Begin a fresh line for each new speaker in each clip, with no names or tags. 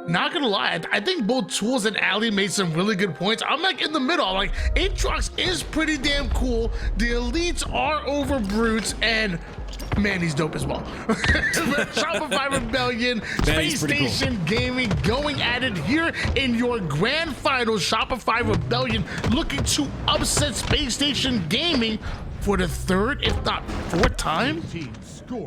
Not gonna lie, I think both Tools and Ali made some really good points. I'm like in the middle. I'm like, Aatrox is pretty damn cool. The elites are over Brutes, and man, he's dope as well. Shopify Rebellion, Spacestation cool. Gaming going at it here in your grand final. Shopify Rebellion looking to upset Spacestation Gaming for the third, if not fourth time.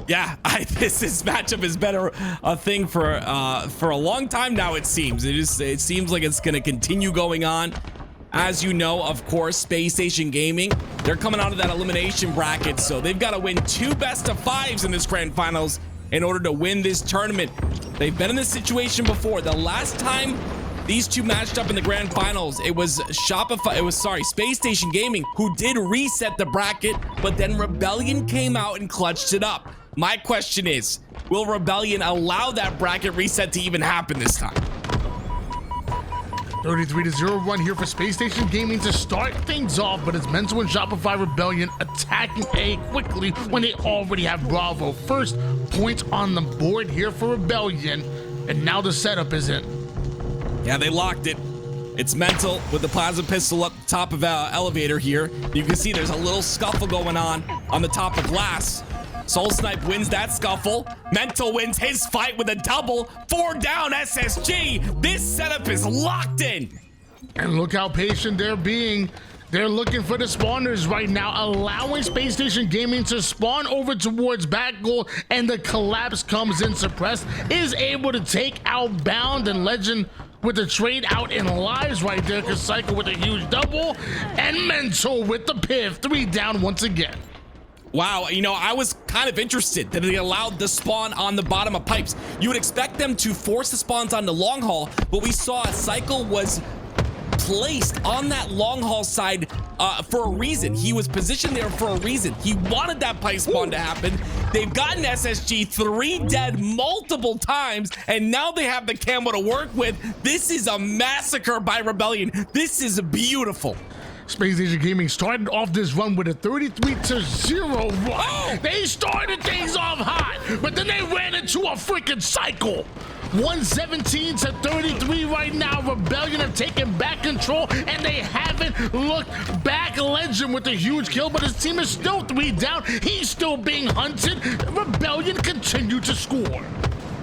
Yeah, this matchup has been a thing for a long time now. It seems it seems like it's going to continue going on. As you know, of course, Spacestation Gaming, they're coming out of that elimination bracket, so they've got to win 2 best-of-5s in this grand finals in order to win this tournament. They've been in this situation before. The last time these two matched up in the grand finals, it was Spacestation Gaming who did reset the bracket, but then Rebellion came out and clutched it up. My question is, will Rebellion allow that bracket reset to even happen this time?
33-0 here for Spacestation Gaming to start things off, but it's Mental and Shopify Rebellion attacking A quickly when they already have Bravo. First point on the board here for Rebellion, and now the setup is in.
Yeah, they locked it. It's Mental with the plasma pistol up the top of elevator here. You can see there's a little scuffle going on the top of glass. Soul Snipe wins that scuffle. Mental wins his fight with a double. 4 down SSG. This setup is locked in.
And look how patient they're being. They're looking for the spawners right now, allowing Spacestation Gaming to spawn over towards back goal, and the collapse comes in. Suppressed is able to take out Bound and Legend with the trade out in lives right there, because Psycho with a huge double, and Mental with the piff. 3 down once again.
Wow, you know, I was kind of interested that they allowed the spawn on the bottom of pipes. You would expect them to force the spawns on the long haul, but we saw a Cycle was placed on that long haul side for a reason. He was positioned there for a reason. He wanted that pipe spawn to happen. They've gotten SSG 3 dead multiple times, and now they have the camo to work with. This is a massacre by Rebellion. This is beautiful.
Spacestation Gaming started off this run with a 33-0 run. Oh! They started things off hot, but then they ran into a freaking cycle. 117-33 right now. Rebellion have taken back control, and they haven't looked back. Legend with a huge kill, but his team is still 3 down. He's still being hunted. Rebellion continue to score.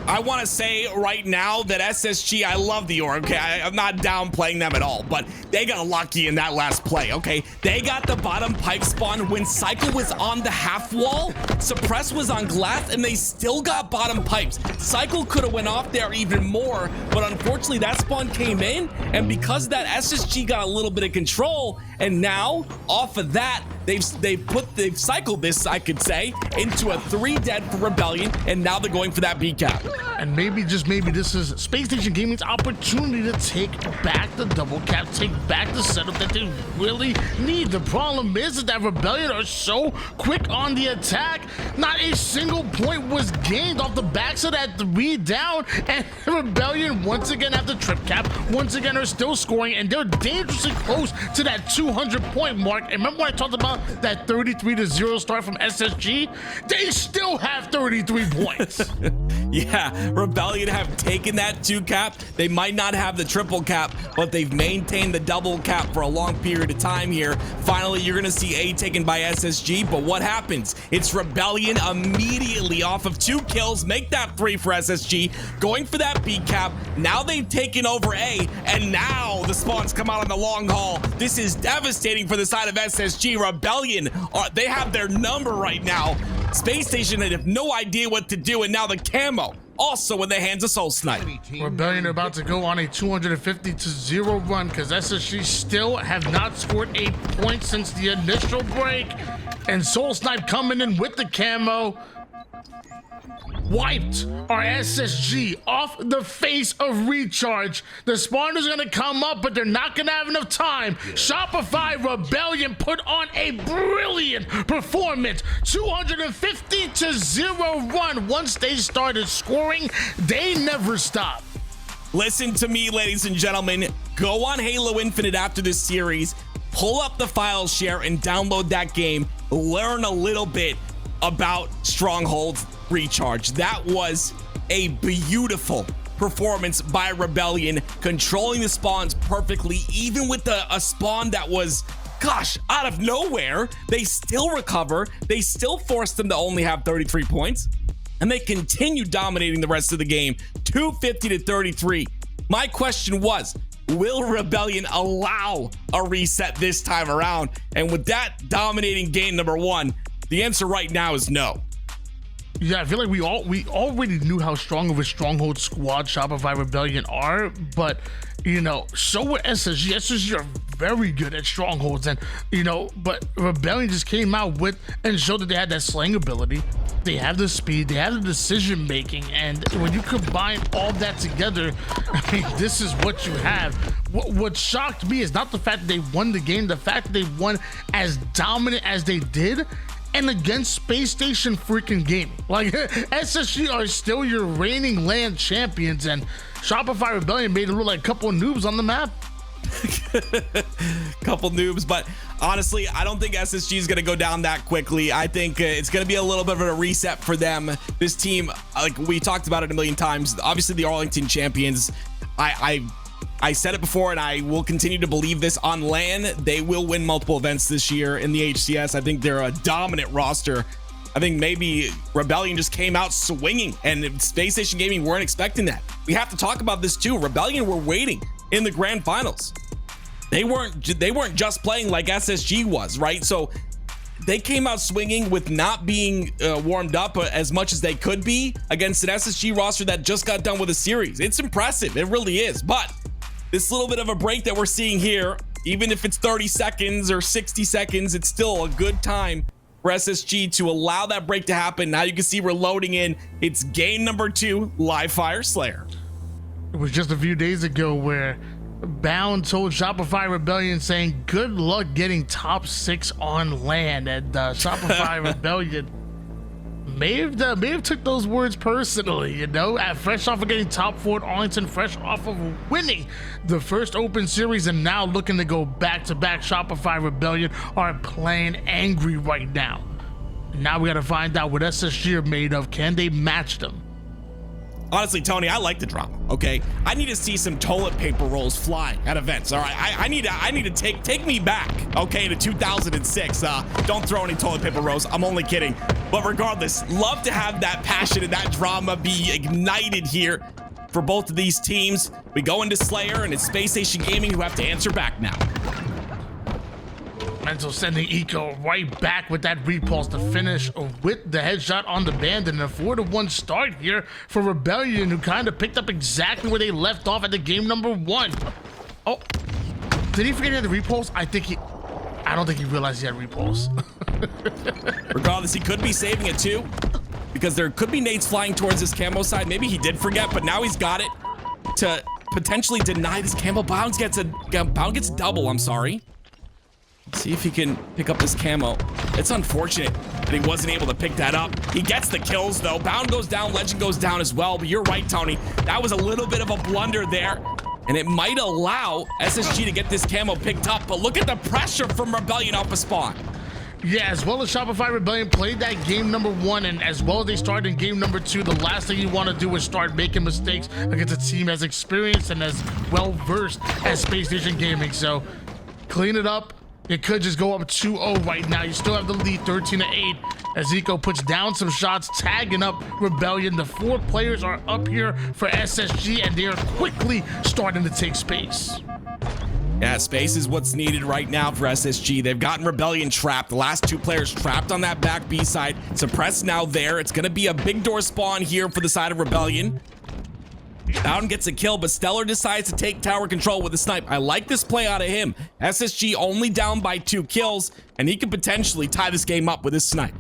I want to say right now that SSG, I love the Orb, okay? I'm not downplaying them at all, but they got lucky in that last play, okay? They got the bottom pipe spawn when Cycle was on the half wall, Suppress was on glass, and they still got bottom pipes. Cycle could have went off there even more, but unfortunately that spawn came in, and because of that, SSG got a little bit of control, and now off of that, they've cycled this, I could say, into a 3 dead for Rebellion, and now they're going for that B cap.
And maybe, just maybe, this is Spacestation Gaming's opportunity to take back the double cap, take back the setup that they really need. The problem is that Rebellion are so quick on the attack. Not a single point was gained off the backs of that 3 down, and Rebellion once again have the trip cap, once again are still scoring, and they're dangerously close to that 200-point mark. And remember when I talked about that 33-0 start from SSG? They still have 33 points.
Yeah, Rebellion have taken that 2 cap. They might not have the triple cap, but they've maintained the double cap for a long period of time here. Finally, you're going to see A taken by SSG, but what happens? It's Rebellion immediately off of 2 kills, make that 3 for SSG, going for that B cap. Now they've taken over A, and now the spawns come out on the long haul. This is devastating for the side of SSG. Rebellion, they have their number right now. Spacestation have no idea what to do, and now the camo also in the hands of Soul Snipe.
Rebellion are about to go on a 250-0 run because SSG still have not scored a point since the initial break, and Soul Snipe coming in with the camo. Wiped our SSG off the face of recharge. The spawners are gonna come up, but they're not gonna have enough time. Shopify Rebellion put on a brilliant performance. 250-0 run. Once they started scoring, they never stopped.
Listen to me, ladies and gentlemen. Go on Halo Infinite after this series, pull up the file share and download that game. Learn a little bit about Stronghold Recharge. That was a beautiful performance by Rebellion, controlling the spawns perfectly, even with a spawn that was, gosh, out of nowhere. They still recover. They still force them to only have 33 points, and they continue dominating the rest of the game, 250 to 33. My question was, will Rebellion allow a reset this time around? And with that dominating game number 1, the answer right now is no.
Yeah, I feel like we already knew how strong of a stronghold squad Shopify Rebellion are, but you know, so were SSG. SSG are very good at strongholds, and you know, but Rebellion just came out with and showed that they had that slaying ability. They have the speed, they have the decision making, and when you combine all that together, I mean, this is what you have. What shocked me is not the fact that they won the game, the fact that they won as dominant as they did, and against Spacestation freaking gaming. Like, SSG are still your reigning land champions, and Shopify Rebellion made it look like a couple of noobs on the map.
Couple noobs, but honestly, I don't think SSG is going to go down that quickly. I think it's going to be a little bit of a reset for them. This team, like we talked about it a million times, obviously the Arlington champions, I said it before, and I will continue to believe this. On LAN, they will win multiple events this year in the HCS. I think they're a dominant roster. I think maybe Rebellion just came out swinging, and Spacestation Gaming weren't expecting that. We have to talk about this too. Rebellion were waiting in the grand finals. They weren't just playing like SSG was, right? So they came out swinging with not being warmed up as much as they could be against an SSG roster that just got done with a series. It's impressive. It really is. But this little bit of a break that we're seeing here, even if it's 30 seconds or 60 seconds, it's still a good time for SSG to allow that break to happen. Now you can see we're loading in. It's game number 2, Live Fire Slayer.
It was just a few days ago where Bound told Shopify Rebellion saying, good luck getting top 6 on land, and Shopify Rebellion may have took those words personally, you know, fresh off of getting top 4 at Arlington, fresh off of winning the first open series, and now looking to go back-to-back. Shopify Rebellion are playing angry right now. Now we got to find out what SSG are made of. Can they match them?
Honestly, Tony, I like the drama, okay? I need to see some toilet paper rolls fly at events, all right? I need to take me back, okay, to 2006. Don't throw any toilet paper rolls. I'm only kidding. But regardless, love to have that passion and that drama be ignited here for both of these teams. We go into Slayer, and it's Spacestation Gaming who have to answer back now.
Mental sending Eco right back with that repulse to finish with the headshot on the band, and a 4-1 start here for Rebellion, who kind of picked up exactly where they left off at the game number 1. Oh, did he forget he had the repulse? I don't think he realized he had repulse.
Regardless, he could be saving it too, because there could be nades flying towards this camo side. Maybe he did forget, but now he's got it to potentially deny this camo. Bound gets double, I'm sorry. See if he can pick up this camo. It's unfortunate that he wasn't able to pick that up. He gets the kills though. Bound goes down, Legend goes down as well. But you're right, Tony. That was a little bit of a blunder there, and it might allow SSG to get this camo picked up. But look at the pressure from Rebellion off a spawn.
Yeah, as well as Shopify Rebellion played that game number 1, and as well as they started in game number 2, the last thing you want to do is start making mistakes against a team as experienced and as well-versed as Spacestation Gaming. So clean it up. It could just go up 2-0 right now. You still have the lead 13-8 as Eco puts down some shots, tagging up Rebellion. The 4 players are up here for SSG, and they are quickly starting to take space.
Yeah, space is what's needed right now for SSG. They've gotten Rebellion trapped. The last 2 players trapped on that back B side. Suppress now there. It's going to be a big door spawn here for the side of Rebellion. Bound gets a kill, but Stellar decides to take tower control with a snipe. I like this play out of him. SSG only down by 2 kills, and he could potentially tie this game up with his snipe.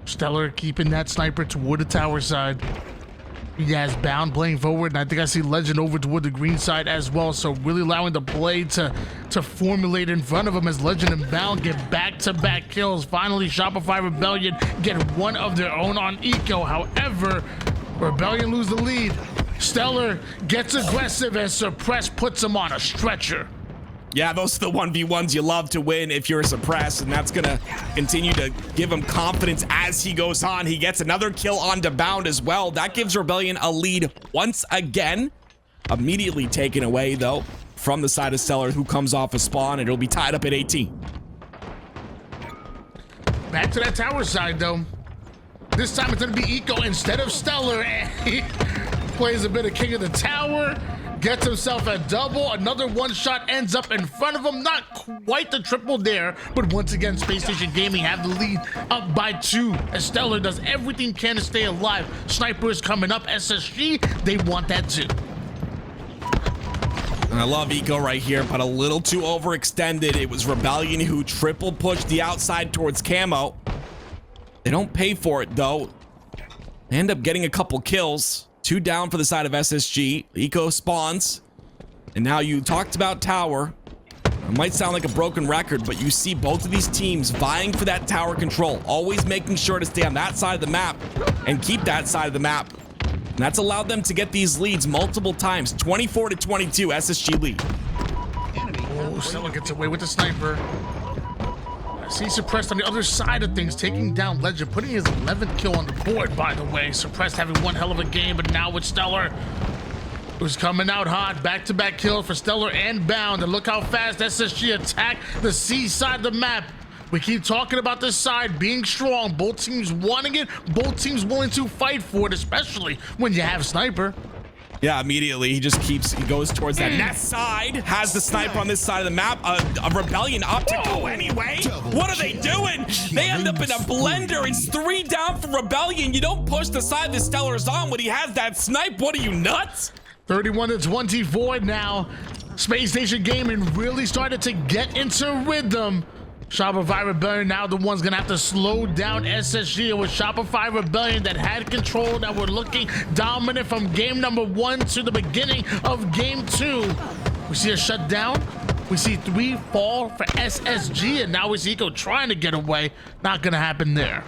Stellar keeping that sniper toward the tower side. He has Bound playing forward, and I think I see Legend over toward the green side as well. So really allowing the play to formulate in front of him as Legend and Bound get back-to-back kills. Finally, Shopify Rebellion get one of their own on Eco. However, Rebellion lose the lead. Stellar gets aggressive as Suppress puts him on a stretcher.
Yeah, those are the 1v1s you love to win if you're suppressed, and that's gonna continue to give him confidence as he goes on. He gets another kill on Bound as well. That gives Rebellion a lead once again. Immediately taken away, though, from the side of Stellar, who comes off a spawn, and it'll be tied up at 18.
Back to that tower side, though. This time it's gonna be Eco instead of Stellar. He plays a bit of King of the Tower. Gets himself a double. Another one shot ends up in front of him. Not quite the triple there, but once again, Spacestation Gaming have the lead up by 2. As Stellar does everything can to stay alive. Sniper is coming up. SSG, they want that too.
And I love Eco right here, but a little too overextended. It was Rebellion who triple pushed the outside towards Camo. They don't pay for it though. They end up getting a couple kills. 2 down for the side of SSG. Eco spawns. And now you talked about tower. It might sound like a broken record, but you see both of these teams vying for that tower control, always making sure to stay on that side of the map and keep that side of the map. And that's allowed them to get these leads multiple times. 24-22 SSG lead.
Oh, Stellar gets away with the sniper. See Suppressed on the other side of things, taking down Legend, putting his 11th kill on the board, by the way. Suppressed having one hell of a game, but now with Stellar, who's coming out hot. Back-to-back kills for Stellar and Bound. And look how fast SSG attack the C side of the map. We keep talking about this side being strong. Both teams wanting it, both teams willing to fight for it, especially when you have Sniper.
Yeah, immediately he goes towards that nest side, has the sniper on this side of the map. A Rebellion up to go anyway. What are they doing? They end up in a blender. It's 3 down for Rebellion. You don't push the side the Stellar's on when he has that snipe. What are you, nuts?
31-24 now. Spacestation Gaming really started to get into rhythm. Shopify Rebellion now the one's gonna have to slow down SSG. It was Shopify Rebellion that had control, that were looking dominant from game number 1 to the beginning of game 2. We see a shutdown. We see 3 fall for SSG, and now we see Eco trying to get away. Not gonna happen there.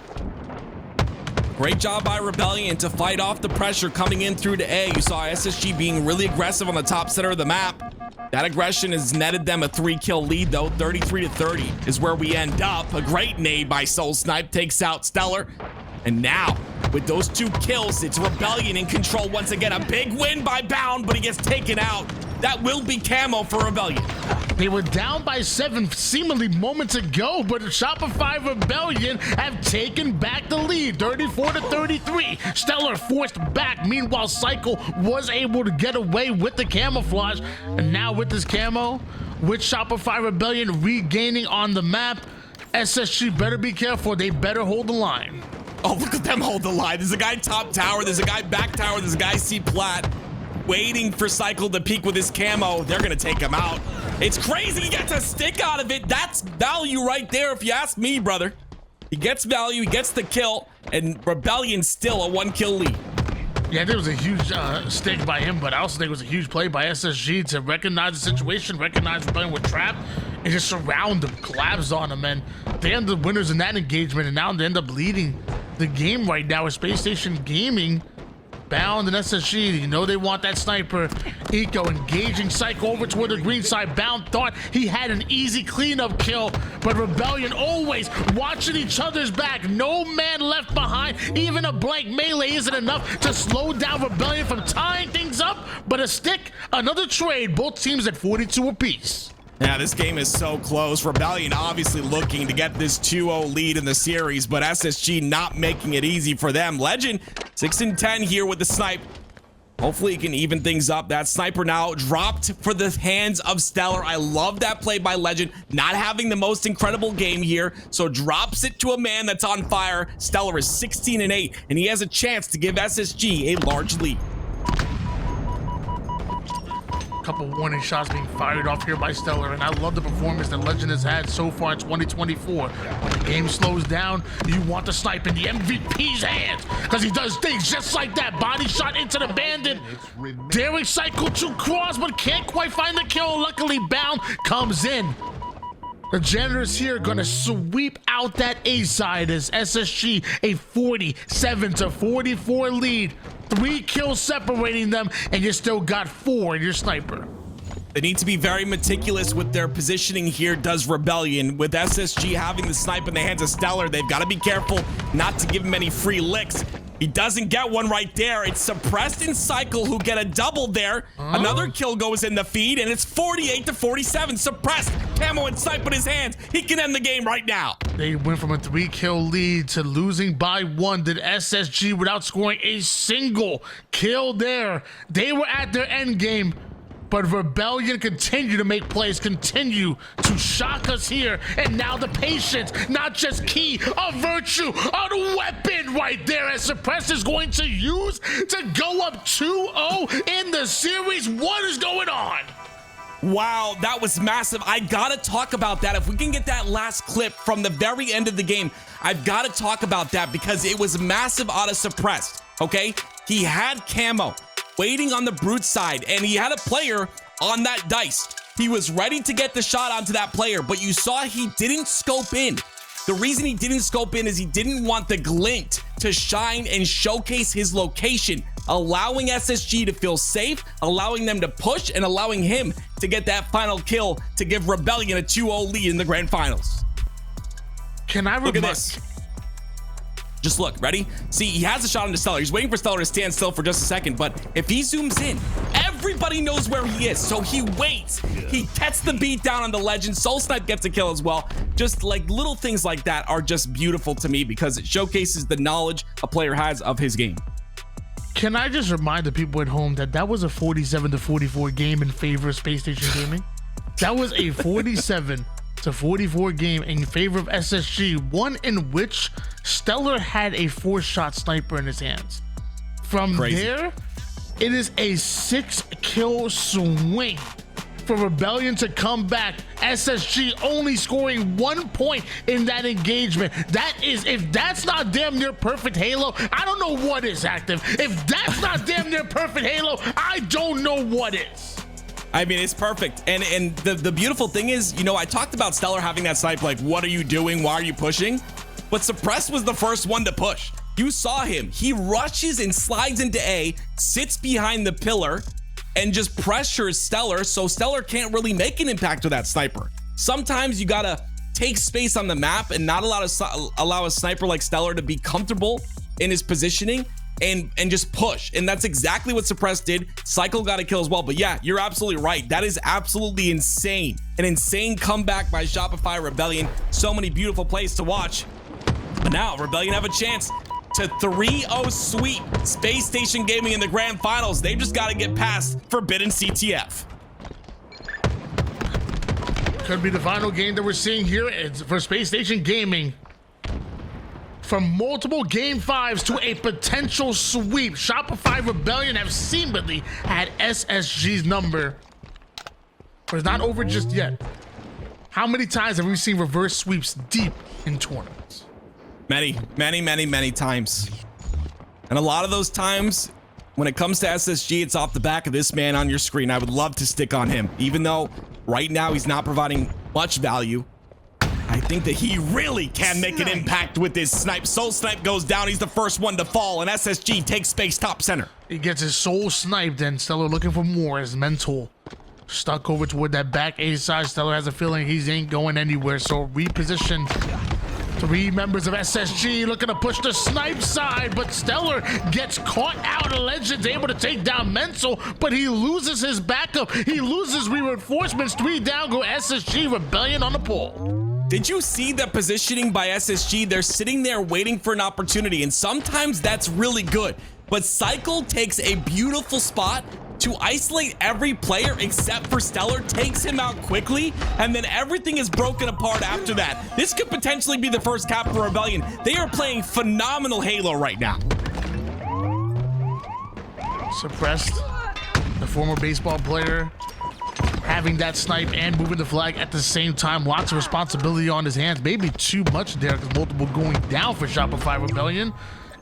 Great job by Rebellion to fight off the pressure coming in through to A. You saw SSG being really aggressive on the top center of the map. That aggression has netted them a 3-kill lead, though. 33-30 is where we end up. A great nade by Soul Snipe takes out Stellar. And now, with those 2 kills, it's Rebellion in control once again. A big win by Bound, but he gets taken out. That will be camo for Rebellion.
They were down by 7 seemingly moments ago, but Shopify Rebellion have taken back the lead, 34-33. Stellar forced back. Meanwhile, Cycle was able to get away with the camouflage. And now with this camo, with Shopify Rebellion regaining on the map, SSG better be careful. They better hold the line.
Oh, look at them hold the line. There's a guy top tower. There's a guy back tower. There's a guy C plat. Waiting for Cycle to peek with his camo. They're gonna take him out. It's crazy. He gets a stick out of it. That's value right there, if you ask me, brother. He gets value, he gets the kill, and Rebellion's still a 1-kill lead.
Yeah, there was a huge stick by him, but I also think it was a huge play by SSG to recognize the situation, recognize Rebellion were trapped, and just surround them, collapse on them, and they end up winners in that engagement, and now they end up leading the game right now with Space Station Gaming. Bound and SSG, you know they want that sniper. Eco engaging Psycho over toward the green side. Bound thought he had an easy cleanup kill, but Rebellion always watching each other's back. No man left behind. Even a blank melee isn't enough to slow down Rebellion from tying things up, but a stick, another trade, both teams at 42 apiece.
Yeah, this game is so close. Rebellion obviously looking to get this 2-0 lead in the series, but SSG not making it easy for them. Legend 6-10 here with the snipe. Hopefully he can even things up. That sniper now dropped for the hands of Stellar. I love that play by Legend. Not having the most incredible game here, so drops it to a man that's on fire. Stellar is 16-8, and he has a chance to give SSG a large lead.
Couple warning shots being fired off here by Stellar, and I love the performance that Legend has had so far in 2024. When the game slows down, you want the snipe in the MVP's hands, because he does things just like that. Body shot into the bandit. Daring Cycle to cross, but can't quite find the kill. Luckily, Bound comes in. The Janitors here gonna sweep out that A side as SSG a 47-44 lead. 3 kills separating them, and you still got 4 in your sniper.
They need to be very meticulous with their positioning here, does Rebellion. With SSG having the snipe in the hands of Stellar, they've got to be careful not to give him any free licks. He doesn't get one right there. It's Suppressed and Cycle who get a double there. Another kill goes in the feed, and it's 48-47. Suppressed, camo and snipe in his hands. He can end the game right now.
They went from a 3-kill lead to losing by 1. Did SSG without scoring a single kill there. They were at their end game. But Rebellion continue to make plays, continue to shock us here. And now the patience, not just key, a virtue, a weapon right there as Suppress is going to use to go up 2-0 in the series. What is going on?
Wow, that was massive. I gotta talk about that. If we can get that last clip from the very end of the game, I've gotta talk about that because it was massive out of Suppressed, okay? He had camo waiting on the Brute side, and he had a player on that dice. He was ready to get the shot onto that player, but you saw he didn't scope in. The reason he didn't scope in is he didn't want the glint to shine and showcase his location, allowing SSG to feel safe, allowing them to push, and allowing him to get that final kill to give Rebellion a 2-0 lead in the grand finals.
Can I
look at this? Just look, ready? See, he has a shot into Stellar. He's waiting for Stellar to stand still for just a second, but if he zooms in, everybody knows where he is, so he waits. He gets the beat down on the Legend. Soul Snipe gets a kill as well. Just like little things like that are just beautiful to me because it showcases the knowledge a player has of his game.
Can I just remind the people at home that that was a 47-44 game in favor of Spacestation Gaming? That was a 47-44 game in favor of SSG, one in which Stellar had a 4-shot sniper in his hands. From there, it is a 6-kill swing for Rebellion to come back. SSG only scoring 1 point in that engagement. That is, if that's not damn near perfect Halo, I don't know what is, Active. If that's not damn near perfect Halo, I don't know what is.
I mean, it's perfect. And the beautiful thing is, you know, I talked about Stellar having that snipe, like, what are you doing? Why are you pushing? But Suppressed was the first one to push. You saw him. He rushes and slides into A, sits behind the pillar, and just pressures Stellar, so Stellar can't really make an impact with that sniper. Sometimes you gotta take space on the map and not allow a sniper like Stellar to be comfortable in his positioning and just push. And that's exactly what Suppressed did. Cycle got a kill as well. But yeah, you're absolutely right. That is absolutely insane. An insane comeback by Shopify Rebellion. So many beautiful plays to watch. But now Rebellion have a chance to 3-0 sweep Spacestation Gaming in the grand finals. They've just got to get past Forbidden CTF.
Could be the final game that we're seeing here. It's for Spacestation Gaming. From multiple game 5s to a potential sweep, Shopify Rebellion have seemingly had SSG's number. But it's not over just yet. How many times have we seen reverse sweeps deep in tournaments?
Many, many, many, many times. And a lot of those times, when it comes to SSG, it's off the back of this man on your screen. I would love to stick on him, even though right now he's not providing much value. I think that he really can make an impact with this snipe. Soul Snipe goes down. He's the first one to fall, and SSG takes space top center.
He gets his soul sniped, and Stellar looking for more. His mental stuck over toward that back A side. Stellar has a feeling he ain't going anywhere, so repositioned. 3 members of SSG looking to push the snipe side, but Stellar gets caught out. Legend's able to take down Mental, but he loses his backup. He loses reinforcements. 3 down go SSG. Rebellion on the pole.
Did you see the positioning by SSG? They're sitting there waiting for an opportunity, and sometimes that's really good. But Cycle takes a beautiful spot to isolate every player except for Stellar, takes him out quickly, and then everything is broken apart after that. This could potentially be the first cap for Rebellion. They are playing phenomenal Halo right now.
Suppressed, the former baseball player, having that snipe and moving the flag at the same time. Lots of responsibility on his hands. Maybe too much there because multiple going down for Shopify Rebellion.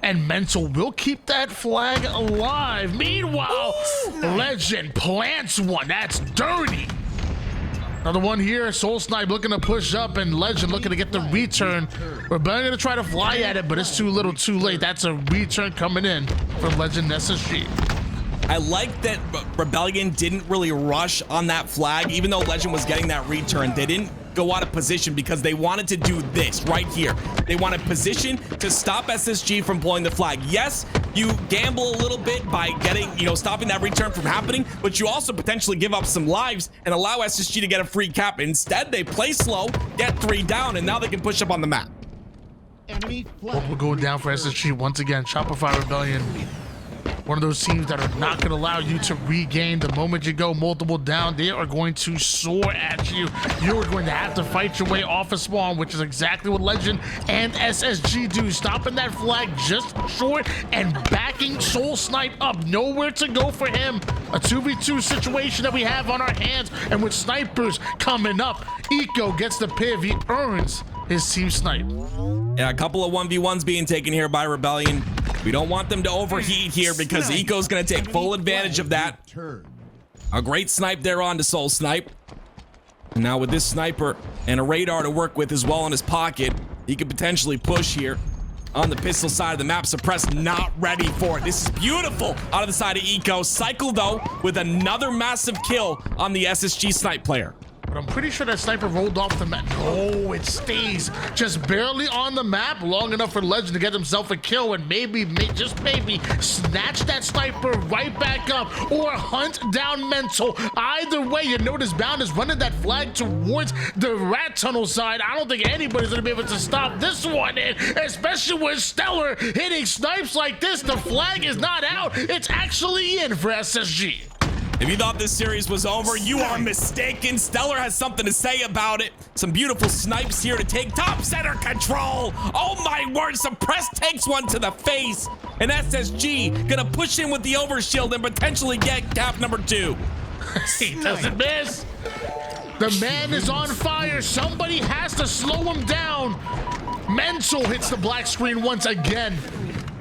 And Mental will keep that flag alive. Meanwhile, Legend plants one. That's dirty. Another one here. Soul Snipe looking to push up, and Legend looking to get the return. Rebellion going to try to fly at it, but it's too little too late. That's a return coming in for Legend SSG.
I like that Rebellion didn't really rush on that flag, even though Legend was getting that return. They didn't go out of position because they wanted to do this right here. They wanted position to stop SSG from blowing the flag. Yes, you gamble a little bit by getting, stopping that return from happening, but you also potentially give up some lives and allow SSG to get a free cap. Instead, they play slow, get 3 down, and now they can push up on the map.
We're going down for SSG once again. Shopify Rebellion, one of those teams that are not going to allow you to regain. The moment you go multiple down, they are going to soar at you. You're going to have to fight your way off a spawn, which is exactly what Legend and SSG do. Stopping that flag just short and backing Soul Snipe up. Nowhere to go for him. A 2v2 situation that we have on our hands, and with snipers coming up, Eco gets the piv. He earns his team snipe.
Yeah, a couple of 1v1s being taken here by Rebellion. We don't want them to overheat here because Eco's going to take full advantage of that. A great snipe there on to Soul Snipe. And now with this sniper and a radar to work with as well in his pocket, he could potentially push here on the pistol side of the map. Suppress not ready for it. This is beautiful out of the side of Eco. Cycle, though, with another massive kill on the SSG snipe player.
But I'm pretty sure that sniper rolled off the map. No, it stays just barely on the map long enough for Legend to get himself a kill and maybe, just maybe, snatch that sniper right back up or hunt down Mental. Either way, you notice Bound is running that flag towards the rat tunnel side. I don't think anybody's going to be able to stop this one, especially with Stellar hitting snipes like this. The flag is not out. It's actually in for SSG.
If you thought this series was over, you are mistaken. Stellar has something to say about it. Some beautiful snipes here to take top center control. Oh my word, Suppress takes one to the face. And SSG gonna push in with the overshield and potentially get cap number 2.
He doesn't miss. The man is on fire. Somebody has to slow him down. Mental hits the black screen once again.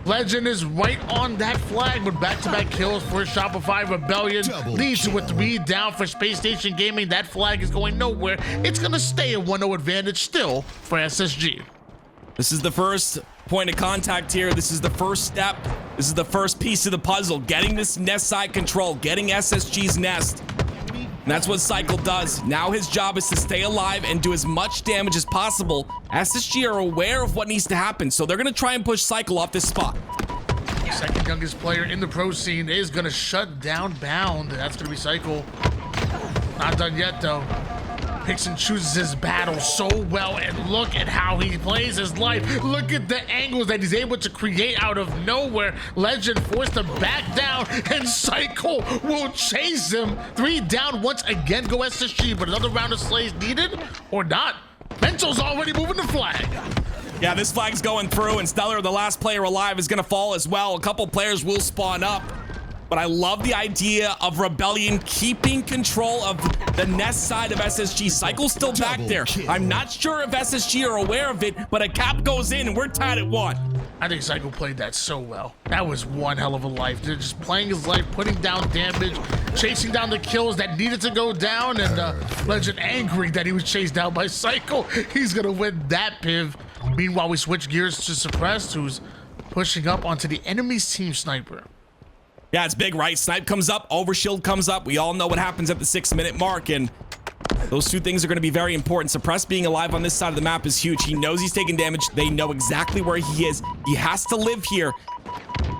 Legend is right on that flag with back-to-back kills for Shopify Rebellion. Leads to a 3 down for Spacestation Gaming. That flag is going nowhere. It's going to stay a 1-0 advantage still for SSG.
This is the first point of contact here. This is the first step. This is the first piece of the puzzle. Getting this nest side control. Getting SSG's nest. And that's what Cycle does. Now his job is to stay alive and do as much damage as possible. SSG are aware of what needs to happen, so they're going to try and push Cycle off this spot.
Second youngest player in the pro scene is going to shut down Bound. That's going to be Cycle. Not done yet, though. Picks and chooses his battle so well, and look at how he plays his life. Look at the angles that he's able to create out of nowhere. Legend forced to back down, and Cycle will chase him. 3 down once again. Go SSG, but another round of slays needed or not. Mental's already moving the flag.
Yeah, this flag's going through, and Stellar, the last player alive, is going to fall as well. A couple players will spawn up. But I love the idea of Rebellion keeping control of the nest side of SSG. Cycle's still back there. I'm not sure if SSG are aware of it, but a cap goes in and we're tied at 1.
I think Cycle played that so well. That was one hell of a life. They're just playing his life, putting down damage, chasing down the kills that needed to go down, and Legend angry that he was chased down by Cycle. He's gonna win that piv. Meanwhile, we switch gears to Suppressed, who's pushing up onto the enemy's team sniper.
Yeah, it's big, right? Snipe comes up, overshield comes up. We all know what happens at the 6-minute mark, and those two things are going to be very important. Suppress being alive on this side of the map is huge. He knows he's taking damage. They know exactly where he is. He has to live here,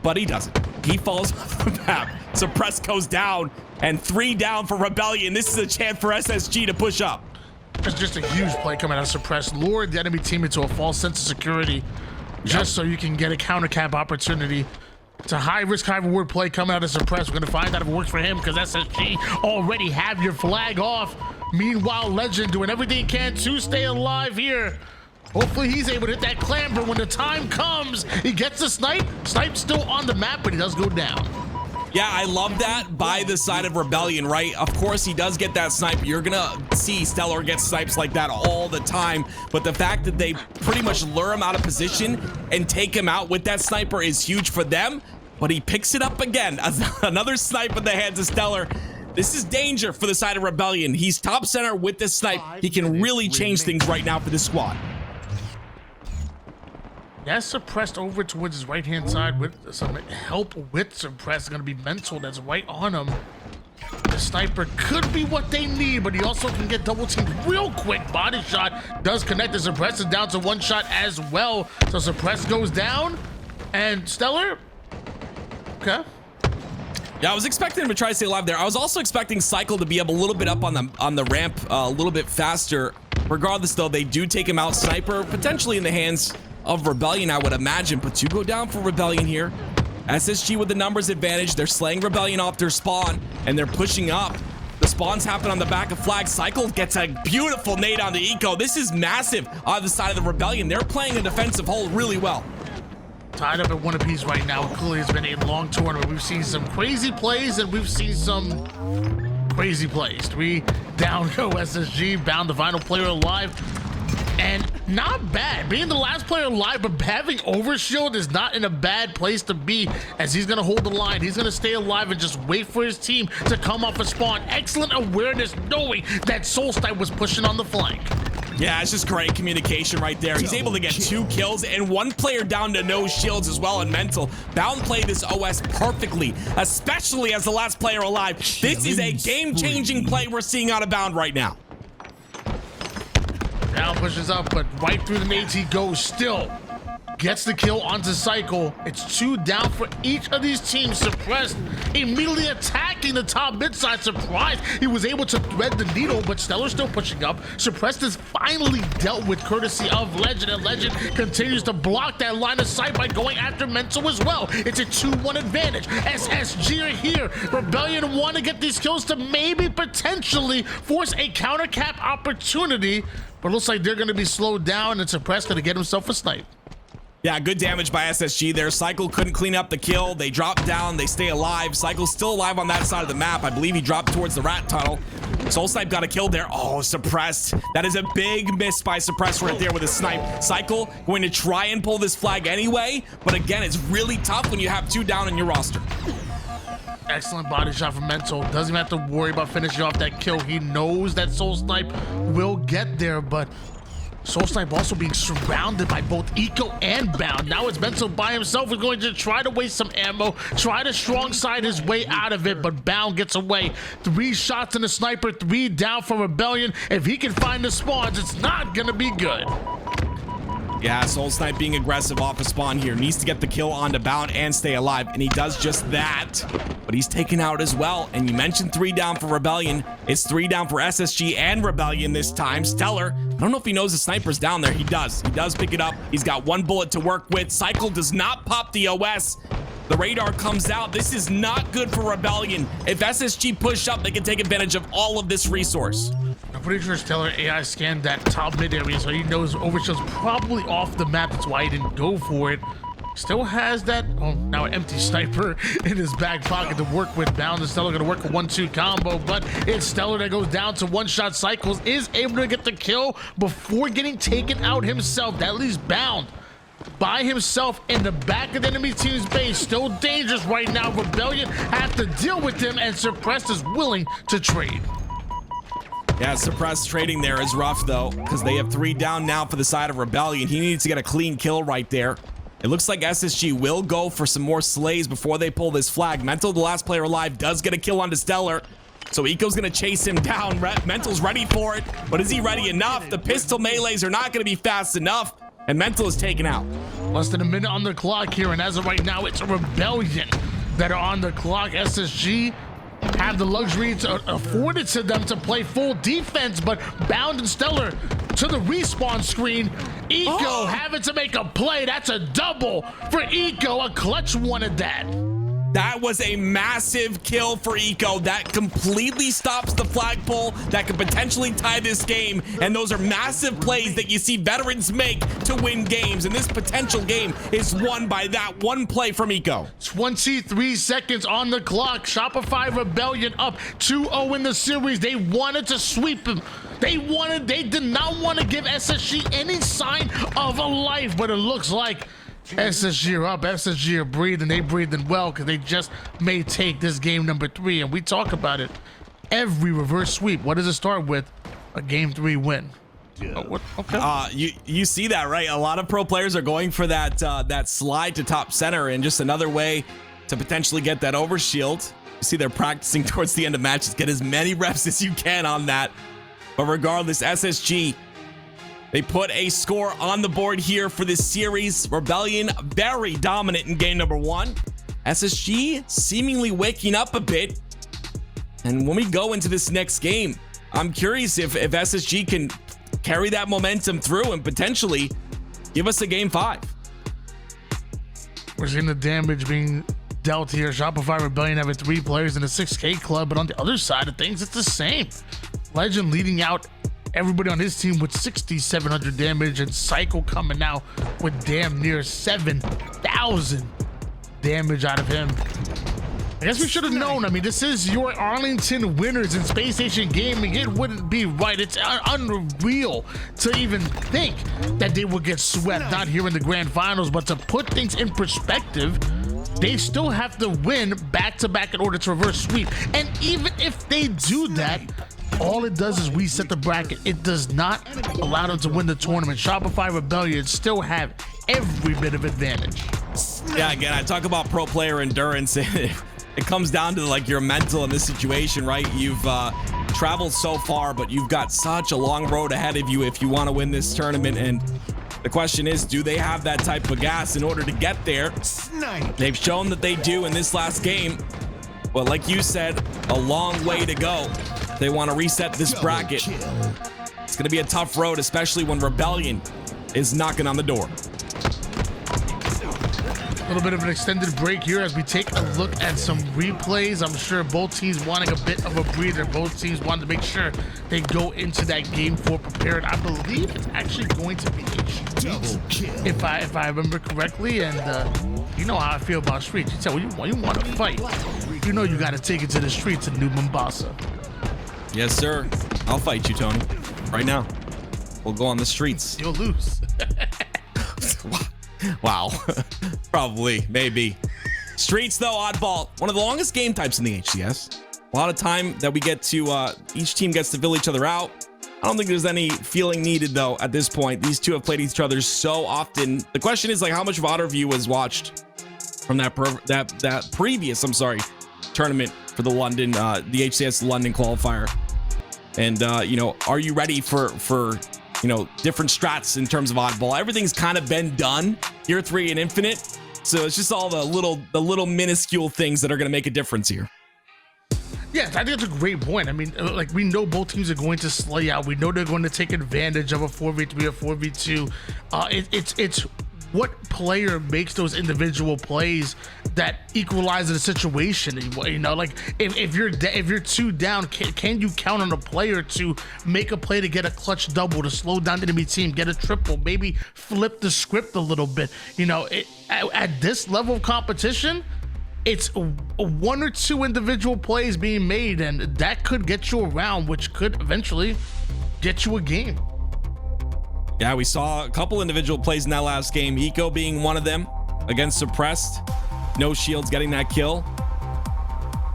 but he doesn't. He falls off the map. Suppress goes down, and 3 down for Rebellion. This is a chance for SSG to push up.
It's just a huge play coming out of Suppress. Lured the enemy team into a false sense of security just so you can get a counter cap opportunity. It's a high risk, high reward play coming out of Suppress. We're going to find out if it works for him because SSG already have your flag off. Meanwhile, Legend doing everything he can to stay alive here. Hopefully he's able to hit that clamber when the time comes. He gets the snipe. Snipe's still on the map, but he does go down.
Yeah, I love that by the side of Rebellion, right? Of course, he does get that snipe. You're gonna see Stellar get snipes like that all the time. But the fact that they pretty much lure him out of position and take him out with that sniper is huge for them. But he picks it up again. Another snipe in the hands of Stellar. This is danger for the side of Rebellion. He's top center with this snipe. He can really change things right now for this squad.
Yes, Suppressed over towards his right-hand side with some help with Suppressed. Going to be Mental that's right on him. The sniper could be what they need, but he also can get double teamed real quick. Body shot does connect. The Suppressed is down to one shot as well. So Suppressed goes down, and Stellar, okay.
Yeah, I was expecting him to try to stay alive there. I was also expecting Cycle to be up a little bit up on the ramp a little bit faster. Regardless, though, they do take him out. Sniper potentially in the hands of Rebellion, I would imagine, but two go down for Rebellion here. SSG with the numbers advantage. They're slaying Rebellion off their spawn, and they're pushing up. The spawns happen on the back of Flag. Cycle gets a beautiful nade on the Eco. This is massive on the side of the Rebellion. They're playing a defensive hold really well.
Tied up at one apiece right now. Clearly has been a long tournament. We've seen some crazy plays, and we've seen some crazy plays. 3 down go SSG, bound the final player alive. And not bad. Being the last player alive, but having Overshield is not in a bad place to be, as he's going to hold the line. He's going to stay alive and just wait for his team to come off a spawn. Excellent awareness, knowing that Solstice was pushing on the flank.
Yeah, it's just great communication right there. He's able to get 2 kills and 1 player down to no shields as well, and Mental. Bound played this OS perfectly, especially as the last player alive. This is a game-changing play we're seeing out of Bound right now.
Now pushes up, but right through the nades he goes still. Gets the kill onto Cycle. It's 2 down for each of these teams. Suppressed immediately attacking the top mid side. Surprised he was able to thread the needle, but Stellar still pushing up. Suppressed is finally dealt with courtesy of Legend, and Legend continues to block that line of sight by going after Mental as well. It's a 2-1 advantage. SSG are here. Rebellion want to get these kills to maybe potentially force a counter cap opportunity, but it looks like they're going to be slowed down, and Suppressed going to get himself a snipe.
Yeah, good damage by SSG there. Cycle couldn't clean up the kill. They drop down, they stay alive. Cycle's still alive on that side of the map. I believe he dropped towards the rat tunnel. Soul Snipe got a kill there. Oh, Suppressed. That is a big miss by Suppressed right there with a snipe. Cycle going to try and pull this flag anyway, but again, it's really tough when you have 2 down in your roster.
Excellent body shot from Mental. Doesn't even have to worry about finishing off that kill. He knows that Soul Snipe will get there, but Soul Snipe also being surrounded by both Eco and Bound. Now it's Mental by himself. He's going to try to waste some ammo, try to strong side his way out of it, but Bound gets away. 3 shots in the sniper, 3 down for Rebellion. If he can find the spawns, it's not gonna be good.
Yeah, Soul Snipe being aggressive off the spawn here. Needs to get the kill onto Bound and stay alive, and he does just that. But he's taken out as well. And you mentioned 3 down for Rebellion. It's 3 down for SSG and Rebellion this time. Stellar, I don't know if he knows the sniper's down there. He does. He does pick it up. He's got 1 bullet to work with. Cycle does not pop the OS. The radar comes out. This is not good for Rebellion. If SSG push up, they can take advantage of all of this resource.
I'm pretty sure Stellar AI scanned that top mid area, so he knows Overshield's probably off the map. That's why he didn't go for it. Still has that, oh, now an empty sniper in his back pocket to work with. Bound and Stellar gonna work a 1-2 combo, but it's Stellar that goes down to 1-shot Cycles, is able to get the kill before getting taken out himself. That leaves Bound by himself in the back of the enemy team's base. Still dangerous right now. Rebellion have to deal with him, and Suppressed is willing to trade.
Yeah, Suppressed trading there is rough, though, because they have 3 down now for the side of Rebellion. He needs to get a clean kill right there. It looks like SSG will go for some more slays before they pull this flag. Mental, the last player alive, does get a kill onto Stellar. So Eco's going to chase him down. Mental's ready for it, but is he ready enough? The pistol melees are not going to be fast enough, and Mental is taken out.
Less than a minute on the clock here, and as of right now, it's a Rebellion that are on the clock. SSG have the luxury afforded to them to play full defense, but Bound and Stellar to the respawn screen. Eco having to make a play. That's a double for Eco. A clutch one at that.
That was a massive kill for Eco. That completely stops the flagpole that could potentially tie this game. And those are massive plays that you see veterans make to win games. And this potential game is won by that one play from Eco.
23 seconds on the clock. Shopify Rebellion up 2-0 in the series. They wanted to sweep him. They did not want to give SSG any sign of a life, but it looks like SSG are up. SSG are breathing. They breathing well because they just may take this game number 3. And we talk about it every reverse sweep. What does it start with? A game 3 win. Oh, what? Okay.
You see that, right? A lot of pro players are going for that that slide to top center, and just another way to potentially get that overshield. You see they're practicing towards the end of matches. Get as many reps as you can on that. But regardless, SSG, they put a score on the board here for this series. Rebellion very dominant in game number 1. SSG seemingly waking up a bit. And when we go into this next game, I'm curious if SSG can carry that momentum through and potentially give us a game 5.
We're seeing the damage being dealt here. Shopify Rebellion having 3 players in a 6K club, but on the other side of things, it's the same. Legend leading out everybody on his team with 6,700 damage, and Cycle coming out with damn near 7,000 damage out of him. I guess we should have known. I mean, this is your Arlington winners in Spacestation Gaming. It wouldn't be right. It's unreal to even think that they would get swept, not here in the grand finals, but to put things in perspective, they still have to win back-to-back in order to reverse sweep. And even if they do that, all it does is reset the bracket. It does not allow them to win the tournament. Shopify Rebellion still have every bit of advantage.
Yeah, again, I talk about pro player endurance. It comes down to like your mental in this situation, right? You've traveled so far, but you've got such a long road ahead of you if you want to win this tournament. And the question is, do they have that type of gas in order to get there? They've shown that they do in this last game. But like you said, a long way to go. They want to reset this bracket. It's going to be a tough road, especially when Rebellion is knocking on the door.
A little bit of an extended break here as we take a look at some replays. I'm sure both teams wanting a bit of a breather. Both teams wanted to make sure they go into that game 4 prepared. I believe it's actually going to be a Streets, if I remember correctly. And you know how I feel about Streets. You tell you want to fight, you know you got to take it to the streets in New Mombasa.
Yes, sir. I'll fight you, Tony. Right now. We'll go on the streets.
You'll lose.
Wow. Probably, maybe. Streets, though, Oddball, one of the longest game types in the HCS. A lot of time that we get to, each team gets to fill each other out. I don't think there's any feeling needed, though, at this point. These two have played each other so often. The question is, like, how much of Otter View was watched from that previous, tournament for the London, the HCS London qualifier. And, you know, are you ready for you know, different strats in terms of Oddball? Everything's kind of been done year 3 in Infinite. So it's just all the little minuscule things that are going to make a difference here.
Yes, I think that's a great point. I mean, like, we know both teams are going to slay out. We know they're going to take advantage of a 4v3 or 4v2. It's what player makes those individual plays that equalize the situation. You know, like if you're 2 down, can you count on a player to make a play to get a clutch double, to slow down the enemy team, get a triple, maybe flip the script a little bit? You know, at this level of competition, it's 1 or 2 individual plays being made, and that could get you around, which could eventually get you a game.
Yeah, we saw a couple individual plays in that last game. Eco being one of them against Suppressed. No shields getting that kill.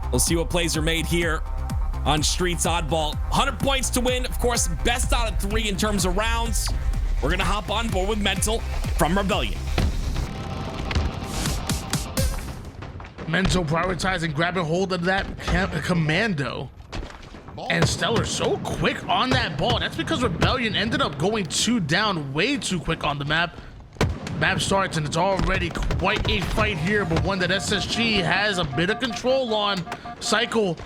We'll see what plays are made here on Streets Oddball. 100 points to win. Of course, best out of 3 in terms of rounds. We're going to hop on board with Mental from Rebellion.
Mental prioritizing, grabbing hold of that commando. And Stellar so quick on that ball. That's because Rebellion ended up going 2 down way too quick on the map. Map starts and it's already quite a fight here, but one that SSG has a bit of control on. Cycle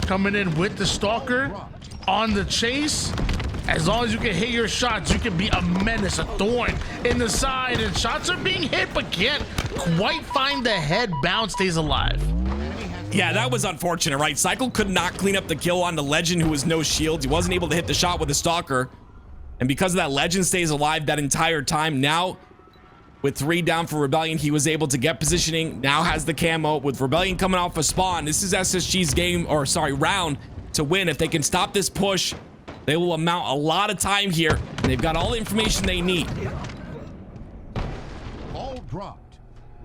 coming in with the Stalker on the chase. As long as you can hit your shots, you can be a menace, a thorn in the side, and shots are being hit but can't quite find the head. Bounce stays alive.
Yeah, that was unfortunate, right? Cycle could not clean up the kill on the Legend, who was no shield. He wasn't able to hit the shot with the Stalker. And because of that, Legend stays alive that entire time. Now, with 3 down for Rebellion, he was able to get positioning. Now has the camo. With Rebellion coming off a spawn, this is SSG's game, or sorry, round to win. If they can stop this push, they will amount a lot of time here. And they've got all the information they need.
Ball dropped.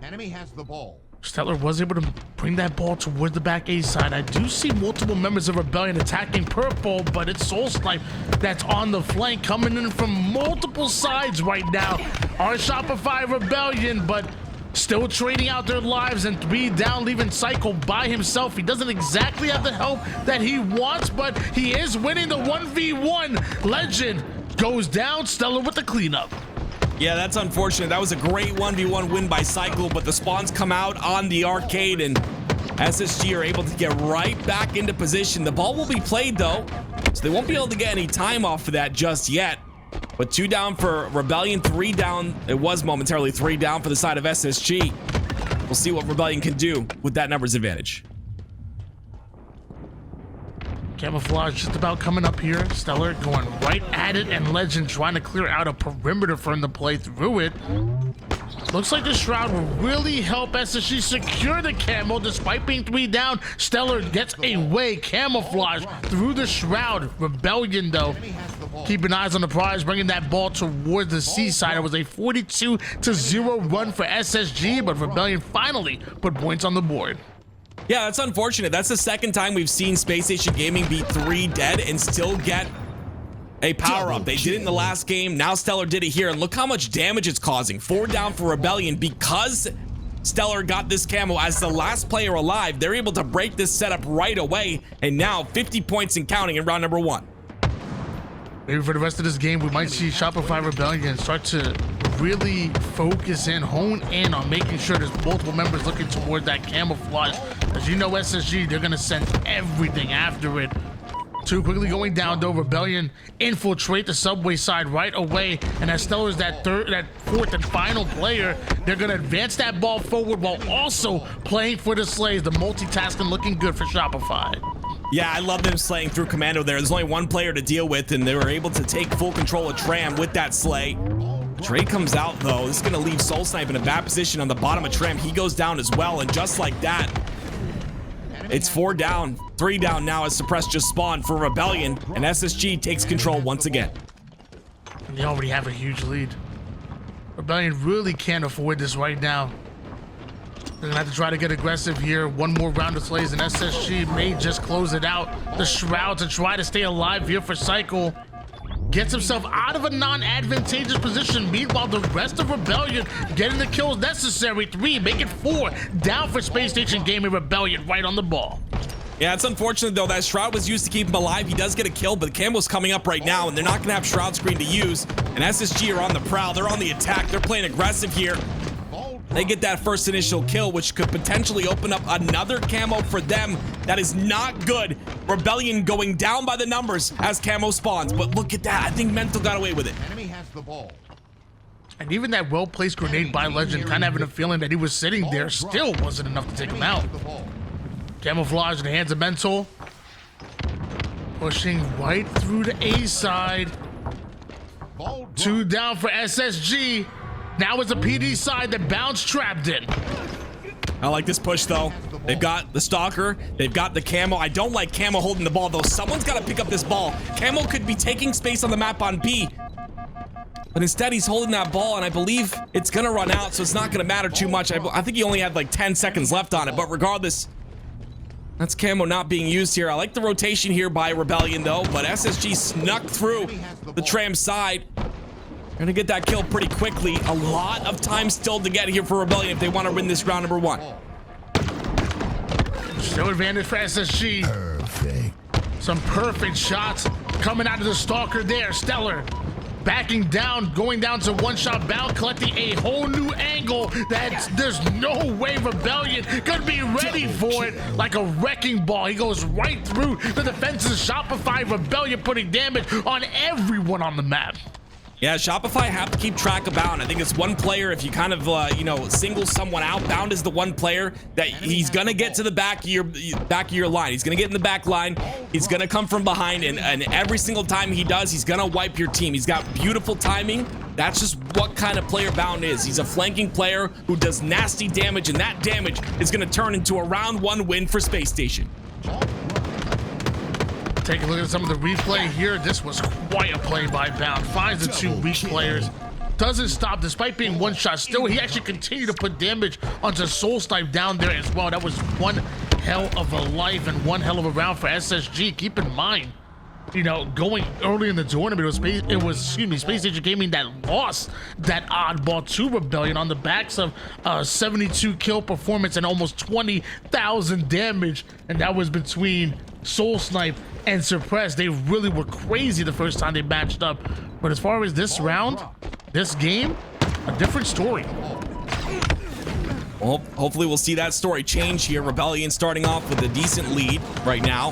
Enemy has the ball.
Stellar was able to bring that ball towards the back A side. I do see multiple members of Rebellion attacking purple, but it's Soul Snipe that's on the flank, coming in from multiple sides right now. Our Shopify Rebellion, but still trading out their lives, and 3 down, leaving Cycle by himself. He doesn't exactly have the help that he wants, but he is winning the 1v1. Legend goes down, Stellar with the cleanup.
Yeah, that's unfortunate. That was a great 1v1 win by Cycle, but the spawns come out on the arcade, and SSG are able to get right back into position. The ball will be played, though, so they won't be able to get any time off of that just yet. But 2 down for Rebellion, 3 down. It was momentarily 3 down for the side of SSG. We'll see what Rebellion can do with that numbers advantage.
Camouflage just about coming up here. Stellar going right at it, and Legend trying to clear out a perimeter for him to play through it. Looks like the Shroud will really help SSG secure the camo despite being 3 down. Stellar gets away. Camouflage through the Shroud. Rebellion, though, keeping eyes on the prize, bringing that ball towards the C side. It was a 42-0 run for SSG, but Rebellion finally put points on the board.
Yeah, that's unfortunate. That's the second time we've seen Spacestation Gaming be 3 dead and still get a power-up. They did it in the last game. Now Stellar did it here, and look how much damage it's causing. 4 down for Rebellion. Because Stellar got this camo as the last player alive, they're able to break this setup right away, and now 50 points and counting in round number 1.
Maybe for the rest of this game, we might see Shopify Rebellion start to really focus and hone in on making sure there's multiple members looking toward that camouflage. As you know, SSG, they're going to send everything after it. 2 quickly going down, though. Rebellion infiltrate the subway side right away, and as Stellar is that 4th and final player, they're going to advance that ball forward while also playing for the slays. The multitasking looking good for Shopify.
Yeah, I love them slaying through commando there. There's only 1 player to deal with, and they were able to take full control of Tram with that slay. Trey comes out, though. This is going to leave Soul Snipe in a bad position on the bottom of Tram. He goes down as well, and just like that, it's 4 down. 3 down now as Suppress just spawned for Rebellion, and SSG takes control once again.
They already have a huge lead. Rebellion really can't afford this right now. They're gonna have to try to get aggressive here. 1 more round of slays, and SSG may just close it out. The Shroud to try to stay alive here for Cycle. Gets himself out of a non-advantageous position. Meanwhile, the rest of Rebellion getting the kills necessary. 3, make it 4. Down for Spacestation Gaming. Rebellion right on the ball.
Yeah, it's unfortunate, though. That Shroud was used to keep him alive. He does get a kill, but the camo's coming up right now, and they're not going to have Shroud Screen to use. And SSG are on the prowl. They're on the attack. They're playing aggressive here. They get that first initial kill, which could potentially open up another camo for them. That is not good. Rebellion going down by the numbers as camo spawns. But look at that. I think Mental got away with it.
Enemy has the ball.
And even that well-placed grenade by Legend, kind of having a feeling that he was sitting there, still wasn't enough to take him out. Camouflage in the hands of Mental. Pushing right through the A side. 2 down for SSG. Now it's a PD side that Bounce trapped in.
I like this push, though. They've got the Stalker. They've got the camo. I don't like camo holding the ball, though. Someone's got to pick up this ball. Camo could be taking space on the map on B. But instead, he's holding that ball, and I believe it's going to run out, so it's not going to matter too much. I think he only had like 10 seconds left on it, but regardless, that's camo not being used here. I like the rotation here by Rebellion, though, but SSG snuck through the Tram side. Gonna get that kill pretty quickly. A lot of time still to get here for Rebellion if they want to win this round number 1.
Still advantage for SSG.
Perfect.
Some perfect shots coming out of the Stalker there. Stellar backing down, going down to one-shot bound, collecting a whole new angle that there's no way Rebellion could be ready for it. Like a wrecking ball, he goes right through the defenses. Shopify Rebellion putting damage on everyone on the map.
Yeah, Shopify have to keep track of Bound. I think it's 1 player. If you kind of, single someone out, Bound is the 1 player that he's gonna get to the back of your line. He's gonna get in the back line. He's gonna come from behind, and every single time he does, he's gonna wipe your team. He's got beautiful timing. That's just what kind of player Bound is. He's a flanking player who does nasty damage, and that damage is gonna turn into a round 1 win for Space Station.
Take a look at some of the replay here. This was quite a play by Bound. Finds the 2 weak players. doesn't stop despite being one shot. Still, he actually continued to put damage onto Soul Snipe down there as well. That was one hell of a life and one hell of a round for SSG. Keep in mind, you know, going early in the tournament, it was Spacestation Gaming that lost that oddball to Rebellion on the backs of 72 kill performance and almost 20,000 damage, and that was between Soul Snipe and Suppress. They really were crazy the first time they matched up, but as far as this round, this game, a different story.
Well, hopefully we'll see that story change here. Rebellion starting off with a decent lead right now,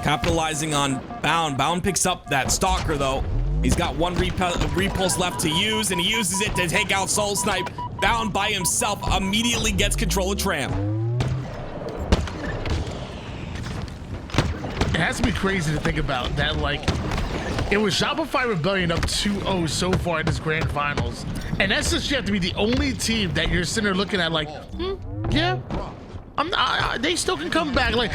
capitalizing on Bound. Bound picks up that Stalker, though. He's got one repulse left to use, and he uses it to take out Soul Snipe. Bound by himself immediately gets control of Tram.
It has to be crazy to think about that, like, it was Shopify Rebellion up 2-0 so far in this grand finals, and SSG have to be the only team that you're sitting there looking at like, yeah, they still can come back. Like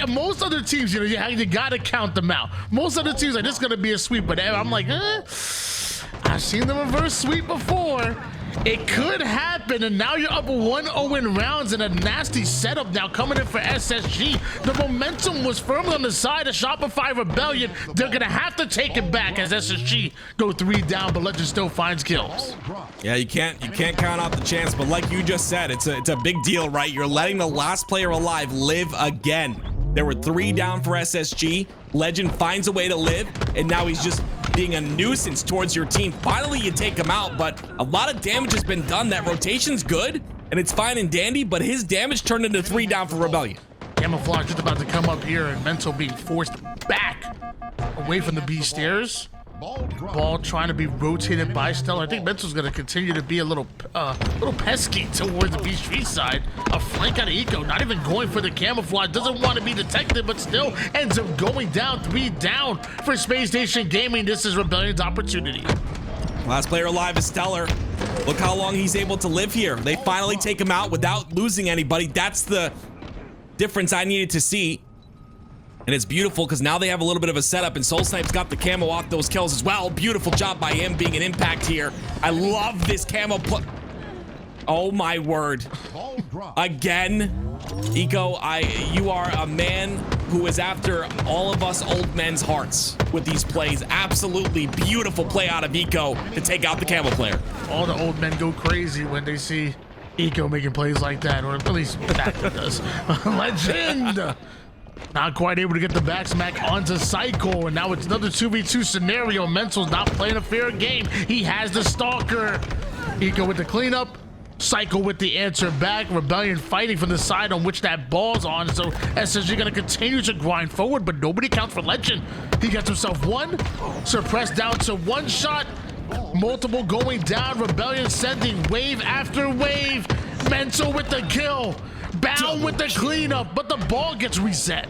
most other teams, you know, you gotta count them out. Most other teams like, this is gonna be a sweep, but I'm like, I've seen the reverse sweep before. It could happen, and now you're up 1-0 in rounds and a nasty setup now coming in for SSG. The momentum was firmly on the side of Shopify Rebellion. They're gonna have to take it back as SSG go 3 down, but Legend still finds kills.
Yeah, you can't count out the chance, but like you just said, it's a big deal, right? You're letting the last player alive live again. There were 3 down for SSG. Legend finds a way to live, and now he's just being a nuisance towards your team. Finally, you take him out, but a lot of damage has been done. That rotation's good, and it's fine and dandy, but his damage turned into 3 down for Rebellion.
Camouflage just about to come up here, and Mental being forced back away from the B stairs. Ball trying to be rotated by Stellar. I think Mental's going to continue to be a little pesky towards the B Street side. A flank out of Eco, not even going for the camouflage. Doesn't want to be detected, but still ends up going down. 3 down for Spacestation Gaming. This is Rebellion's opportunity.
Last player alive is Stellar. Look how long he's able to live here. They finally take him out without losing anybody. That's the difference I needed to see. And it's beautiful because now they have a little bit of a setup, and Soul Snipe's got the camo off those kills as well. Beautiful job by him being an impact here. I love this camo. Oh my word. Again, Eco, you are a man who is after all of us old men's hearts with these plays. Absolutely beautiful play out of Eco to take out the camo player.
All the old men go crazy when they see Eco making plays like that, or at least that does. Legend! Not quite able to get the back smack onto Psycho, and now it's another 2v2 scenario. Mental's not playing a fair game. He has the Stalker. Eco with the cleanup. Psycho with the answer back. Rebellion fighting from the side on which that ball's on. So SSG gonna continue to grind forward, but nobody counts for Legend. He gets himself one. Suppressed down to 1 shot. Multiple going down. Rebellion sending wave after wave. Mental with the kill. Bound with the cleanup, but the ball gets reset.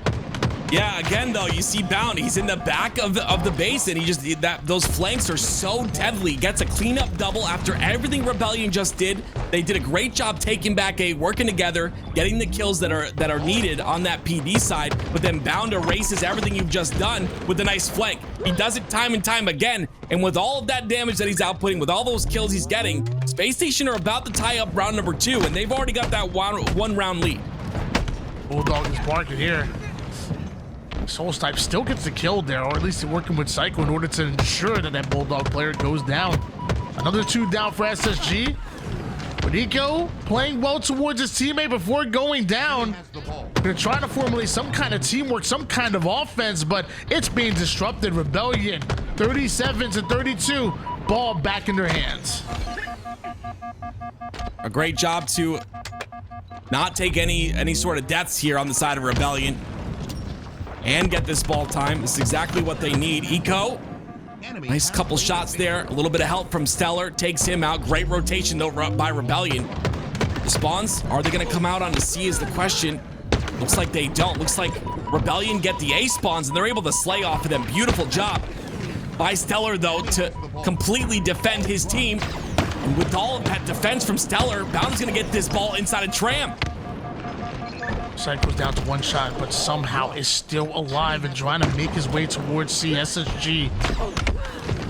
Yeah, again though, you see Bound, he's in the back of the base, and he just those flanks are so deadly. Gets a cleanup double after everything Rebellion just did. They did a great job taking back A, working together, getting the kills that are needed on that PD side, but then Bound erases everything you've just done with a nice flank. He does it time and time again, and with all of that damage that he's outputting, with all those kills he's getting, Space Station are about to tie up round number 2, and they've already got that one round lead.
Bulldog is barking here. Soul Snipe still gets the kill there, or at least working with Psycho in order to ensure that that Bulldog player goes down. Another 2 down for SSG. But Eco playing well towards his teammate before going down. They're trying to formulate some kind of teamwork, some kind of offense, but it's being disrupted. Rebellion, 37-32. Ball back in their hands.
A great job to not take any sort of deaths here on the side of Rebellion and get this ball time. This is exactly what they need. Eco, nice couple shots there. A little bit of help from Stellar, takes him out. Great rotation though by Rebellion. The spawns, are they gonna come out onto C is the question. Looks like they don't. Looks like Rebellion get the A spawns and they're able to slay off of them. Beautiful job by Stellar though to completely defend his team. And with all of that defense from Stellar, Bound's gonna get this ball inside of Tram.
Psycho's down to 1 shot, but somehow is still alive and trying to make his way towards CSSG.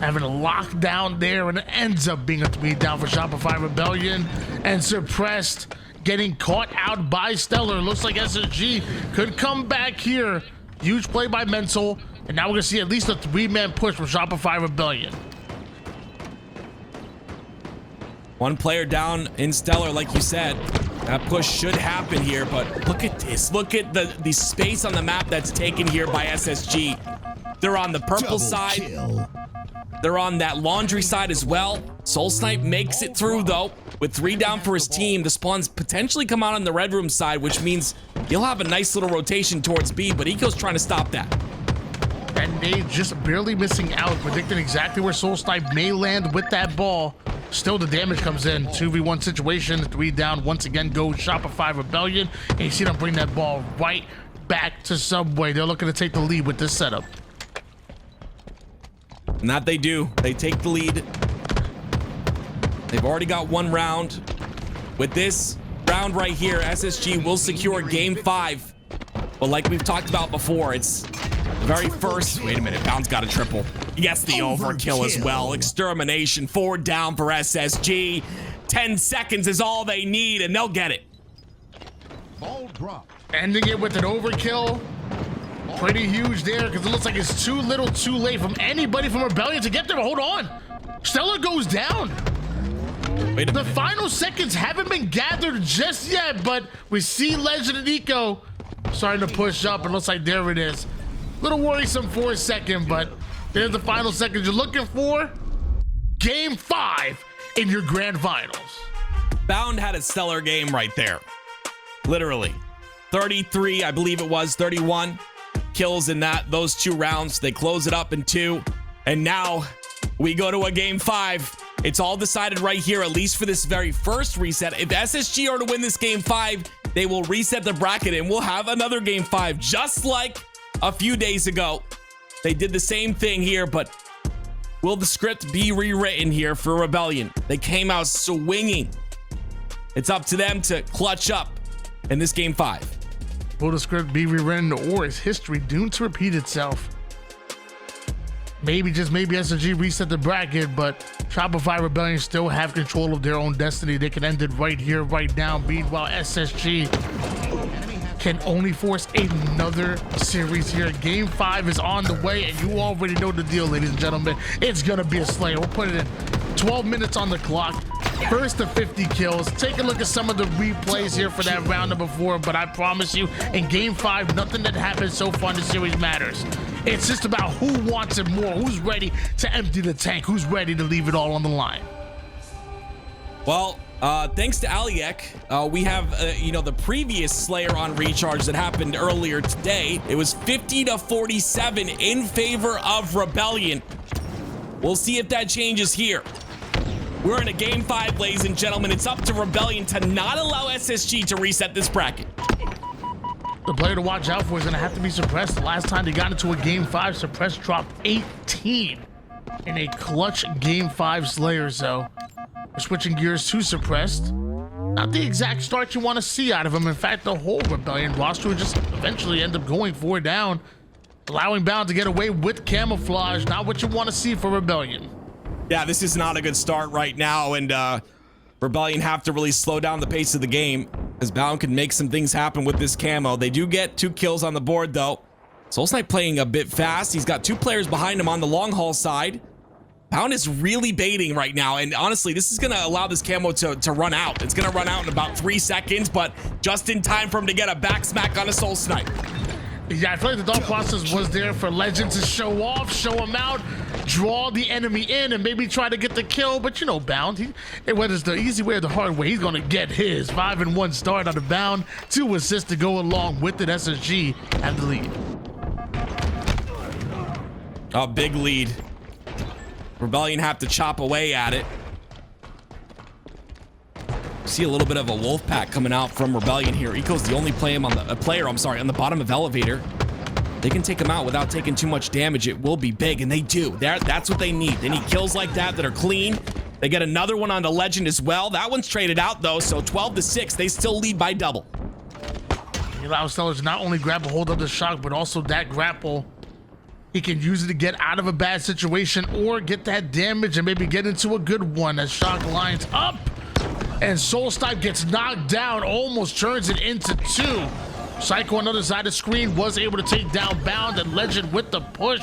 having a lockdown there, and it ends up being a 3 down for Shopify Rebellion, and Suppressed getting caught out by Stellar. Looks like SSG could come back here. Huge play by Mental, and now we're gonna see at least a 3-man push from Shopify Rebellion.
One player down in Stellar, like you said. That push should happen here, but look at this. Look at the space on the map that's taken here by SSG. They're on the purple side. They're on that laundry side as well. Soul Snipe makes it through, though. With 3 down for his team, the spawns potentially come out on the red room side, which means he'll have a nice little rotation towards B, but Eco's trying to stop that.
And they just barely missing out, predicting exactly where Soul Snipe may land with that ball. Still, the damage comes in. 2v1 situation, 3 down. Once again, goes Shopify Rebellion. And you see them bring that ball right back to Subway. They're looking to take the lead with this setup.
And that they do. They take the lead. They've already got 1 round. With this round right here, SSG will secure game 5. But like we've talked about before, it's the very first. Wait a minute, Bound's got a triple. Yes, the overkill as well. Extermination, 4 down for SSG. 10 seconds is all they need, and they'll get it.
Ball drop.
Ending it with an overkill. Pretty huge there, because it looks like it's too little too late from anybody from Rebellion to get there. But hold on. Stellar goes down.
Wait a
The
minute.
final seconds haven't been gathered just yet, but we see Legend and Eco starting to push up. It looks like there it is. Little worrisome for a second, but there's the final seconds you're looking for. Game 5 in your grand finals.
Bound had a stellar game right there. Literally. 33, I believe it was, 31 kills in those 2 rounds. They close it up in 2. And now we go to a game 5. It's all decided right here, at least for this very first reset. If SSG are to win this game 5, they will reset the bracket and we'll have another game 5, just like a few days ago. They did the same thing here, but will the script be rewritten here for Rebellion? They came out swinging. It's up to them to clutch up in this game 5.
Will the script be rewritten, or is history doomed to repeat itself? Maybe, just maybe, SSG reset the bracket, but Shopify Rebellion still have control of their own destiny. They can end it right here, right now. Meanwhile, SSG can only force another series here. Game 5 is on the way, and you already know the deal, ladies and gentlemen. It's gonna be a slayer. We'll put it in 12 minutes on the clock. First to 50 kills. Take a look at some of the replays here for that round number 4, but I promise you, in game 5, nothing that happens so far in the series matters. It's just about who wants it more, who's ready to empty the tank, who's ready to leave it all on the line.
Well, thanks to Aliek, we have, the previous Slayer on Recharge that happened earlier today. It was 50-47 in favor of Rebellion. We'll see if that changes here. We're in a game 5, ladies and gentlemen. It's up to Rebellion to not allow SSG to reset this bracket.
The player to watch out for is going to have to be Suppressed. The last time they got into a game 5, Suppressed dropped 18 in a clutch game 5 Slayer. So we're switching gears to Suppressed. Not the exact start you want to see out of him. In fact, the whole Rebellion roster would just eventually end up going 4 down, allowing Bound to get away with camouflage. Not what you want to see for Rebellion.
Yeah, this is not a good start right now, and Rebellion have to really slow down the pace of the game, as Bound can make some things happen with this camo. They do get 2 kills on the board, though. Soul Snipe playing a bit fast. He's got 2 players behind him on the long haul side. Bound is really baiting right now, and honestly, this is going to allow this camo to run out. It's going to run out in about 3 seconds, but just in time for him to get a back smack on a Soul Snipe.
Yeah, I feel like the thought process was there for Legend to show off, show him out, draw the enemy in, and maybe try to get the kill. But you know, Bound, whether it's the easy way or the hard way, he's going to get his 5-1 start out of Bound. 2 assists to go along with it. SSG have the lead.
A big lead. Rebellion have to chop away at it. See a little bit of a wolf pack coming out from Rebellion here. Eco's the only player on the bottom of elevator. They can take him out without taking too much damage. It will be big, and they do. That's what they need. They need kills like that are clean. They get another one on the Legend as well. That one's traded out, though, so 12-6. They still lead by double.
He allows Stellar to not only grab a hold of the shock, but also that grapple. he can use it to get out of a bad situation or get that damage and maybe get into a good one as Shock lines up. And Solstice gets knocked down, almost turns it into 2. Psycho on the other side of the screen was able to take down Bound, and Legend with the push.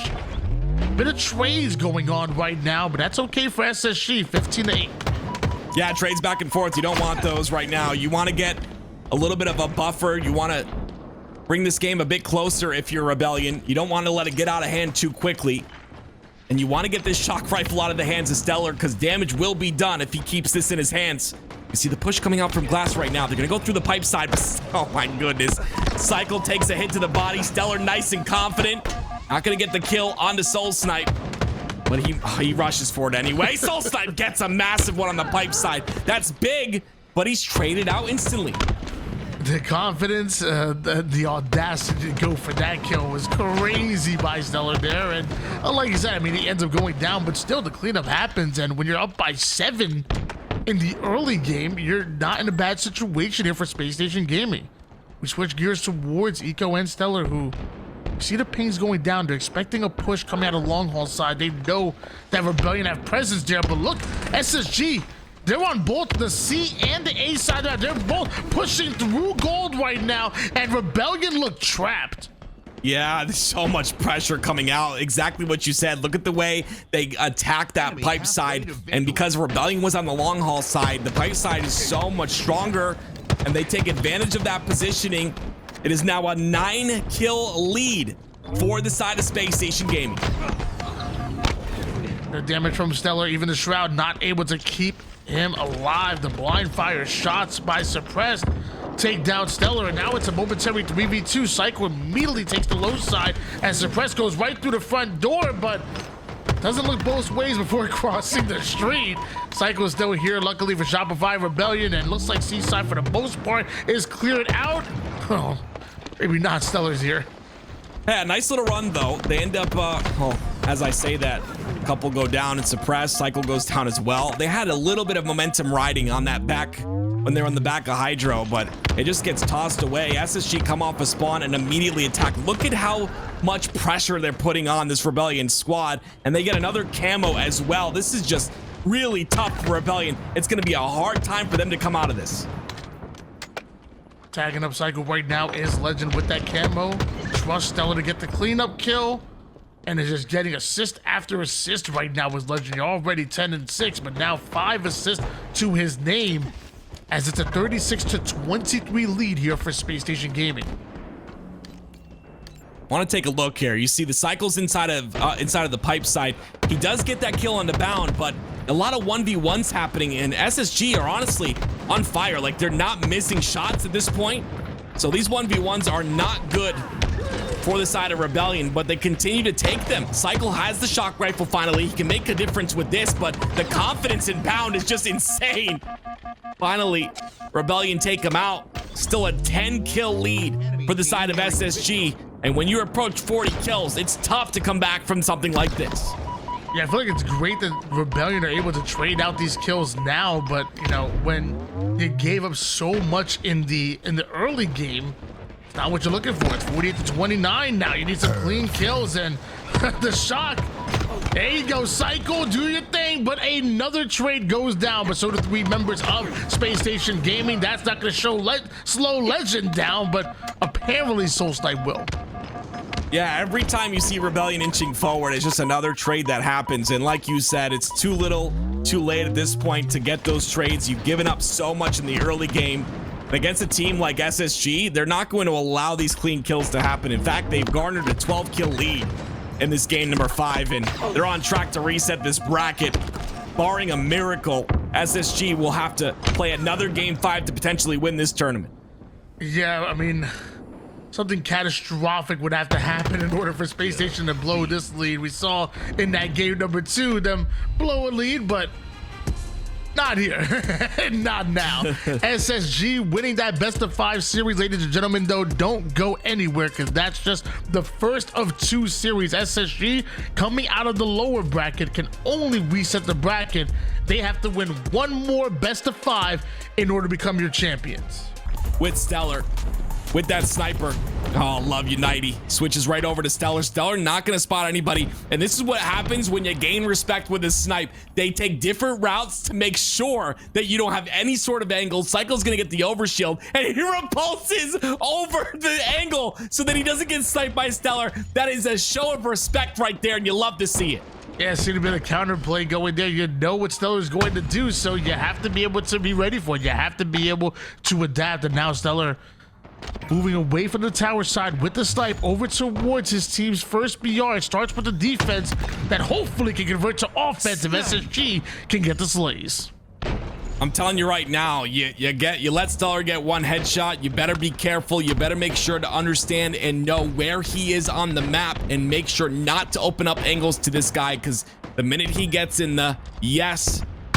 Bit of trades going on right now, but that's okay for SSG, 15-8.
Yeah, trades back and forth. You don't want those right now. You want to get a little bit of a buffer. You want to bring this game a bit closer if you're Rebellion. You don't want to let it get out of hand too quickly. And you want to get this shock rifle out of the hands of Stellar, because damage will be done if he keeps this in his hands. You see the push coming out from Glass right now. They're going to go through the pipe side, but oh my goodness. Cycle takes a hit to the body. Stellar nice and confident. Not going to get the kill onto Soul Snipe, but he rushes for it anyway. Soul Snipe gets a massive one on the pipe side. That's big, but he's traded out instantly.
The confidence, the audacity to go for that kill was crazy by Stellar there. And like you said, I mean, he ends up going down, but still the cleanup happens. And when you're up by 7 in the early game, you're not in a bad situation here for Space Station Gaming. We switch gears towards Eco and Stellar, who see the pings going down. They're expecting a push coming out of long haul side. They know that Rebellion have presence there, but look, SSG, they're on both the C and the A side. They're both pushing through gold right now, and Rebellion look trapped.
Yeah, there's so much pressure coming out. Exactly what you said. Look at the way they attack that pipe side. And because Rebellion was on the long haul side, the pipe side is so much stronger, and they take advantage of that positioning. It is now a 9-kill lead for the side of Space Station Gaming.
The damage from Stellar, even the Shroud not able to keep him alive. The blind fire shots by Suppressed take down Stellar, and now it's a momentary 3v2. Psycho immediately takes the low side as Suppressed goes right through the front door, but doesn't look both ways before crossing the street. Psycho is still here, luckily for Shopify Rebellion, and looks like Seaside for the most part is cleared out. Oh, maybe not. Stellar's here.
Yeah, nice little run though. They end up, as I say that, a couple go down and Suppressed. Cycle goes down as well. They had a little bit of momentum riding on that back when they're on the back of Hydro, but it just gets tossed away. SSG come off a spawn and immediately attack. Look at how much pressure they're putting on this Rebellion squad, and they get another camo as well. This is just really tough for Rebellion. It's going to be a hard time for them to come out of this.
Tagging up Cycle right now is Legend with that camo. Trust Stellar to get the cleanup kill, and is just getting assist after assist right now with Legend. You're already 10-6, but now 5 assists to his name, as it's a 36-23 lead here for Space Station Gaming.
Want to take a look here. You see the Cycles inside of the pipe side. He does get that kill on the Bound, but a lot of 1v1s happening, and SSG are honestly on fire. Like, they're not missing shots at this point. So these 1v1s are not good for the side of Rebellion, but they continue to take them. Cycle has the shock rifle finally. He can make a difference with this, but the confidence in Bound is just insane. Finally, Rebellion take him out. Still a 10-kill lead for the side of SSG. And when you approach 40 kills, it's tough to come back from something like this.
Yeah, I feel like it's great that Rebellion are able to trade out these kills now, but you know, when you gave up so much in the early game, it's not what you're looking for. It's 48-29 now. You need some clean kills, and the shock. There you go, Cycle, do your thing, but another trade goes down, but so do 3 members of Space Station Gaming. That's not going to slow Legend down, but apparently Soul Snipe will.
Yeah, every time you see Rebellion inching forward, it's just another trade that happens. And like you said, it's too little, too late at this point to get those trades. You've given up so much in the early game. And against a team like SSG, they're not going to allow these clean kills to happen. In fact, they've garnered a 12-kill lead in this game number 5, and they're on track to reset this bracket. Barring a miracle, SSG will have to play another game 5 to potentially win this tournament.
Yeah, I mean, something catastrophic would have to happen in order for Space Station to blow this lead. We saw in that game number 2 them blow a lead, but not here. Not now. SSG winning that best-of-5 series, ladies and gentlemen, though. Don't go anywhere, because that's just the first of 2 series. SSG, coming out of the lower bracket, can only reset the bracket. They have to win 1 more best-of-5 in order to become your champions.
With Stellar, with that sniper, Oh, love you, Nighty. Switches right over to Stellar. Stellar not going to spot anybody. And this is what happens when you gain respect with a snipe. They take different routes to make sure that you don't have any sort of angle. Cycle's going to get the overshield, and he repulses over the angle so that he doesn't get sniped by Stellar. That is a show of respect right there, and you love to see it.
Yeah, see a bit of counterplay going there. You know what Stellar is going to do, so you have to be able to be ready for it. You have to be able to adapt, and now Stellar moving away from the tower side with the snipe over towards his team's first BR. It starts with the defense that hopefully can convert to offensive. SSG can get the slays.
I'm telling you right now, you let Stellar get one headshot. You better be careful. You better make sure to understand and know where he is on the map, and make sure not to open up angles to this guy, because the minute he gets in the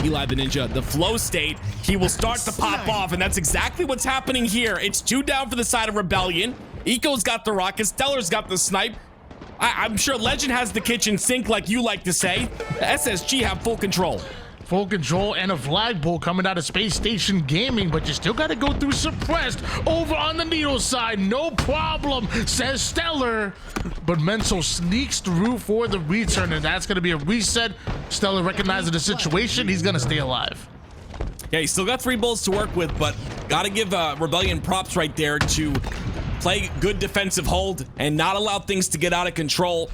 Eli the Ninja, the flow state, he will start to pop off, and that's exactly what's happening here. It's 2 down for the side of Rebellion. Eco's got the rocket. Stellar's got the snipe. I'm sure Legend has the kitchen sink, like you like to say. SSG have full control.
Full control and a flagpole coming out of Space Station Gaming, but you still got to go through suppressed over on the needle side. No problem, says Stellar. But Mental sneaks through for the return, and that's going to be a reset. Stellar recognizing the situation. He's going to stay alive.
Yeah, he's still got 3 bullets to work with, but got to give Rebellion props right there to play good defensive hold and not allow things to get out of control.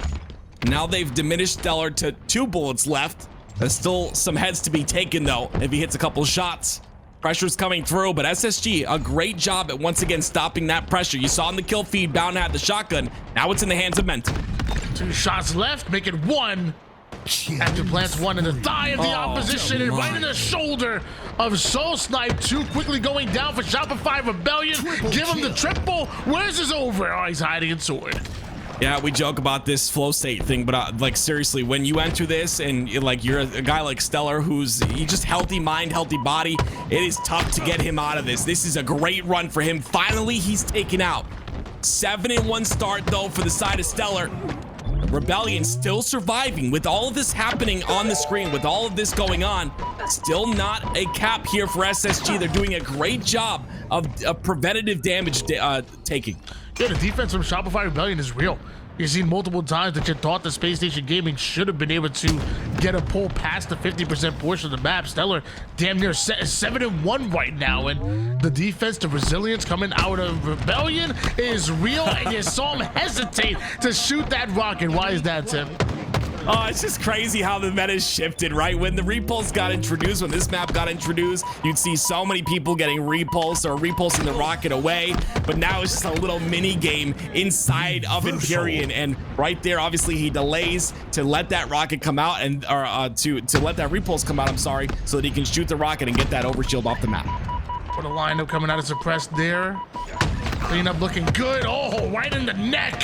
Now they've diminished Stellar to 2 bullets left. There's still some heads to be taken, though, if he hits a couple shots. Pressure's coming through, but SSG, a great job at once again stopping that pressure. You saw in the kill feed, Bound had the shotgun. Now it's in the hands of Mental.
2 shots left, make it 1. After plants 1 in the thigh of the opposition and right in the shoulder of Soul Snipe. 2 quickly going down for Shopify Rebellion. Give him the triple. Where's his over? Oh, he's hiding in sword.
Yeah, we joke about this flow state thing, but like seriously, when you enter this and like you're a guy like Stellar who's just healthy mind, healthy body, it is tough to get him out of this. This is a great run for him. Finally, he's taken out. 7-1 start though for the side of Stellar. Rebellion still surviving with all of this happening on the screen, with all of this going on. Still not a cap here for SSG. They're doing a great job of preventative damage taking.
Yeah, the defense from Shopify Rebellion is real. You've seen multiple times that you thought the Space Station Gaming should have been able to get a pull past the 50% portion of the map. Stellar damn near 7-1 right now, and the defense, the resilience coming out of Rebellion is real, and you saw him hesitate to shoot that rocket. Why is that, Tim?
Oh, it's just crazy how the meta shifted, right? When the repulse got introduced, when this map got introduced, you'd see so many people getting repulsed or repulsing the rocket away. But now it's just a little mini game inside of Empyrean. And right there, obviously, he delays to let that rocket come out and to let that repulse come out, I'm sorry, so that he can shoot the rocket and get that overshield off the map.
What a lineup coming out of suppressed there. Cleanup looking good. Oh, right in the neck.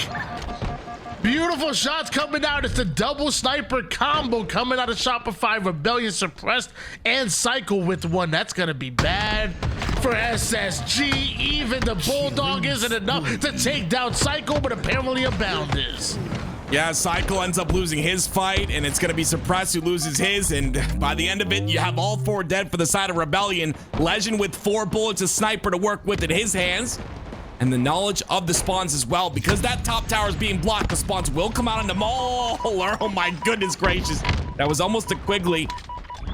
Beautiful shots coming out. It's the double sniper combo coming out of Shopify Rebellion, suppressed and cycle with 1. That's gonna be bad for SSG. Even the Bulldog isn't enough to take down Cycle, but apparently a Bound is.
Yeah, Cycle ends up losing his fight, and it's going to be Suppressed who loses his, and by the end of it, you have all 4 dead for the side of Rebellion. Legend with 4 bullets, a sniper to work with in his hands, and the knowledge of the spawns as well. Because that top tower is being blocked, the spawns will come out on the Mauler. Oh my goodness gracious. That was almost a Quigley,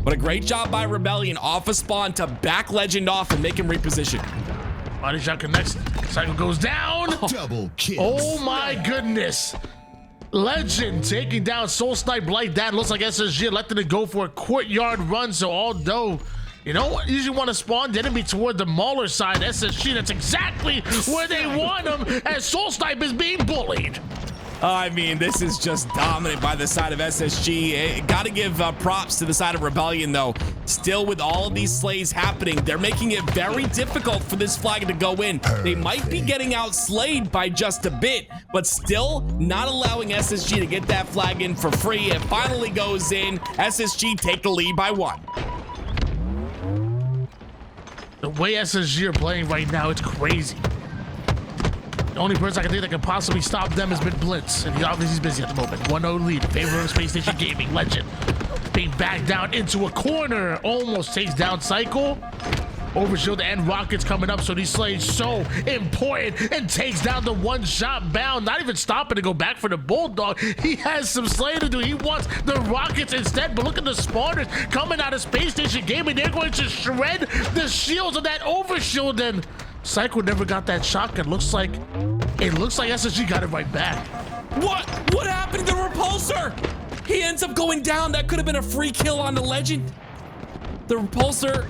but a great job by Rebellion off a spawn to back Legend off and make him reposition.
Body shot connects. Cycle goes down.
Double kill.
Oh my goodness. Legend taking down Soul Snipe like that. Looks like SSG elected to go for a courtyard run. So although, you know, usually want to spawn the enemy toward the Mauler side, SSG, that's exactly where they want him, as Soul Snipe is being bullied.
I mean, this is just dominant by the side of SSG. Got to give props to the side of Rebellion, though. Still, with all of these slays happening, they're making it very difficult for this flag to go in. They might be getting outslayed by just a bit, but still not allowing SSG to get that flag in for free. It finally goes in. SSG take the lead by 1.
The way SSG are playing right now, it's crazy. The only person I can think that can possibly stop them has been Blitz, and he obviously is busy at the moment. 1-0 lead in favor of Space Station Gaming. Legend being backed down into a corner, almost takes down Cycle. Overshield and rockets coming up, so these slays so important, and takes down the one-shot bound, not even stopping to go back for the bulldog. He has some slaying to do. He wants the rockets instead, but look at the spawners coming out of Space Station Gaming. They're going to shred the shields of that overshield, and Psycho never got that shotgun. It looks like SSG got it right back.
What happened to the repulsor? He ends up going down. That could have been a free kill on the legend. The repulsor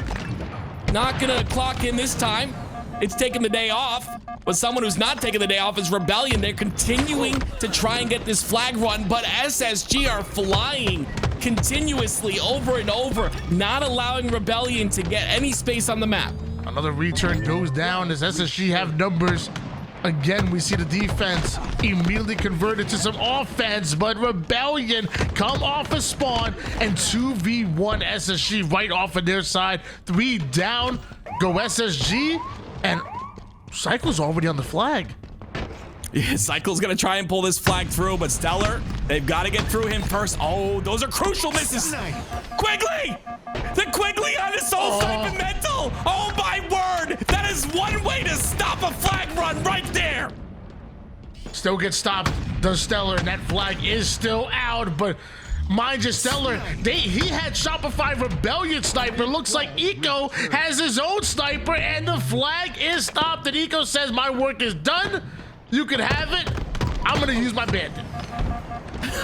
not gonna clock in this time. It's taking the day off. But someone who's not taking the day off is Rebellion. They're continuing to try and get this flag run, but SSG are flying continuously over and over, not allowing Rebellion to get any space on the map.
Another return goes down as SSG have numbers. Again, we see the defense immediately converted to some offense, but Rebellion come off a spawn and 2v1 SSG right off of their side. 3 down, go SSG, and Cycle's already on the flag.
Yeah, Cycle's gonna try and pull this flag through, but Stellar, they've got to get through him first. Oh, those are crucial misses. Quigley! The Quigley on his soul snipe mental! Oh my word! That is one way to stop a flag run right there!
Still gets stopped, does Stellar, and that flag is still out, but mind you, Stellar, he had Shopify Rebellion sniper. Looks like Eco has his own sniper, and the flag is stopped, and Eco says, my work is done. You can have it. I'm gonna use my bandit.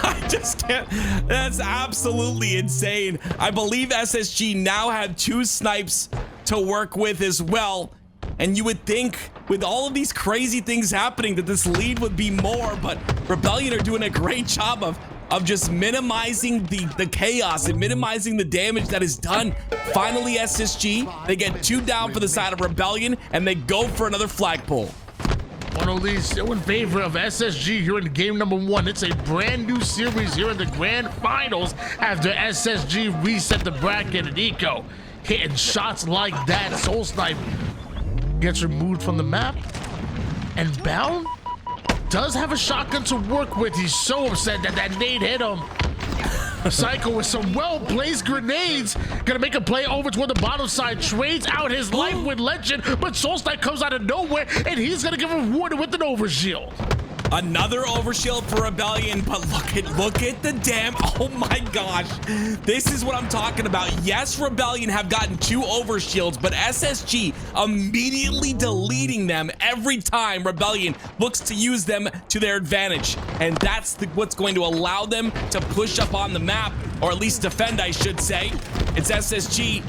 I just can't. That's absolutely insane. I believe SSG now have 2 snipes to work with as well. And you would think with all of these crazy things happening that this lead would be more, but Rebellion are doing a great job of just minimizing the chaos and minimizing the damage that is done. Finally, SSG, they get 2 down for the side of Rebellion, and they go for another flagpole.
One of these still in favor of SSG here in game number 1. It's a brand new series here in the grand finals after SSG reset the bracket, and Eco hitting shots like that. Soul Snipe gets removed from the map, and Bound does have a shotgun to work with. He's so upset that that nade hit him. Psycho with some well-placed grenades, gonna make a play over toward the bottom side, trades out his life with Legend, but Soul Snipe comes out of nowhere, and he's gonna give him rewarded with an overshield.
Another overshield for Rebellion, but look at the damn, oh my gosh. This is what I'm talking about. Yes, Rebellion have gotten 2 overshields, but SSG immediately deleting them every time Rebellion looks to use them to their advantage. And that's what's going to allow them to push up on the map, or at least defend, I should say. It's SSG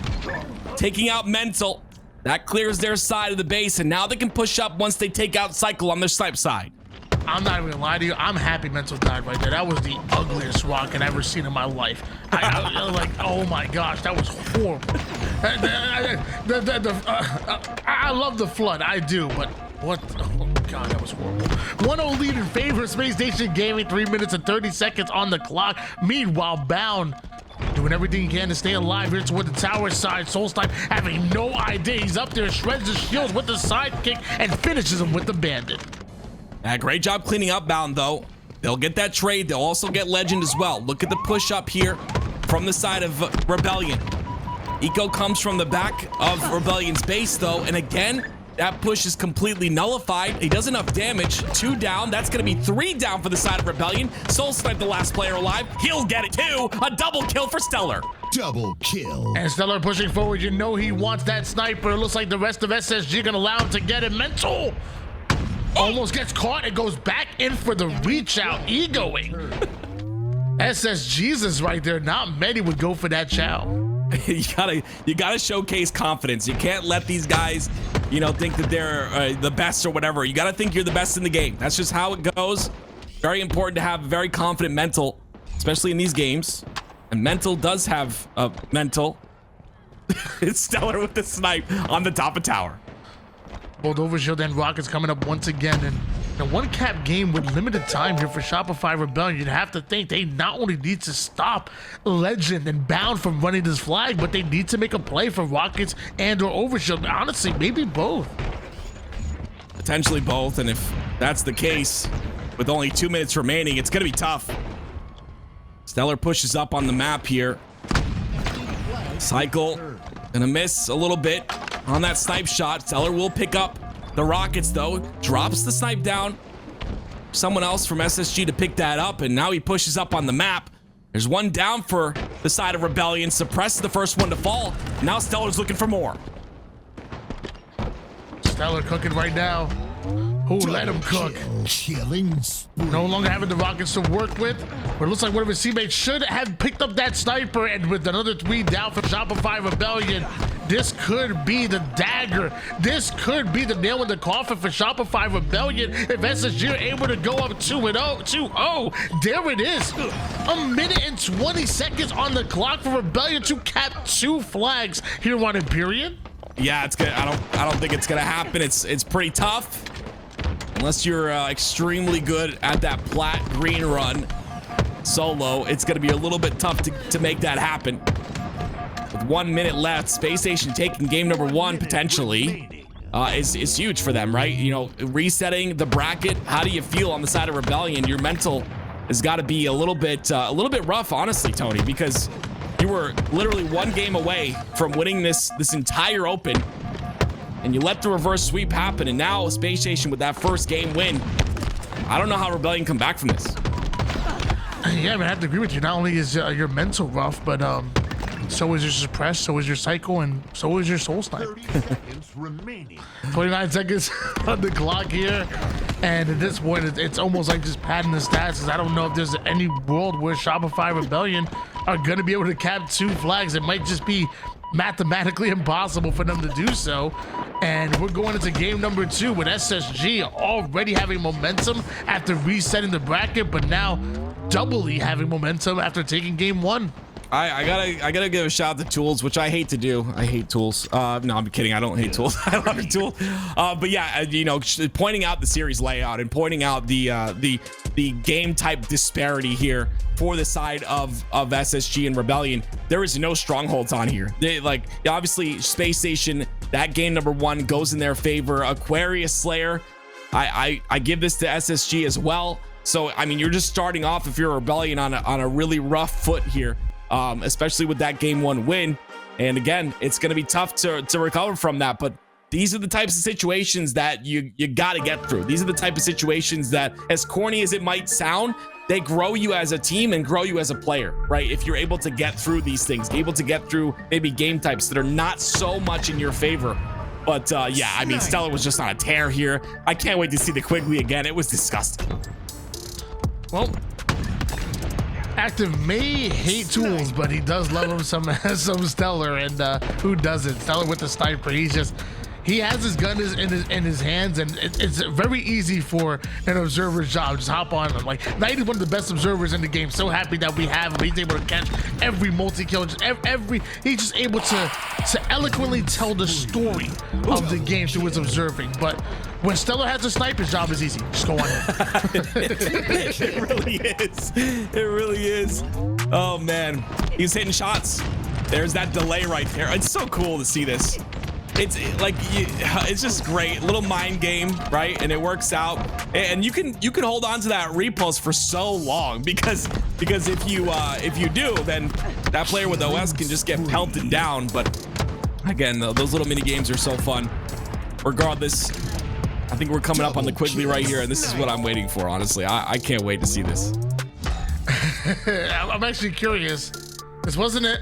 taking out Mental. That clears their side of the base, and now they can push up once they take out Cycle on their snipe side.
I'm not even gonna lie to you. I'm happy Mental died right there. That was the ugliest rocket I've ever seen in my life. I was like, oh my gosh, that was horrible. I love the flood, I do, but what? Oh god, that was horrible. 1-0 lead in favor of Space Station Gaming. 3 minutes and 30 seconds on the clock. Meanwhile, Bound doing everything he can to stay alive here toward the tower side. Soul Snipe having no idea. He's up there, shreds his shields with the sidekick, and finishes him with the bandit.
Great job cleaning up Bound, though. They'll get that trade. They'll also get Legend as well. Look at the push up here from the side of Rebellion. Eco comes from the back of Rebellion's base, though, and again, that push is completely nullified. He does enough damage. 2 down. That's going to be 3 down for the side of Rebellion. Soul Snipe, the last player alive. He'll get it, too. A double kill for Stellar.
Double kill.
And Stellar pushing forward. You know he wants that sniper. It looks like the rest of SSG going to allow him to get it. Mental almost gets caught and goes back in for the reach out, egoing. SSG's is right there. Not many would go for that chow.
you gotta showcase confidence. You can't let these guys, think that they're the best or whatever. You gotta think you're the best in the game. That's just how it goes. Very important to have very confident Mental, especially in these games. And Mental does have a Mental. It's Stellar with the snipe on the top of tower.
Both overshield and rockets coming up once again, and a 1-cap game with limited time here for Shopify Rebellion. You'd have to think they not only need to stop Legend and Bound from running this flag, but they need to make a play for rockets and or overshield. Honestly, maybe both.
Potentially both, and if that's the case, with only 2 minutes remaining, it's gonna be tough. Stellar pushes up on the map here. Cycle gonna miss a little bit. on that snipe shot. Stellar will pick up the rockets though. Drops the snipe down. Someone else from SSG to pick that up, and now he pushes up on the map. There's one down for the side of Rebellion. Suppresses the first one to fall. Now Stellar's looking for more.
Stellar cooking right now. Who let him cook? No longer having the rockets to work with, but it looks like one of his teammates should have picked up that sniper, and with another 3 down for Shopify Rebellion, this could be the dagger. This could be the nail in the coffin for Shopify Rebellion if SSG are able to go up 2-0. There it is. 1 minute and 20 seconds on the clock for Rebellion to cap 2 flags here on Empyrean.
Yeah, it's gonna. I don't think it's gonna happen. It's pretty tough. Unless you're extremely good at that plat green run solo, it's going to be a little bit tough to make that happen. With 1 minute left, Spacestation taking game number 1 potentially is huge for them, right? You know, resetting the bracket. How do you feel on the side of Rebellion? Your mental has got to be a little bit rough, honestly, Tony, because you were literally 1 game away from winning this entire open. And you let the reverse sweep happen, and now Spacestation with that first game win. I don't know how Rebellion come back from this.
Yeah, I have to agree with you. Not only is your mental rough, but so is your suppress, so is your cycle, and so is your soul snipe.
30 seconds remaining.
29 seconds on the clock here, and at this point, it's almost like just padding the stats, because I don't know if there's any world where Shopify Rebellion are going to be able to cap 2 flags. It might just be mathematically impossible for them to do so. And we're going into game number 2 with SSG already having momentum after resetting the bracket, but now doubly having momentum after taking game 1.
I gotta give a shout out to Tools, which I hate to do. I hate Tools. No, I'm kidding. I don't hate Tools. I love Tools. But yeah, you know, pointing out the series layout and pointing out the game type disparity here for the side of SSG and Rebellion. There is no strongholds on here. They like obviously Space Station. That game number 1 goes in their favor. Aquarius Slayer. I give this to SSG as well. So I mean, you're just starting off if you're a Rebellion on a really rough foot here. Especially with that game 1 win. And again, it's going to be tough to recover from that. But these are the types of situations that you got to get through. These are the type of situations that, as corny as it might sound, they grow you as a team and grow you as a player, right? If you're able to get through these things, able to get through maybe game types that are not so much in your favor. But yeah, I mean, Stellar was just on a tear here. I can't wait to see the Quigley again. It was disgusting.
Well, Active may hate Tools, but he does love him some Stellar, and who doesn't? Stellar with the sniper. He has his gun in his hands, and it's very easy for an observer's job. Just hop on him. Like, Knight is one of the best observers in the game. So happy that we have him. He's able to catch every multi-kill. He's just able to eloquently tell the story of the game through his observing. But when Stellar has a snipe, his job is easy. Just go on in.
It really is. It really is. Oh man, he's hitting shots. There's that delay right there. It's so cool to see this. It's like it's just great little mind game, right? And it works out, and you can hold on to that repulse for so long because if you do, then that player with OS can just get pelted down. But again, those little mini games are so fun. Regardless, I think we're coming up on the Quigley right here, and this is what I'm waiting for. Honestly, I can't wait to see this.
I'm actually curious. This wasn't it.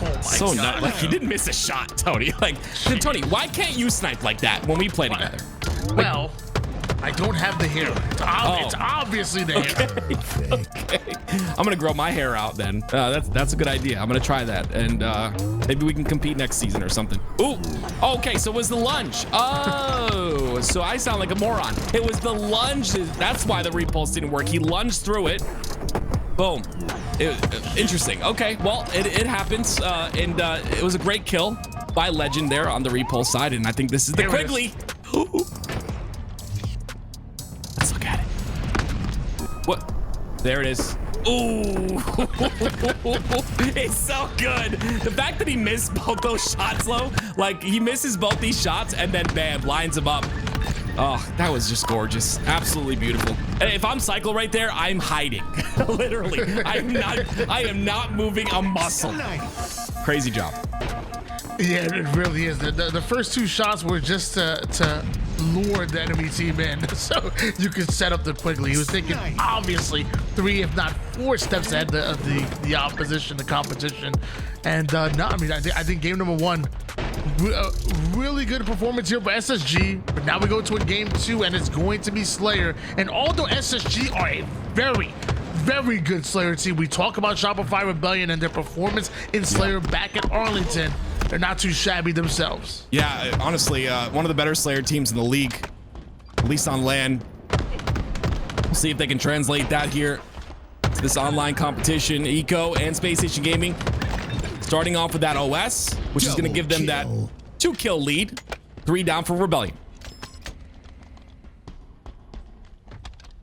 Oh my
so
God.
Like he didn't miss a shot, Tony. Like Tony, why can't you snipe like that when we play together?
Well, I don't have the hair. It's obviously the hair.
Okay. I'm gonna grow my hair out then. That's a good idea. I'm gonna try that, and maybe we can compete next season or something. Ooh. Okay, so it was the lunge. Oh, so I sound like a moron. It was the lunge. That's why the repulse didn't work. He lunged through it. Boom. Interesting. Okay, well, it happens, and it was a great kill by Legend there on the repulse side, and I think this is the Quigley. Let's look at it. What? There it is. Ooh, it's so good. The fact that he missed both those shots, though, like he misses both these shots and then bam, lines him up. Oh, that was just gorgeous. Absolutely beautiful. And if I'm Cycle right there, I'm hiding. Literally. I am not moving a muscle. Crazy job.
Yeah, it really is. The first two shots were just to lure the enemy team in so you could set up the quickly. He was thinking obviously 3 if not 4 steps ahead of the opposition, the competition. And no, I mean, I think game number 1, really good performance here by SSG, but now we go to a game 2 and it's going to be Slayer. And although SSG are a very good Slayer team, we talk about Shopify Rebellion and their performance in Slayer back at Arlington. They're not too shabby themselves.
Yeah, honestly, one of the better Slayer teams in the league, at least on LAN. We'll see if they can translate that here to this online competition. Eco and Spacestation Gaming starting off with that OS, which is going to give them that 2-kill lead. 3 down for Rebellion.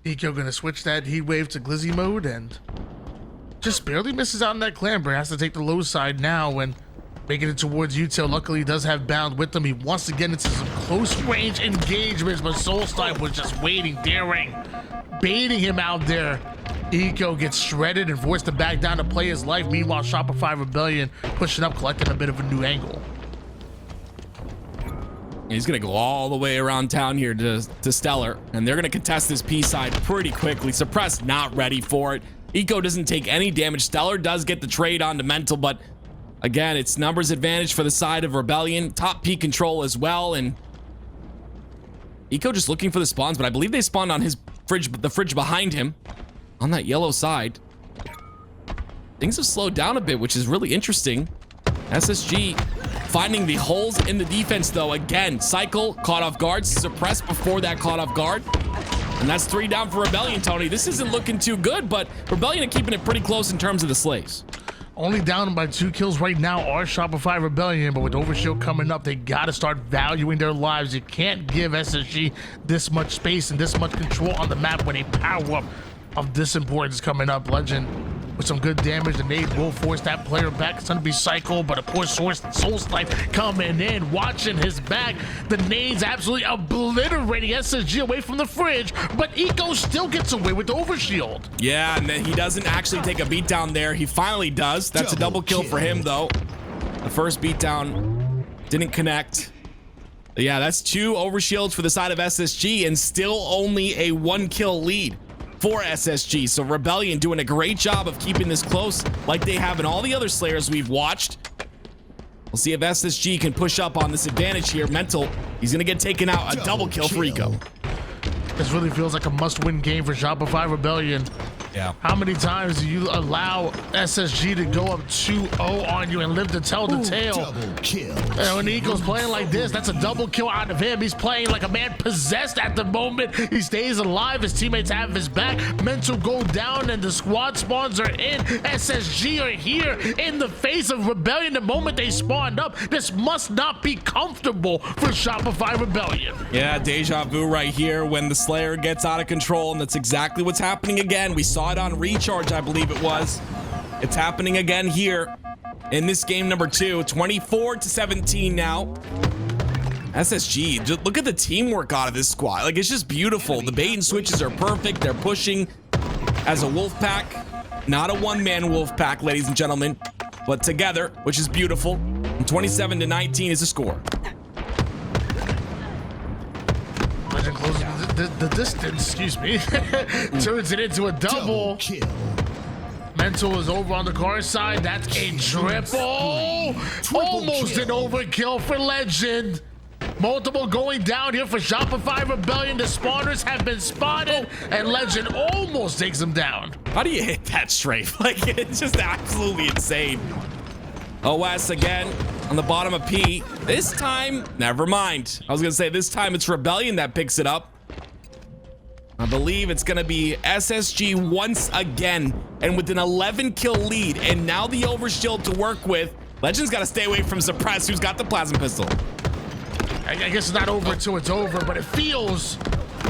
Eco gonna switch that heat wave to glizzy mode and just barely misses out on that clamber. Has to take the low side now when making it towards Util. Luckily he does have Bound with him. He wants to get into some close range engagements, but Solstice was just waiting, daring, baiting him out there. Eco gets shredded and forced to back down to play his life. Meanwhile, Shopify Rebellion pushing up, collecting a bit of a new angle.
He's going to go all the way around town here to Stellar, and they're going to contest this P side pretty quickly. Suppressed not ready for it. Eco doesn't take any damage. Stellar does get the trade onto Mental, but again, it's numbers advantage for the side of Rebellion. Top P control as well, and Eco just looking for the spawns, but I believe they spawned on his fridge, the fridge behind him on that yellow side. Things have slowed down a bit, which is really interesting. SSG finding the holes in the defense, though. Again, Cycle caught off guard, suppressed before that caught off guard. And that's 3 down for Rebellion, Tony. This isn't looking too good, but Rebellion are keeping it pretty close in terms of the slays.
Only down by 2 kills right now are Shopify Rebellion, but with Overshield coming up, they got to start valuing their lives. You can't give SSG this much space and this much control on the map when a power-up of this importance coming up. Legend with some good damage. The nade will force that player back. It's gonna be Cycle, but a poor Solstice coming in, watching his back. The nades absolutely obliterating SSG away from the fridge, but Eco still gets away with the Overshield.
Yeah, and then he doesn't actually take a beatdown there. He finally does. That's a double kill for him, though. The first beatdown didn't connect. But yeah, that's 2 Overshields for the side of SSG, and still only a 1-kill lead for SSG. So Rebellion doing a great job of keeping this close like they have in all the other Slayers we've watched. We'll see if SSG can push up on this advantage here. Mental, he's gonna get taken out. A double kill for Eco.
This really feels like a must-win game for Shopify Rebellion.
Yeah.
How many times do you allow SSG to go up 2-0 on you and live to tell the tale? And when Eco's playing like this, that's a double kill out of him. He's playing like a man possessed at the moment. He stays alive. His teammates have his back. Mental go down and the squad spawns are in. SSG are here in the face of Rebellion the moment they spawned up. This must not be comfortable for Shopify Rebellion.
Yeah, deja vu right here when the Slayer gets out of control, and that's exactly what's happening again. We saw it on Recharge, I believe it was. It's happening again here in this game number 2. 24-17 now. SSG, just look at the teamwork out of this squad. Like, it's just beautiful. The bait and switches are perfect. They're pushing as a wolf pack, not a one-man wolf pack, ladies and gentlemen, but together, which is beautiful. And 27-19 is the score.
Legend closes the distance, excuse me. Turns it into a double kill. Mental is over on the car side. That's a triple. Almost an overkill for Legend. Multiple going down here for Shopify Rebellion. The spawners have been spotted, and Legend almost takes them down.
How do you hit that strafe? Like, it's just absolutely insane. OS again on the bottom of P. This time, never mind. I was gonna say this time it's Rebellion that picks it up. I believe it's gonna be SSG once again, and with an 11-kill lead, and now the Overshield to work with. Legend's gotta stay away from Suppress, who's got the plasma pistol.
I guess it's not over until it's over, but it feels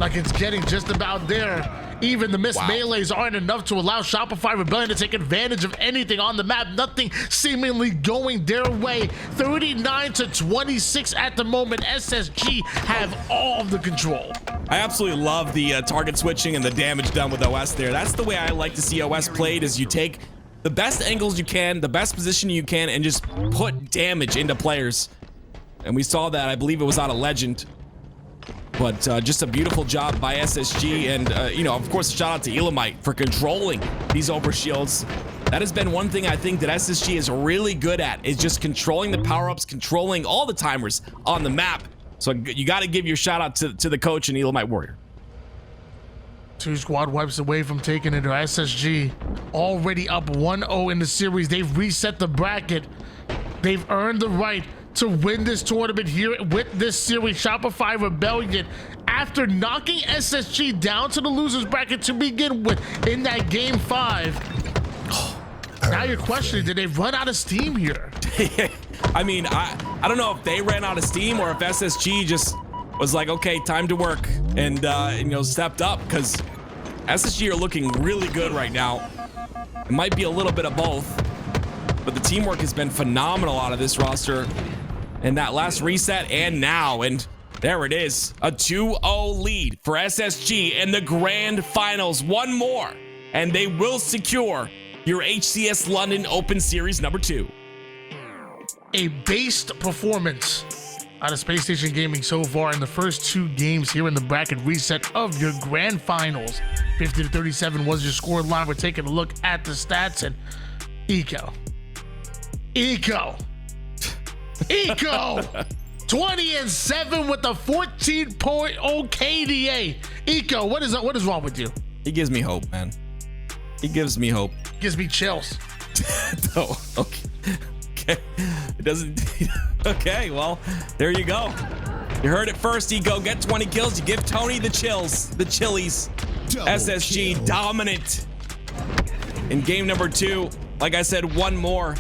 like it's getting just about there. Even the missed melees aren't enough to allow Shopify Rebellion to take advantage of anything on the map. Nothing seemingly going their way. 39-26 at the moment. SSG have all of the control.
I absolutely love the target switching and the damage done with OS there. That's the way I like to see OS played, is you take the best angles you can, the best position you can, and just put damage into players. And we saw that, I believe it was on a legend. But just a beautiful job by SSG, and you know, of course, shout out to Elamite for controlling these overshields. That has been one thing I think that SSG is really good at, is just controlling the power-ups, controlling all the timers on the map. So you got to give your shout out to the coach and Elamite Warrior.
2 squad wipes away from taking it. SSG already up 1-0 in the series. They've reset the bracket. They've earned the right to win this tournament here with this series. Shopify Rebellion, after knocking SSG down to the losers bracket to begin with in that game 5. Now you're questioning, did they run out of steam here?
I mean, I don't know if they ran out of steam or if SSG just was like, okay, time to work, and you know, stepped up, because SSG are looking really good right now. It might be a little bit of both, but the teamwork has been phenomenal out of this roster. And that last reset and now, and there it is, a 2-0 lead for SSG in the grand finals. One more, and they will secure your HCS London Open Series number 2.
A based performance out of Spacestation Gaming so far in the first 2 games here in the bracket reset of your grand finals. 50-37 was your score line. We're taking a look at the stats, and Eco 20-7 with a 14.0 KDA. Eco, what is wrong with you?
He gives me hope, man. He gives me hope.
Gives me chills.
No, okay. It doesn't. Okay, well, there you go. You heard it first, Eco. Get 20 kills. You give Tony the chills, the chilies. SSG kill. Dominant in game number 2. Like I said, one more.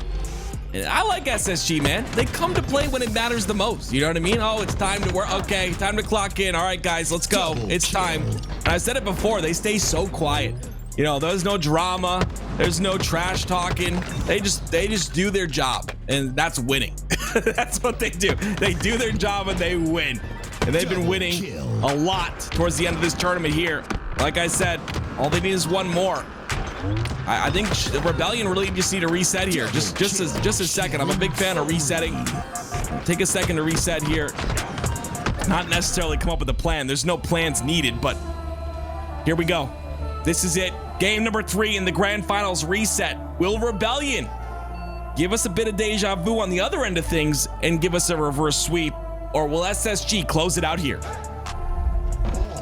And I like SSG, man. They come to play when it matters the most. You know what I mean? Oh, it's time to work. Okay, time to clock in. All right, guys, let's go. It's time. And I said it before, they stay so quiet. You know, there's no drama. There's no trash talking. They just do their job, and that's winning. That's what they do. They do their job and they win. And they've been winning a lot towards the end of this tournament here. Like I said, all they need is one more. I think the Rebellion really just need to reset here. Just a second. I'm a big fan of resetting. Take a second to reset here. Not necessarily come up with a plan. There's no plans needed, but here we go. This is it. Game number 3 in the grand finals reset. Will Rebellion give us a bit of deja vu on the other end of things and give us a reverse sweep, or will SSG close it out here?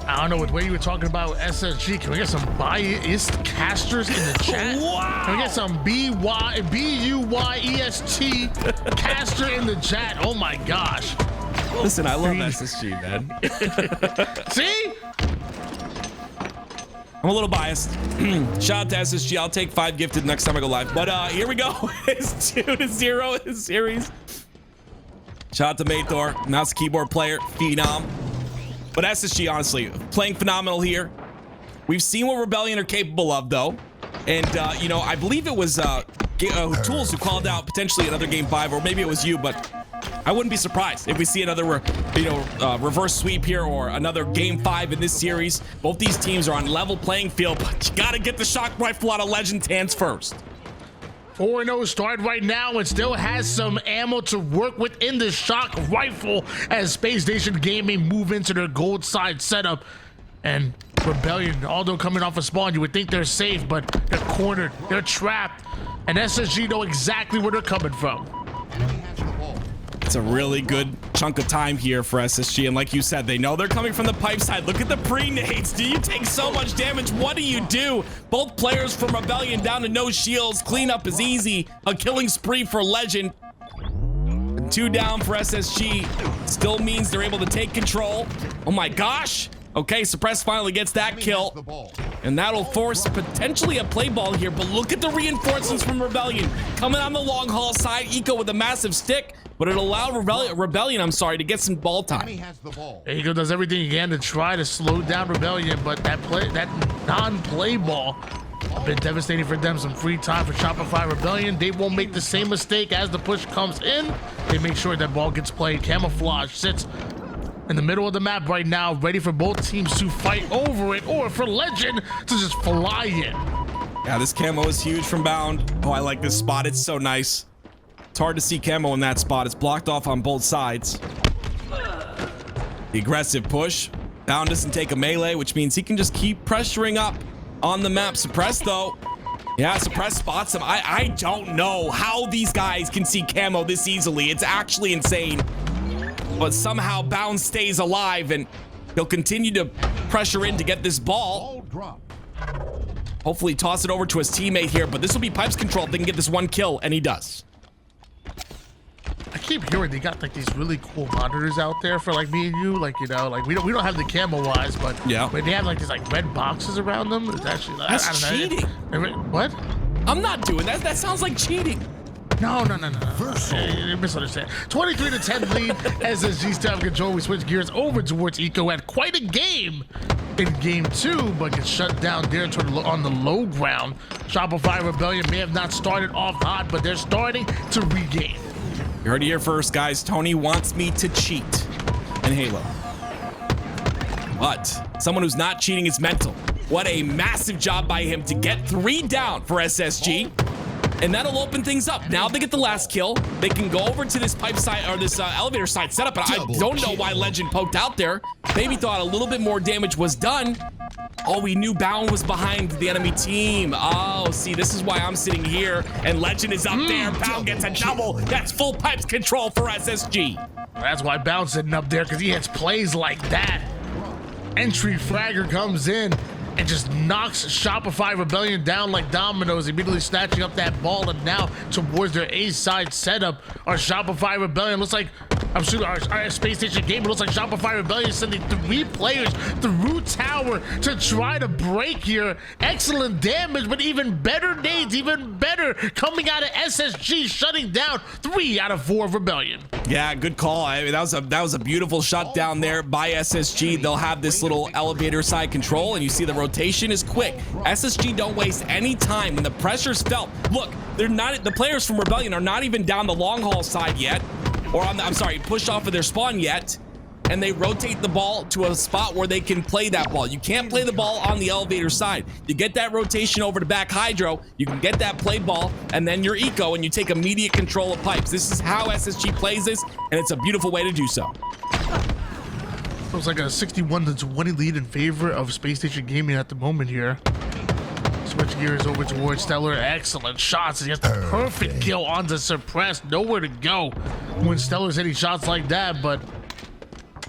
I don't know, with what you were talking about with SSG, can we get some biased casters in the chat?
Wow.
Can we get some B-U-Y-E-S-T caster in the chat? Oh my gosh.
Listen, I love SSG, man.
See?
I'm a little biased. Shout out to SSG. I'll take 5 gifted next time I go live. But here we go. It's 2-0 in the series. Shout out to Mator, mouse keyboard player, phenom. But SSG, honestly, playing phenomenal here. We've seen what Rebellion are capable of, though. And, you know, I believe it was Tools who called out potentially another game 5, or maybe it was you, but I wouldn't be surprised if we see another, reverse sweep here or another game 5 in this series. Both these teams are on level playing field, but you got to get the shock rifle out of Legend's hands first.
4-0 start right now and still has some ammo to work with in the shock rifle as Spacestation Gaming move into their gold side setup. And Rebellion, although coming off a spawn, you would think they're safe, but they're cornered, they're trapped, and SSG know exactly where they're coming from.
It's a really good chunk of time here for SSG, and like you said, they know they're coming from the pipe side. Look at the pre-nades. Do you take so much damage? What do you do? Both players from Rebellion down to no shields. Cleanup is easy. A killing spree for Legend. 2 down for SSG. Still means they're able to take control. Oh my gosh. Okay, Suppress finally gets that kill. And that'll force potentially a play ball here, but look at the reinforcements from Rebellion. Coming on the long haul side, Eco with a massive stick, but it'll allow Rebellion, to get some ball time.
Eco does everything he can to try to slow down Rebellion, but that non-play ball a bit devastating for them. Some free time for Shopify Rebellion. They won't make the same mistake as the push comes in. They make sure that ball gets played. Camouflage sits in the middle of the map right now, ready for both teams to fight over it, or for Legend to just fly in.
Yeah, this camo is huge from Bound. Oh, I like this spot. It's so nice. It's hard to see camo in that spot. It's blocked off on both sides. The aggressive push. Bound doesn't take a melee, which means he can just keep pressuring up on the map. Suppress, though. Yeah, Suppress spots him. I don't know how these guys can see camo this easily. It's actually insane. But somehow Bound stays alive, and he'll continue to pressure in to get this ball. Hopefully toss it over to his teammate here, but this will be Pipes control if they can get this one kill, and he does.
I keep hearing they got like these really cool monitors out there for like me and you, like, you know, like we don't have the camo wise, but
yeah,
they have like these like red boxes around them. It's actually
that's
I don't know.
cheating.
What?
I'm not doing that. That sounds like cheating.
No. You misunderstand. 23-10 lead. SSG still have control. We switch gears over towards Eco. Had quite a game in game 2, but gets shut down there on the low ground. Shopify Rebellion may have not started off hot, but they're starting to regain.
You heard it here first, guys. Tony wants me to cheat in Halo. But someone who's not cheating is Mental. What a massive job by him to get 3 down for SSG. And that'll open things up. Now they get the last kill. They can go over to this pipe side or this elevator side setup. But I don't know why Legend poked out there. Maybe thought a little bit more damage was done. Oh, we knew Bound was behind the enemy team. Oh, see, this is why I'm sitting here and Legend is up there. Bound gets a double. That's full Pipes control for SSG.
That's why Bound's sitting up there, because he hits plays like that. Entry fragger comes in and just knocks Shopify Rebellion down like dominoes, immediately snatching up that ball, and now towards their A side setup. Our Shopify Rebellion looks like, I'm sure our Space Station game, it looks like Shopify Rebellion is sending 3 players through tower to try to break here. Excellent damage, but even better nades, even better coming out of SSG, shutting down 3 out of 4 of Rebellion.
Yeah, good call. I mean, that was a beautiful shot down there by SSG. They'll have this little elevator side control, and you see the rotation is quick. SSG don't waste any time when the pressure's felt. Look, they're not, the players from Rebellion are not even down the long haul side yet, or on the, I'm sorry, pushed off of their spawn yet, and they rotate the ball to a spot where they can play that ball. You can't play the ball on the elevator side. You get that rotation over to back Hydro, you can get that play ball, and then you're Eco, and you take immediate control of Pipes. This is how SSG plays this, and it's a beautiful way to do so.
Looks like a 61-20 lead in favor of Space Station Gaming at the moment here. Switch gears over towards Stellar. Excellent shots. He has the perfect kill onto Suppressed. Nowhere to go when Stellar's hitting shots like that, but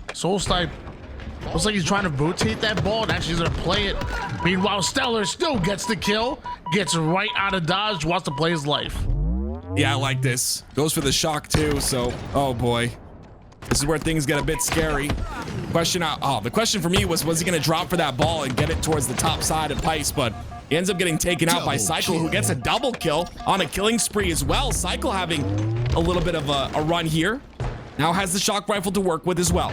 Soulstipe looks like he's trying to rotate that ball and actually he's gonna play it. Meanwhile, Stellar still gets the kill, gets right out of dodge, wants to play his life.
Yeah, I like this. Goes for the shock too, so, oh boy. This is where things get a bit scary. The question for me was he gonna drop for that ball and get it towards the top side of Pipes, but he ends up getting taken out by Cycle, who gets a double kill on a killing spree as well. Cycle having a little bit of a run here. Now has the shock rifle to work with as well.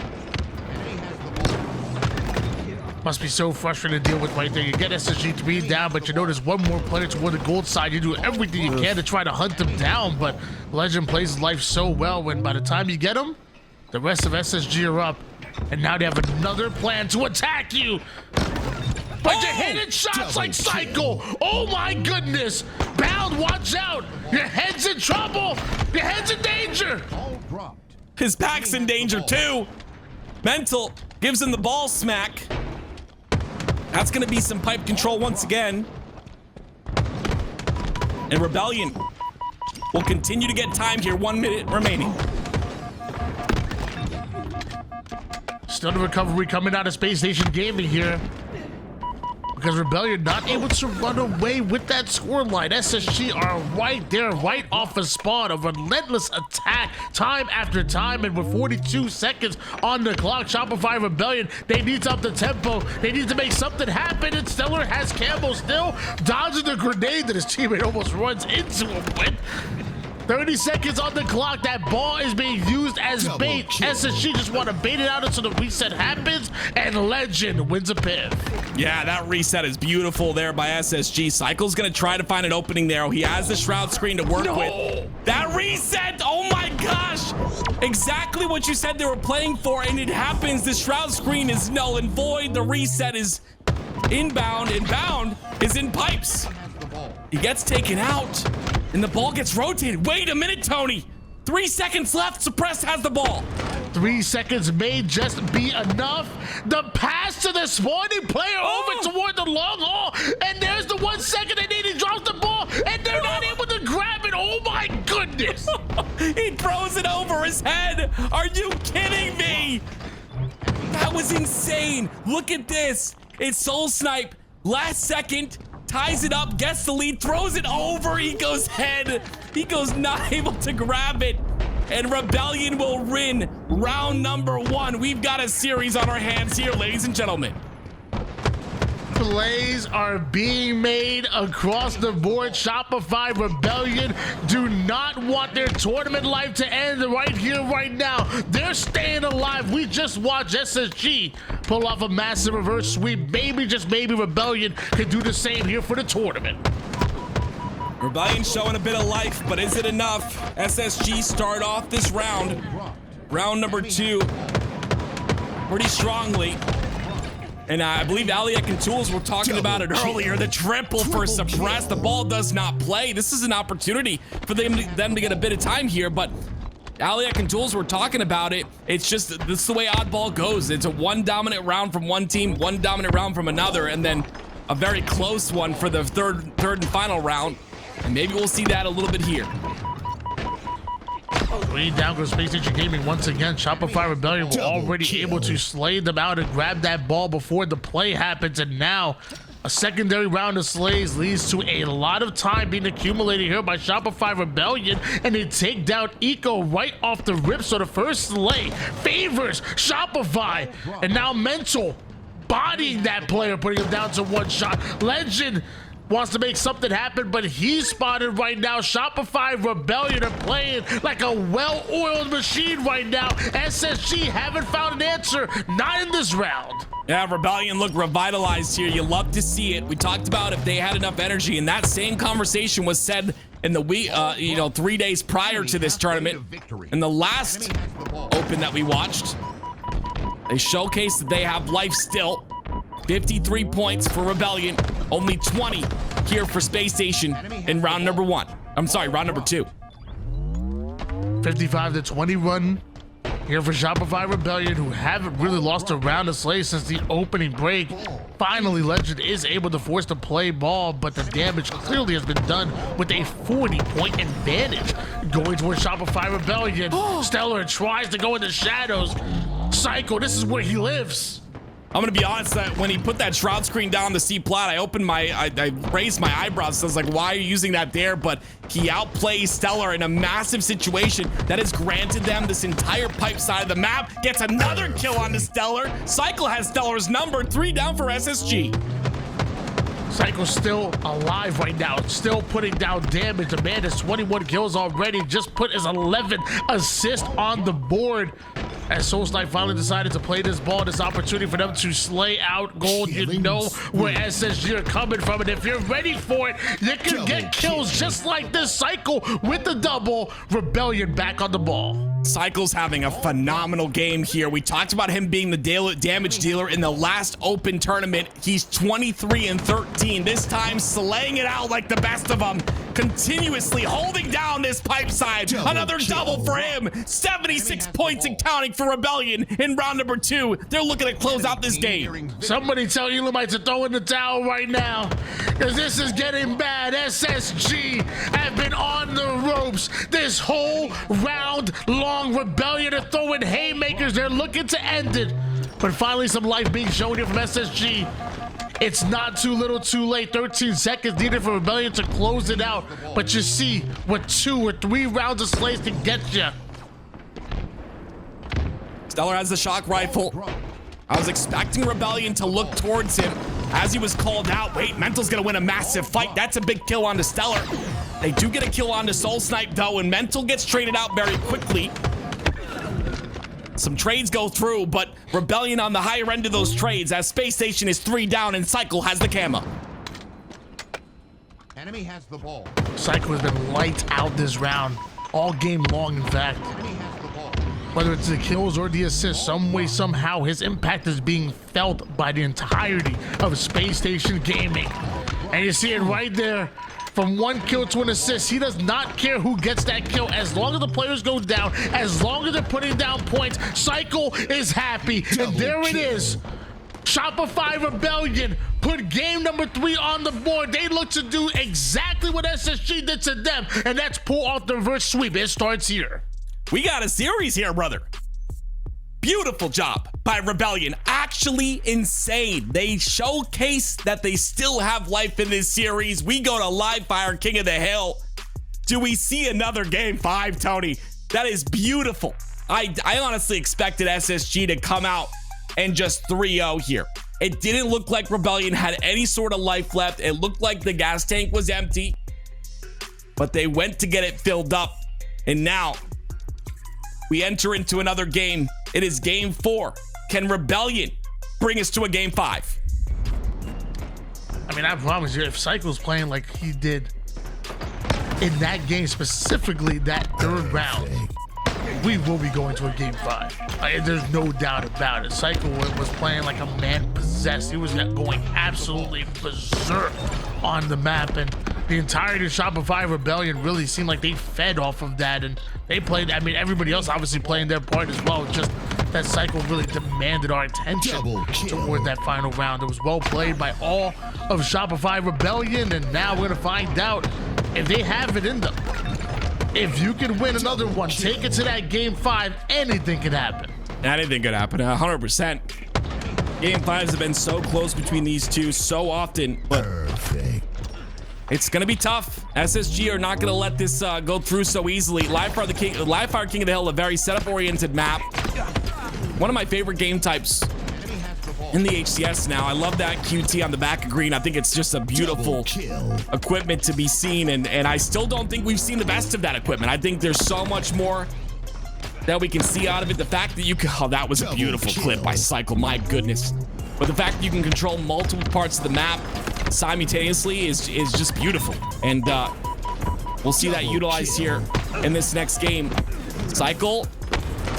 Must be so frustrating to deal with right there. You get SSG 3 down, but you know there's one more player toward the gold side. You do everything you can to try to hunt them down, but Legend plays his life so well when by the time you get him, the rest of SSG are up, and now they have another plan to attack you. But you're hitting shots like Cycle. Oh my goodness. Bound, watch out. Your head's in trouble. Your head's in danger.
His pack's in danger too. Mental gives him the ball smack. That's gonna be some pipe control once again. And Rebellion will continue to get time here. 1 minute remaining.
Still the recovery coming out of Space Station Gaming here, because Rebellion not able to run away with that scoreline. SSG are right there, right off a spawn, a relentless attack time after time, and with 42 seconds on the clock, Shopify Rebellion, they need to up the tempo. They need to make something happen, and Stellar has Campbell still dodging the grenade that his teammate almost runs into him with. 30 seconds on the clock. That ball is being used as bait. SSG just want to bait it out until the reset happens, and Legend wins a piv.
Yeah, that reset is beautiful there by SSG. Cycle's gonna try to find an opening there. He has the shroud screen to work with. That reset, oh my gosh. Exactly what you said they were playing for, and it happens. The shroud screen is null and void. The reset is inbound, and Bound is in Pipes. He gets taken out, and the ball gets rotated. Wait a minute, Tony. 3 seconds left. Suppressed has the ball.
3 seconds may just be enough. The pass to the spawning player over toward the long haul, and there's the 1 second they need. He drops the ball, and they're not able to grab it. Oh my goodness!
He throws it over his head. Are you kidding me? That was insane. Look at this. It's Soul Snipe. Last second, ties it up, gets the lead, throws it over. He goes head. He goes not able to grab it. And Rebellion will win round number 1. We've got a series on our hands here, ladies and gentlemen.
Plays are being made across the board. Shopify Rebellion do not want their tournament life to end right here, right now. They're staying alive. We just watched SSG pull off a massive reverse sweep. Maybe, just maybe, Rebellion could do the same here for the tournament.
Rebellion showing a bit of life, but is it enough? SSG start off this round number 2, pretty strongly. And I believe Aliak and Tools were talking about it earlier. The triple for Suppress. The ball does not play. This is an opportunity for them to get a bit of time here, but Aliak and Tools were talking about it. It's just, this is the way Oddball goes. It's a 1 dominant round from one team, 1 dominant round from another, and then a very close one for the third and final round. And maybe we'll see that a little bit here.
3 down goes Spacestation Gaming once again. Shopify Rebellion were already able to slay them out and grab that ball before the play happens, and now a secondary round of slays leads to a lot of time being accumulated here by Shopify Rebellion, and they take down Eco right off the rip. So the first slay favors Shopify, and now Mental bodying that player, putting him down to 1 shot. Legend wants to make something happen, but he's spotted right now. Shopify Rebellion are playing like a well-oiled machine right now. SSG haven't found an answer, not in this round.
Yeah, Rebellion look revitalized here. You love to see it. We talked about if they had enough energy, and that same conversation was said in the week, 3 days prior to this tournament. In the last open that we watched, they showcased that they have life still. 53 points for Rebellion, only 20 here for Spacestation in round number 1. I'm sorry, round number 2.
55-21 here for Shopify Rebellion, who haven't really lost a round of slay since the opening break. Finally, Legend is able to force the play ball, but the damage clearly has been done with a 40-point advantage going towards Shopify Rebellion. Stellar tries to go in the shadows. Psycho, this is where he lives.
I'm gonna be honest, that when he put that shroud screen down the C plat, I raised my eyebrows. I was like, why are you using that there? But he outplays Stellar in a massive situation that has granted them this entire pipe side of the map. Gets another kill on the Stellar. Cycle has Stellar's number. 3 down for SSG.
Psycho's still alive right now, still putting down damage. The man has 21 kills already, just put his 11th assist on the board. As Soulsnipe finally decided to play this ball, this opportunity for them to slay out Gold. You know where SSG are coming from, and if you're ready for it, you can get kills just like this. Cycle with the double. Rebellion back on the ball.
Cycle's having a phenomenal game here. We talked about him being the damage dealer in the last open tournament. He's 23-13. This time slaying it out like the best of them. Continuously holding down this pipe side. Another double for him. 76 points and counting for Rebellion in round number 2. They're looking to close out this game.
Somebody tell Elamites to throw in the towel right now, because this is getting bad. SSG have been on the ropes this whole round long. Rebellion are throwing haymakers. They're looking to end it, but finally some life being shown here from SSG. It's not too little too late. 13 seconds needed for Rebellion to close it out, but you see what 2 or 3 rounds of slays can get you.
Stellar has the shock rifle. I was expecting Rebellion to look towards him as he was called out. Wait, Mental's gonna win a massive fight. That's a big kill onto Stellar. They do get a kill onto Soul Snipe though, and Mental gets traded out very quickly. Some trades go through, but Rebellion on the higher end of those trades as Space Station is 3 down and Cycle has the camo.
Enemy has the ball.
Cycle has been lights out this round, all game long in fact. Whether it's the kills or the assists, some way, somehow, his impact is being felt by the entirety of Space Station Gaming. And you see it right there from 1 kill to an assist. He does not care who gets that kill. As long as the players go down, as long as they're putting down points, Cycle is happy. And there it is. Shopify Rebellion put game number 3 on the board. They look to do exactly what SSG did to them, and that's pull off the reverse sweep. It starts here.
We got a series here, brother. Beautiful job by Rebellion. Actually insane. They showcase that they still have life in this series. We go to Live Fire King of the Hill. Do we see another game 5, Tony? That is beautiful. I honestly expected SSG to come out and just 3-0 here. It didn't look like Rebellion had any sort of life left. It looked like the gas tank was empty, but they went to get it filled up. And now we enter into another game. It is game 4. Can Rebellion bring us to a game 5?
I mean, I promise you, if Cycle's playing like he did in that game, specifically that 3rd round, we will be going to a game 5. There's no doubt about it. Cycle was playing like a man possessed. He was going absolutely berserk on the map, and the entirety of Shopify Rebellion really seemed like they fed off of that, and they played. I mean, everybody else obviously playing their part as well. Just that Cycle really demanded our attention toward that final round. It was well played by all of Shopify Rebellion, and now we're gonna find out if they have it in them. If you can win another one, take it to that game 5, anything can happen.
Anything could happen, 100%. Game 5s have been so close between these two so often, but it's going to be tough. SSG are not going to let this go through so easily. Live Fire King of the Hill, a very setup-oriented map. One of my favorite game types in the HCS now. I love that QT on the back of green. I think it's just a beautiful equipment to be seen, and I still don't think we've seen the best of that equipment. I think there's so much more that we can see out of it. The fact that you can, oh, that was a beautiful clip by Cycle, my goodness. But the fact that you can control multiple parts of the map simultaneously is just beautiful, and we'll see that utilized here in this next game. Cycle,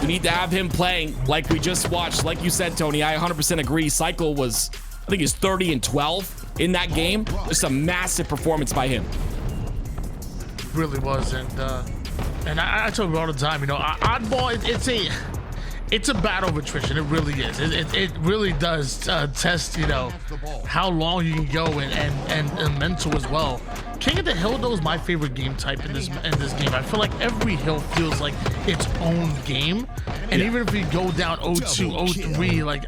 we need to have him playing like we just watched. Like you said, Tony, I 100% agree. Cycle was, I think he's 30-12 in that game. Just a massive performance by him.
Really was, and I tell you all the time, you know, Oddball, it's a battle of attrition. It really is. It really does test, you know, how long you can go, and mental as well. King of the Hill, though, is my favorite game type in this game. I feel like every hill feels like its own game, and even if you go down 0-2, 0-3, like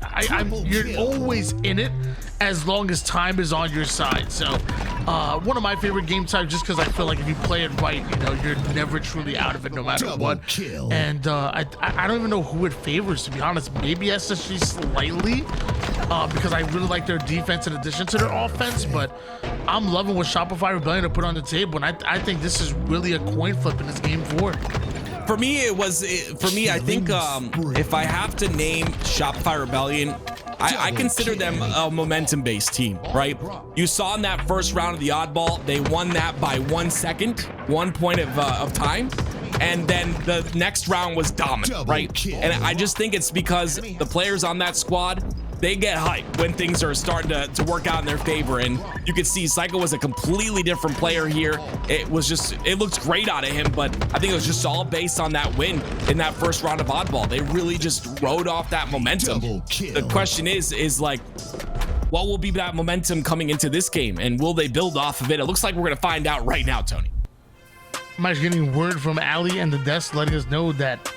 you're always in it as long as time is on your side. So one of my favorite game types, just because I feel like if you play it right, you know, you're never truly out of it no matter what. And I don't even know who it favors, to be honest. Maybe SSG slightly, because I really like their defense in addition to their offense, but I'm loving what Shopify Rebellion to put on the table, and I think this is really a coin flip in this game 4.
For me, I think if I have to name Shopify Rebellion, I consider them a momentum-based team, right? You saw in that first round of the Oddball, they won that by 1 second, 1 point of time, and then the next round was dominant, right? And I just think it's because the players on that squad, they get hyped when things are starting to work out in their favor, and you could see Cycle was a completely different player here. It looked great out of him, but I think it was just all based on that win in that first round of Oddball. They really just rode off that momentum. The question is like, what will be that momentum coming into this game, and will they build off of it? It looks like we're gonna find out right now, Tony.
I'm actually getting word from Ali and the desk letting us know that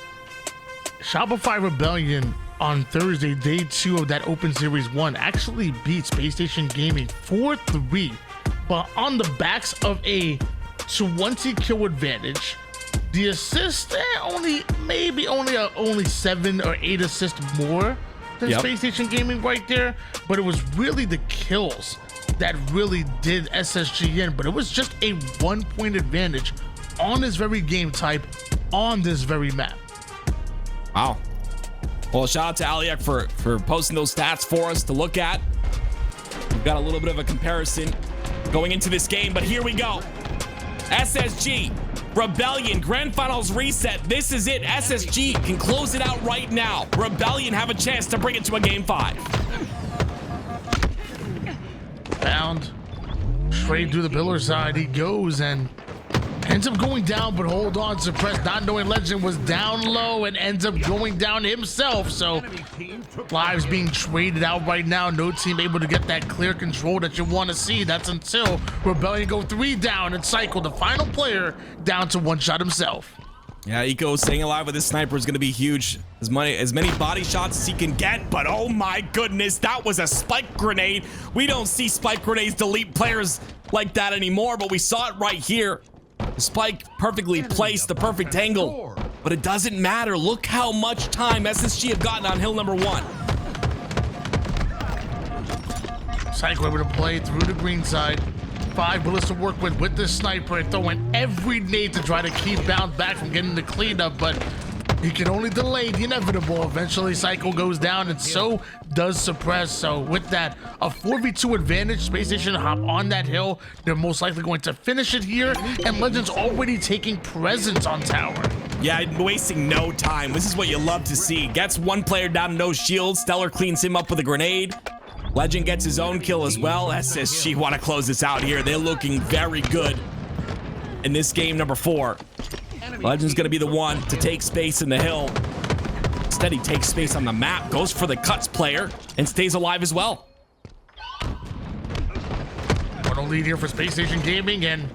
Shopify Rebellion on Thursday, day 2 of that Open Series 1, actually beat Spacestation Gaming 4-3, but on the backs of a 20 kill advantage. The assist, only 7 or 8 assists more than Spacestation Gaming right there, but it was really the kills that really did SSG in. But it was just a 1 point advantage on this very game type, on this very map.
Wow. Well, shout out to Aliak for posting those stats for us to look at. We've got a little bit of a comparison going into this game, but here we go. SSG, Rebellion, Grand Finals reset. This is it. SSG can close it out right now. Rebellion have a chance to bring it to a game 5.
Found Straight through the pillar side he goes and ends up going down, but hold on, Suppressed, not knowing Legend was down low and ends up going down himself. So lives being traded out right now. No team able to get that clear control that you want to see. That's until Rebellion go 3 down and Cycle, the final player, down to 1 shot himself.
Yeah, Eco staying alive with his sniper is going to be huge. As many body shots as he can get, but oh my goodness, that was a spike grenade. We don't see spike grenades delete players like that anymore, but we saw it right here. The spike perfectly placed, the perfect angle, but it doesn't matter. Look how much time SSG have gotten on hill number 1.
Cycle able to play through the green side. 5 bullets to work with this sniper and throwing every nade to try to keep Bound back from getting the cleanup, but he can only delay the inevitable. Eventually Cycle goes down and so does Suppress. So with that, a 4v2 advantage. Space Station hop on that hill. They're most likely going to finish it here, and Legend's already taking presence on tower.
Yeah, wasting no time. This is what you love to see. Gets 1 player down, no shield. Stellar cleans him up with a grenade. Legend gets his own kill as well. SSG want to close this out here. They're looking very good in this game number 4. Legend's going to be the one to take space in the hill. Instead, he takes space on the map, goes for the cuts player, and stays alive as well.
What a lead here for Space Station Gaming, and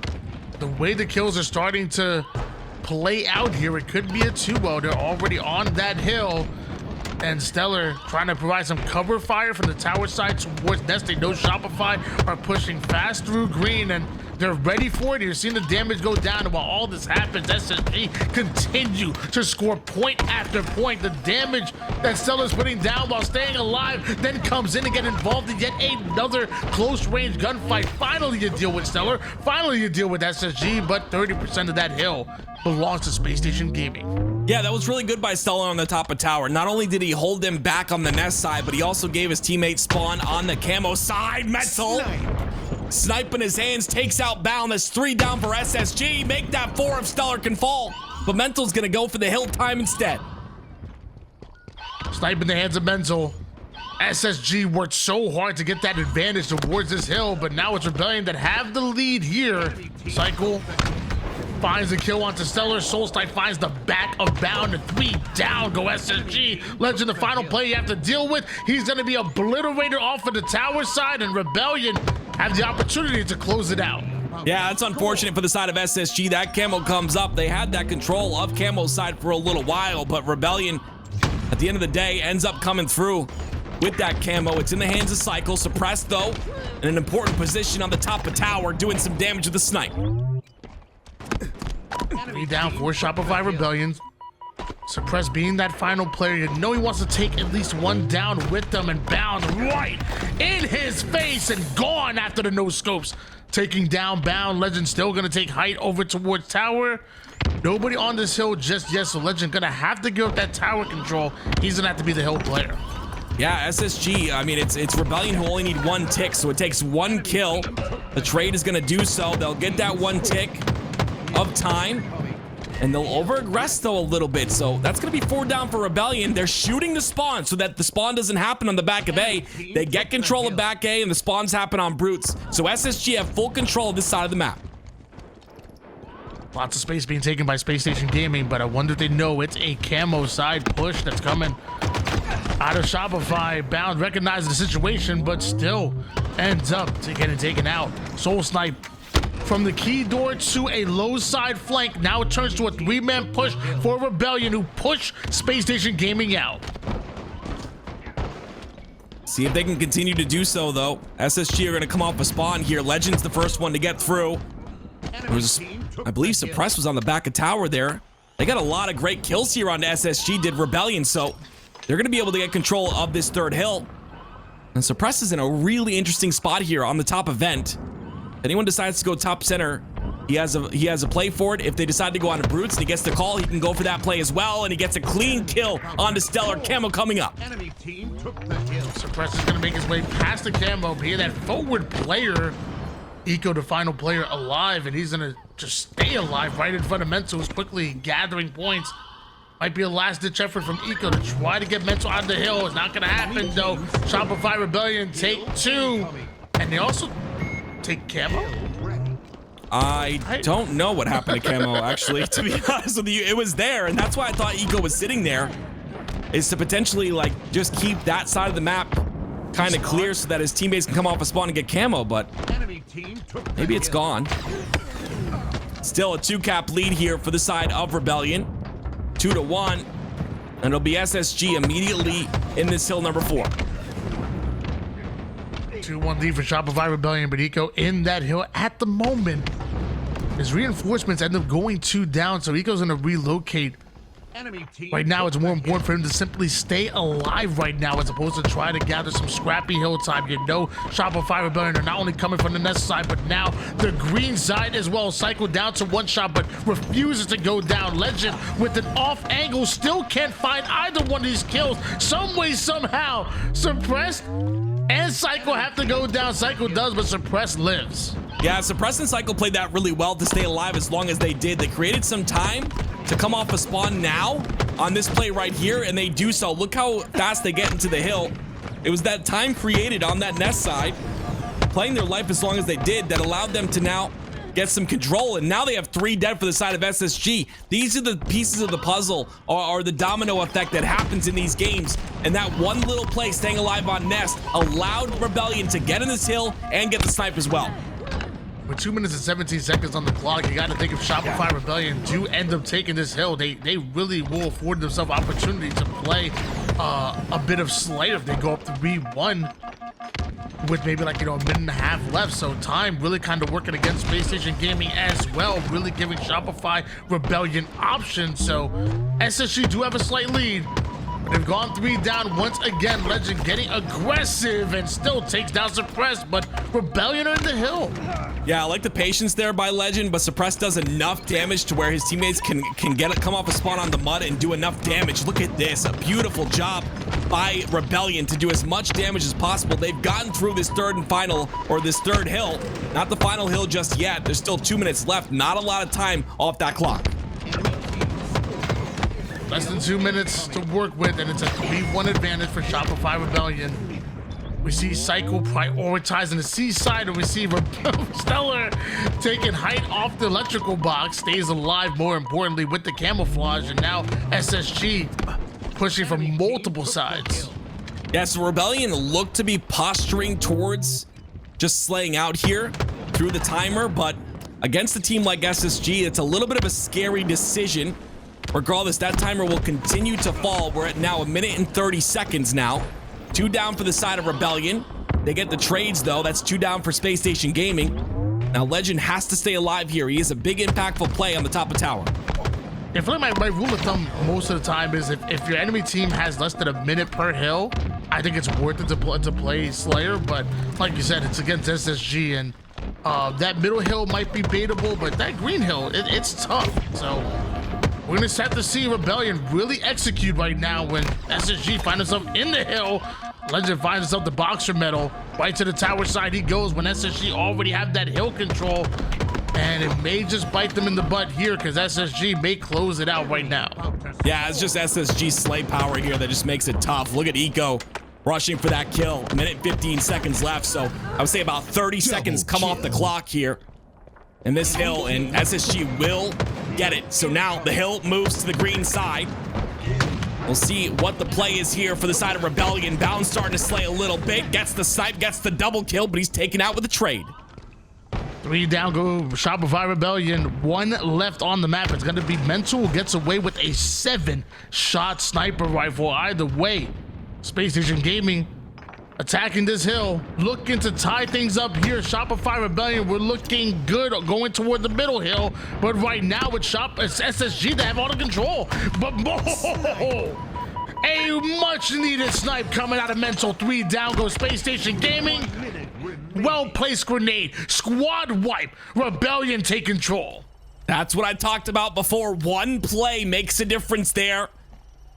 the way the kills are starting to play out here, it could be a 2-0. They're already on that hill. And Stellar trying to provide some cover fire from the tower side towards Nest. They know Shopify are pushing fast through green, and they're ready for it. You're seeing the damage go down, and while all this happens, SSG continue to score point after point. The damage that Stellar's putting down while staying alive then comes in and get involved in yet another close-range gunfight. Finally, you deal with Stellar. Finally, you deal with SSG, but 30% of that hill belongs to Space Station Gaming.
Yeah, that was really good by Stellar on the top of tower. Not only did he hold them back on the Nest side, but he also gave his teammates spawn on the camo side. Mental snipe in his hands, takes out Bound. That's 3 down for SSG. Make that 4 if Stellar can fall. But Mental's gonna go for the hill time instead.
Snipe in the hands of Mental. SSG worked so hard to get that advantage towards this hill, but now it's Rebellion that have the lead here. Cycle finds a kill onto Stellar. Soulstrike finds the back of Bound, and 3 down go SSG. Legend, the final player you have to deal with. He's going to be obliterated off of the tower side, and Rebellion have the opportunity to close it out.
Yeah, that's unfortunate for the side of SSG. That camo comes up. They had that control of camo's side for a little while, but Rebellion, at the end of the day, ends up coming through with that camo. It's in the hands of Cycle. Suppressed, though, in an important position on the top of tower, doing some damage with the snipe.
3 down for Shopify Rebellions. Suppress being that final player, you know he wants to take at least 1 down with them, and Bound right in his face and gone after the no scopes. Taking down Bound. Legend still gonna take height over towards tower. Nobody on this hill just yet, so Legend gonna have to give up that tower control. He's gonna have to be the hill player.
Yeah, SSG, I mean, it's Rebellion who only need 1 tick, so it takes 1 kill. The trade is gonna do so. They'll get that 1 tick of time, and they'll over-aggress though a little bit, so that's gonna be 4 down for Rebellion. They're shooting the spawn so that the spawn doesn't happen on the back of A. They get control of back A, and the spawns happen on Brutes, so SSG have full control of this side of the map.
Lots of space being taken by Space Station Gaming, but I wonder if they know it's a camo side push that's coming out of Shopify. Bound recognizes the situation, but still ends up getting taken out. Soul Snipe from the key door to a low side flank. Now it turns to a 3-man push for Rebellion, who push Space Station Gaming out.
See if they can continue to do so, though. SSG are going to come off a spawn here. Legend's the first one to get through. I believe Suppress was on the back of tower there. They got a lot of great kills here on SSG, did Rebellion, so they're going to be able to get control of this 3rd hill. And Suppress is in a really interesting spot here on the top event. If anyone decides to go top center, he has a play for it. If they decide to go on to Brutes and he gets the call, he can go for that play as well, and he gets a clean kill onto Stellar. Camo coming up.
Enemy team took the hill.
Suppress is going to make his way past the camo, but here that forward player, Eco, the final player, alive, and he's going to just stay alive right in front of Mental, who's quickly gathering points. Might be a last-ditch effort from Eco to try to get Mental out of the hill. It's not going to happen, though. Shopify Rebellion take 2, and they also take camo?
I don't know what happened to camo, actually, to be honest with you. It was there, and that's why I thought Eco was sitting there, is to potentially, like, just keep that side of the map kind of clear so that his teammates can come off a spawn and get camo, but maybe it's gone. Still a 2-cap lead here for the side of Rebellion. 2-1, and it'll be SSG immediately in this hill number 4.
2-1 lead for Shopify Rebellion, but Eco in that hill at the moment. His reinforcements end up going 2 down, so Eco's gonna relocate. Right now, it's more important for him to simply stay alive right now as opposed to try to gather some scrappy hill time. You know, Shopify Rebellion are not only coming from the nest side, but now the green side as well. Cycle down to 1 shot, but refuses to go down. Legend with an off angle still can't find either one of these kills. Some way, somehow, Suppressed and Cycle have to go down. Cycle does, but Suppressed lives.
Yeah, Suppressed and Cycle played that really well to stay alive as long as they did. They created some time to come off a spawn now on this play right here, and they do so. Look how fast they get into the hill. It was that time created on that nest side, playing their life as long as they did, that allowed them to now get some control, and now they have 3 dead for the side of SSG. These are the pieces of the puzzle, or the domino effect that happens in these games, and that one little play, staying alive on nest, allowed Rebellion to get in this hill and get the snipe as well.
With 2 minutes and 17 seconds on the clock, you got to think if Shopify Rebellion do end up taking this hill, they really will afford themselves opportunity to play a bit of Slayer if they go up 3-1 with maybe, like, you know, a minute and a half left. So time really kind of working against Spacestation Gaming as well, really giving Shopify Rebellion options. So SSG do have a slight lead. They've gone 3 down once again. Legend getting aggressive and still takes down Suppressed, but Rebellion are in the hill.
Yeah, I like the patience there by Legend, but Suppressed does enough damage to where his teammates can come off a spawn on the mud and do enough damage. Look at this, a beautiful job by Rebellion to do as much damage as possible. They've gotten through this third hill, not the final hill just yet. There's still 2 minutes left, not a lot of time off that clock.
Less than 2 minutes to work with, and it's a 3-1 advantage for Shopify Rebellion. We see Cycle prioritizing the C-side, and we see Stellar taking height off the electrical box, stays alive more importantly with the camouflage, and now SSG pushing from multiple sides.
Yeah, so Rebellion looked to be posturing towards just slaying out here through the timer, but against a team like SSG, it's a little bit of a scary decision. Regardless, that timer will continue to fall. We're at now 1 minute and 30 seconds now. 2 down for the side of Rebellion. They get the trades, though. That's 2 down for Spacestation Gaming. Now, Legend has to stay alive here. He is a big, impactful play on the top of tower.
I feel like my rule of thumb most of the time is if your enemy team has less than a minute per hill, I think it's worth it to play Slayer. But like you said, it's against SSG, and that middle hill might be baitable, but that green hill, it's tough. So we're gonna have to see Rebellion really execute right now when SSG finds himself in the hill. Legend finds himself the boxer medal. Right to the tower side he goes when SSG already have that hill control. And it may just bite them in the butt here because SSG may close it out right now.
Yeah, it's just SSG slay power here that just makes it tough. Look at Eco rushing for that kill. 1 minute 15 seconds left, so I would say about 30 seconds come off the clock here in this hill, and SSG will get it. So now the hill moves to the green side. We'll see what the play is here for the side of Rebellion. Bound starting to slay a little bit. Gets the snipe, gets the double kill, but he's taken out with a trade.
3 down go Shopify Rebellion. 1 left on the map. It's going to be Mental gets away with a 7-shot sniper rifle. Either way, Spacestation Gaming attacking this hill, looking to tie things up here. Shopify Rebellion, we're looking good going toward the middle hill, but right now it's SSG that have all the control. But a much needed snipe coming out of Mental. 3 down goes Spacestation Gaming. Well-placed grenade, squad wipe, Rebellion take control.
That's what I talked about before. One play makes a difference there.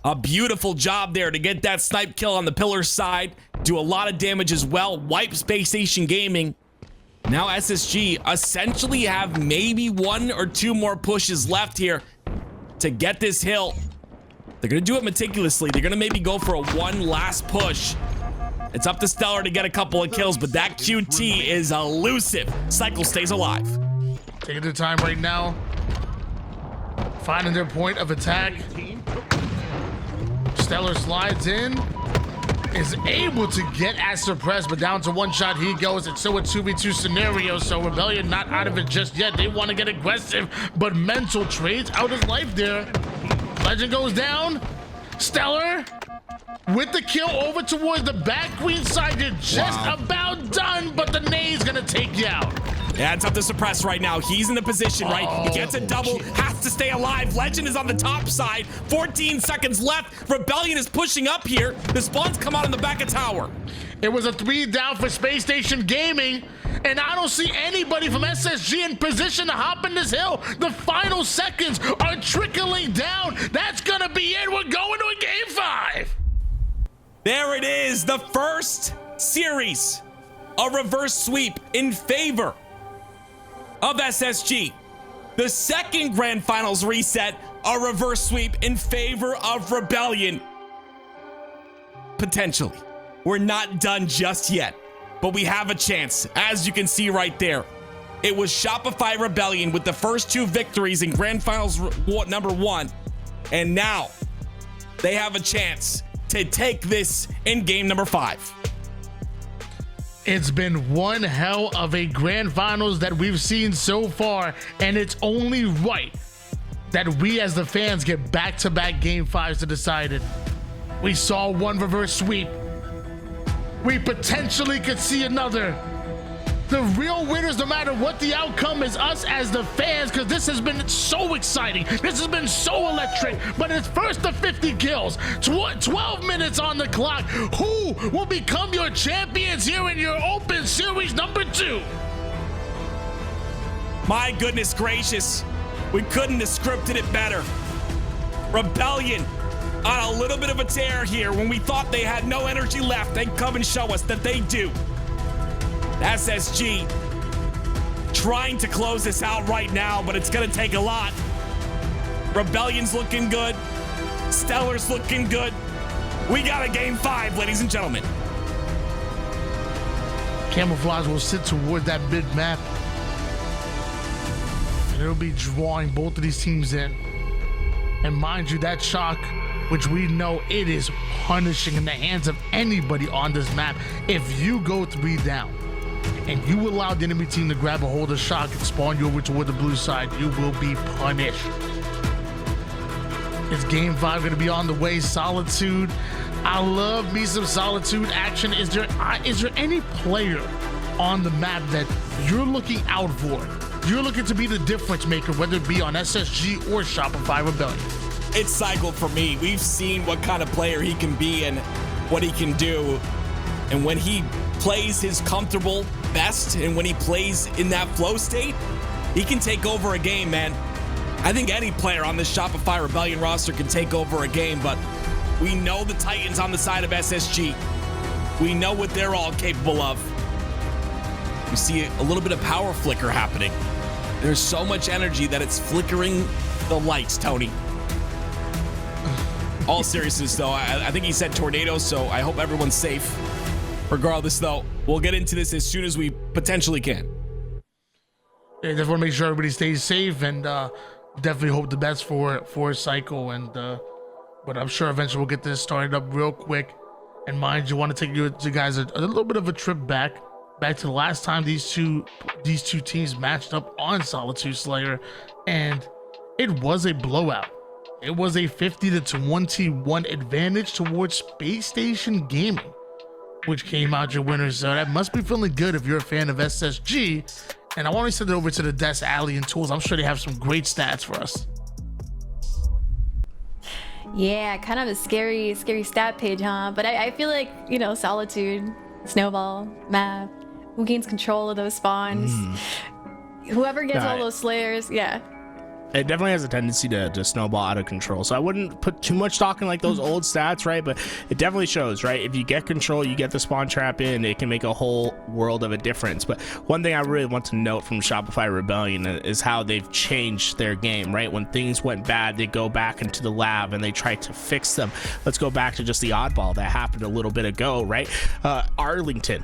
A beautiful job there to get that snipe kill on the pillar side. Do a lot of damage as well. Wipe Spacestation Gaming. Now SSG essentially have maybe 1 or 2 more pushes left here to get this hill. They're going to do it meticulously. They're going to maybe go for a 1 last push It's up to Stellar to get a couple of kills, but that QT is elusive. Cycle stays alive.
Taking their time right now. Finding their point of attack. Stellar slides in. Is able to get at suppressed, but down to one shot he goes. It's still a 2v2 scenario, so Rebellion not out of it just yet. They want to get aggressive, but mental trades out his life there. Legend goes down. Stellar with the kill over towards the back queen side. You're just about done, but the nade's gonna take you out.
Yeah, it's up to suppress right now. He's in the position, right? He gets a double, has to stay alive. Legend is on the top side. 14 seconds left. Rebellion is pushing up here. The spawns come out in the back of tower.
It was a 3 down for Space Station Gaming, and I don't see anybody from SSG in position to hop in this hill. The final seconds are trickling down. That's gonna be it. We're going to a game 5.
There it is, the first series, a reverse sweep in favor of SSG. The second grand finals reset, a reverse sweep in favor of Rebellion. Potentially. We're not done just yet, but we have a chance, as you can see right there. It was Shopify Rebellion with the first 2 victories in grand finals number 1, and now they have a chance to take this in game number 5.
It's been one hell of a grand finals that we've seen so far, and it's only right that we as the fans get back-to-back game 5s to decide it. We saw one reverse sweep. We potentially could see another. The real winners, no matter what the outcome, is us as the fans, because this has been so exciting. This has been so electric, but it's first to 50 kills, 12 minutes on the clock. Who will become your champions here in your open series number 2?
My goodness gracious, we couldn't have scripted it better. Rebellion on a little bit of a tear here. When we thought they had no energy left, they come and show us that they do. SSG trying to close this out right now, but it's gonna take a lot. Rebellion's looking good. Stellar's looking good. We got a game 5, ladies and gentlemen.
Camouflage will sit toward that mid map, and it'll be drawing both of these teams in. And mind you, that shock, which we know it is punishing in the hands of anybody on this map. If you go 3 down and you allow the enemy team to grab a hold of shock and spawn you over toward the blue side, you will be punished. Is game 5 going to be on the way? Solitude. I love me some Solitude action. Is there any player on the map that you're looking out for? You're looking to be the difference maker, whether it be on SSG or Shopify Rebellion?
It's Cycle for me. We've seen what kind of player he can be and what he can do. And when he plays his comfortable best and when he plays in that flow state, he can take over a game, man. I think any player on this Shopify Rebellion roster can take over a game, but we know the Titans on the side of SSG. We know what they're all capable of. We see a little bit of power flicker happening. There's so much energy that it's flickering the lights, Tony. All seriousness, though, I think he said tornado, so I hope everyone's safe. Regardless, though, we'll get into this as soon as we potentially can.
Yeah, just want to make sure everybody stays safe, and definitely hope the best for Cycle. And but I'm sure eventually we'll get this started up real quick. And mind you, want to take you guys a little bit of a trip back to the last time these two teams matched up on Solitude Slayer, and it was a blowout. It was a 50-21 advantage towards Space Station Gaming, which came out your winner. So that must be feeling good if you're a fan of SSG. And I want to send it over to the desk, Allie and Tools. I'm sure they have some great stats for us.
Yeah, kind of a scary stat page, huh? But I feel like, you know, Solitude, Snowball, map, who gains control of those spawns, whoever gets all those slayers, yeah.
it definitely has a tendency to snowball out of control. So I wouldn't put too much stock in like those old stats, right? But it definitely shows, right? If you get control, you get the spawn trap in, it can make a whole world of a difference. But one thing I really want to note from Shopify Rebellion is how they've changed their game, right? When things went bad, they go back into the lab and they try to fix them. Let's go back to just the oddball that happened a little bit ago, right? Arlington,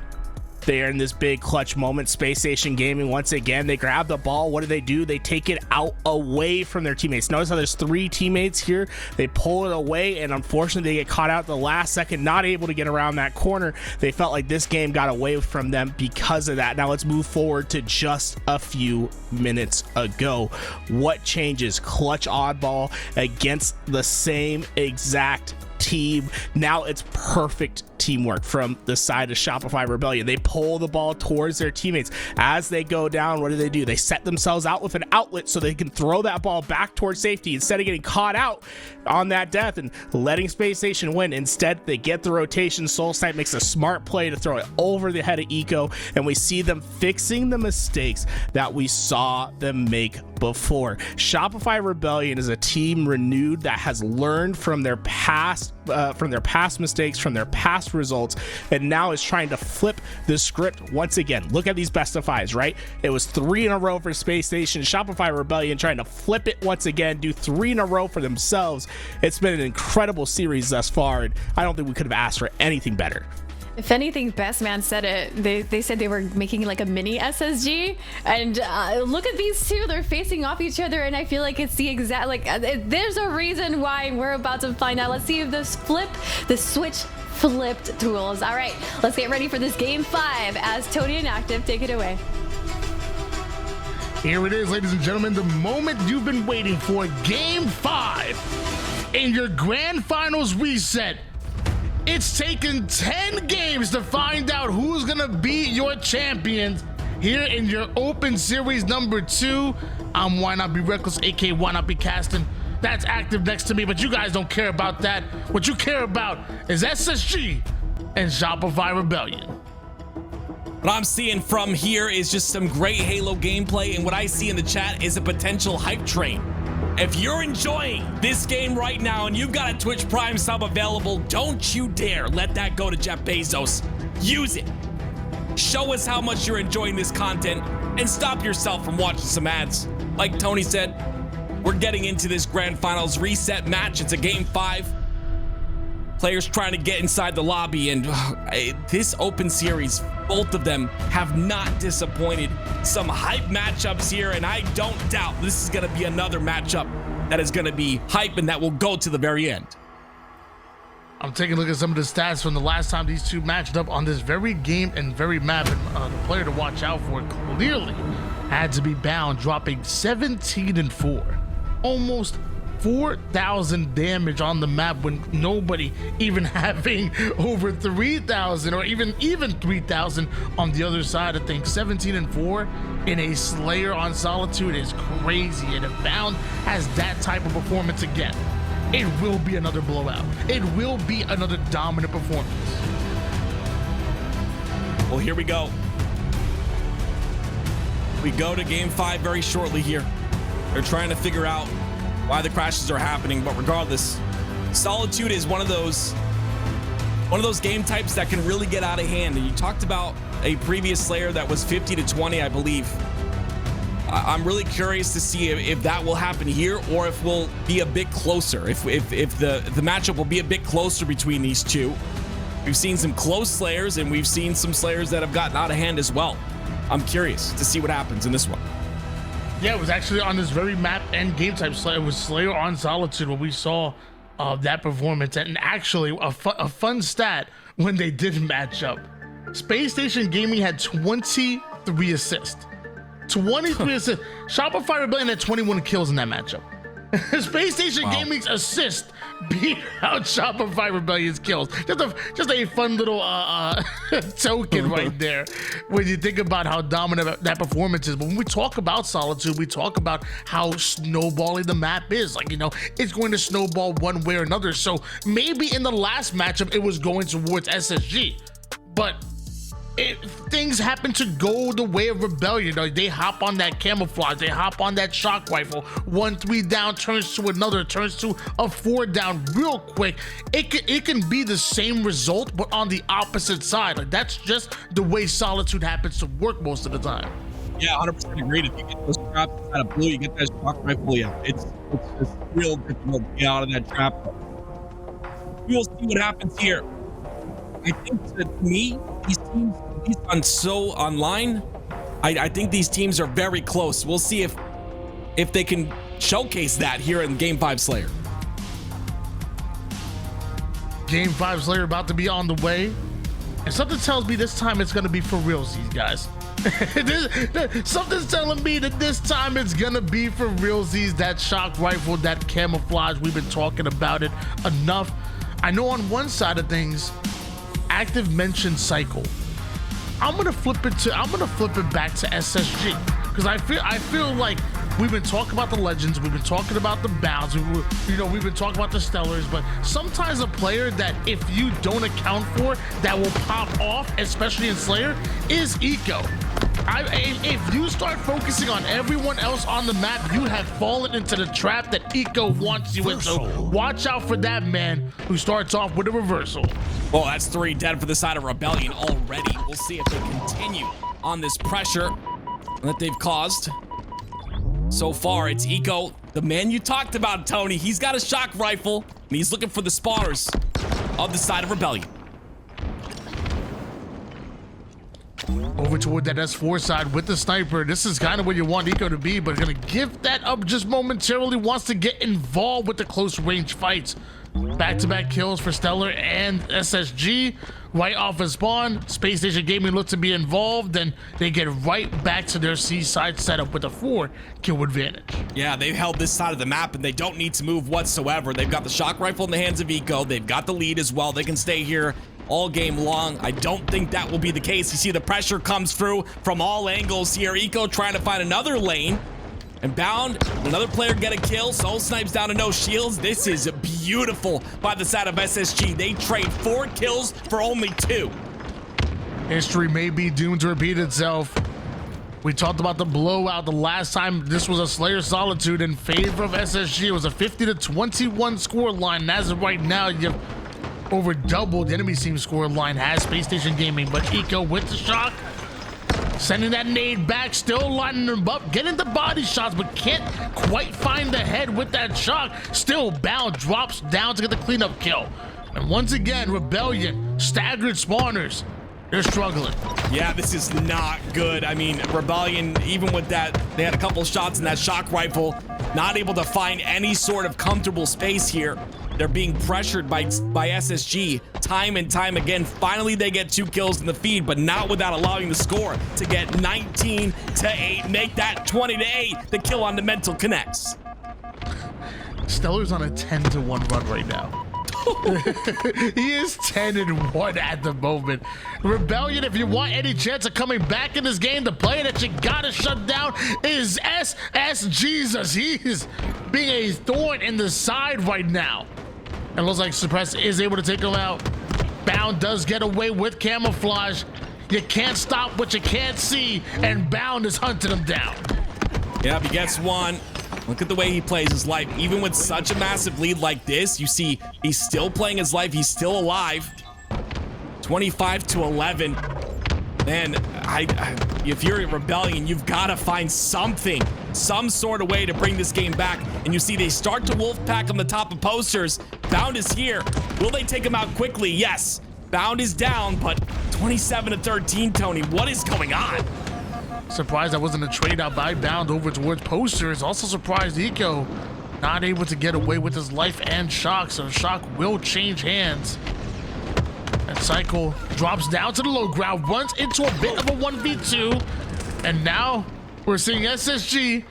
they're in this big clutch moment. Spacestation Gaming, once again, they grab the ball. What do? They take it out away from their teammates. Notice how there's 3 teammates here. They pull it away, and unfortunately, they get caught out the last second, not able to get around that corner. They felt like this game got away from them because of that. Now let's move forward to just a few minutes ago. What changes? Clutch oddball against the same exact team. Now it's perfect teamwork from the side of Shopify Rebellion. They pull the ball towards their teammates. As they go down, what do? They set themselves out with an outlet so they can throw that ball back towards safety instead of getting caught out on that death and letting Spacestation win. Instead, they get the rotation. SoulSnipe makes a smart play to throw it over the head of Eco, and we see them fixing the mistakes that we saw them make before. Shopify Rebellion is a team renewed that has learned from their past mistakes, from their past results, and now is trying to flip the script once again. Look at these best of fives, right? It was 3 in a row for Spacestation. Shopify Rebellion trying to flip it once again, do 3 in a row for themselves. It's been an incredible series thus far, and I don't think we could have asked for anything better.
If anything, Best Man said it. They said they were making like a mini SSG, and look at these two. They're facing off each other, and I feel like it's the exact there's a reason why we're about to find out. Let's see if the switch flipped tools. All right, let's get ready for this game 5 as Tony and Active take it away.
Here it is, ladies and gentlemen, the moment you've been waiting for. Game 5 in your grand finals reset. It's taken 10 games to find out who's gonna be your champions here in your open series number 2. I'm Why Not Be Reckless, aka Why Not Be Casting. That's Active next to me, but you guys don't care about that. What you care about is SSG and Shopify Rebellion.
What I'm seeing from here is just some great Halo gameplay, and what I see in the chat is a potential hype train. If you're enjoying this game right now and you've got a Twitch Prime sub available, don't you dare let that go to Jeff Bezos. Use it. Show us how much you're enjoying this content and stop yourself from watching some ads. Like Tony said, we're getting into this grand finals reset match. It's a game 5. Players trying to get inside the lobby, and this open series, both of them have not disappointed. Some hype matchups here, and I don't doubt this is going to be another matchup that is going to be hype and that will go to the very end.
I'm taking a look at some of the stats from the last time these two matched up on this very game and very map, and the player to watch out for clearly had to be Bound, dropping 17-4. Almost 4,000 damage on the map when nobody even having over 3,000 or even 3,000 on the other side of things. 17-4 in a Slayer on Solitude is crazy, and if Bound has that type of performance again, it will be another blowout. It will be another dominant performance.
Well, here we go. We go to game 5 very shortly here. They're trying to figure out why the crashes are happening, but regardless, Solitude is one of those game types that can really get out of hand. And you talked about a previous Slayer that was 50-20, I believe. I'm really curious to see if that will happen here, or if we'll be a bit closer. If the matchup will be a bit closer between these two. We've seen some close Slayers, and we've seen some Slayers that have gotten out of hand as well. I'm curious to see what happens in this one.
Yeah, it was actually on this very map and game type. It was Slayer on Solitude when we saw that performance. And actually, a fun stat when they did match up. Spacestation Gaming had 23 assists. 23 assists. Shopify Rebellion had 21 kills in that matchup. Spacestation Gaming's assist beat out Shopify Rebellion's kills. Just a fun little token right there when you think about how dominant that performance is. But when we talk about Solitude, we talk about how snowballing the map is. Like, it's going to snowball one way or another. So maybe in the last matchup, it was going towards SSG. But things happen to go the way of Rebellion. They hop on that camouflage, they hop on that shock rifle. 1-3 down turns to another, turns to a 4 down real quick. It can be the same result, but on the opposite side. Like, that's just the way Solitude happens to work most of the time.
Yeah, 100% agreed. If you get those traps out of blue, you get that shock rifle. Yeah, it's just real difficult to get out of that trap. We'll see what happens here. I think that to me, these teams, based on so online, I think these teams are very close. We'll see if they can showcase that here in Game 5 Slayer.
Game 5 Slayer about to be on the way. And something tells me this time it's going to be for realsies, guys. Something's telling me that this time it's gonna be for realsies. That shock rifle, that camouflage, we've been talking about it enough. I know on one side of things, Active mentioned Cycle. I'm gonna flip it back to SSG, because I feel like we've been talking about the Legends, we've been talking about the Bounds, we've been talking about the Stellars, but sometimes a player that if you don't account for that will pop off, especially in Slayer, is Eco. If you start focusing on everyone else on the map, you have fallen into the trap that Eco wants you in. So watch out for that man who starts off with a reversal.
Well, that's 3 dead for the side of Rebellion already. We'll see if they continue on this pressure that they've caused. So far, it's Eco, the man you talked about, Tony. He's got a shock rifle, and he's looking for the spawners of the side of Rebellion.
Over toward that S4 side with the sniper. This is kind of where you want Eco to be, but gonna give that up just momentarily. Wants to get involved with the close range fights. Back-to-back kills for Stellar and SSG. Right off of spawn, Space Station Gaming looks to be involved, and they get right back to their C-side setup with a 4-kill advantage.
Yeah, they've held this side of the map, and they don't need to move whatsoever. They've got the shock rifle in the hands of Eco. They've got the lead as well. They can stay here all game long. I don't think that will be the case. You see the pressure comes through from all angles here. Eco trying to find another lane. And Bound, another player get a kill. Soul Snipes down to no shields. This is beautiful by the side of SSG. They trade 4 kills for only 2.
History may be doomed to repeat itself. We talked about the blowout the last time this was a Slayer Solitude in favor of SSG. It was a 50-21 score line. And as of right now, you've over doubled the enemy team score line has Space Station Gaming, but Eco with the shock. Sending that nade back, still lining them up, getting the body shots, but can't quite find the head with that shock. Still Bound drops down to get the cleanup kill. And once again, Rebellion, staggered spawners. They're struggling.
Yeah, this is not good. I mean, Rebellion, even with that, they had a couple shots in that shock rifle, not able to find any sort of comfortable space here. They're being pressured by SSG time and time again. Finally, they get 2 kills in the feed, but not without allowing the score to get 19-8. Make that 20-8. The kill on the mental connects.
Stellar's on a 10-1 run right now. He is 10-1 at the moment. Rebellion, if you want any chance of coming back in this game, the player that you gotta shut down is SSGesus. He is being a thorn in the side right now. And looks like Suppress is able to take him out. Bound does get away with camouflage. You can't stop what you can't see, and Bound is hunting him down.
Yeah, he gets one. Look at the way he plays his life. Even with such a massive lead like this, you see he's still playing his life. He's still alive. 25-11. Man, if you're in Rebellion, you've got to find something, some sort of way to bring this game back. And you see they start to wolf pack on the top of posters. Bound is here. Will they take him out quickly? Yes. Bound is down, but 27-13, Tony. What is going on?
Surprised that wasn't a trade out by Bound over towards posters. Also surprised Eco not able to get away with his life and shock, so shock will change hands. And Cycle drops down to the low ground, runs into a bit of a 1v2, and now we're seeing SSG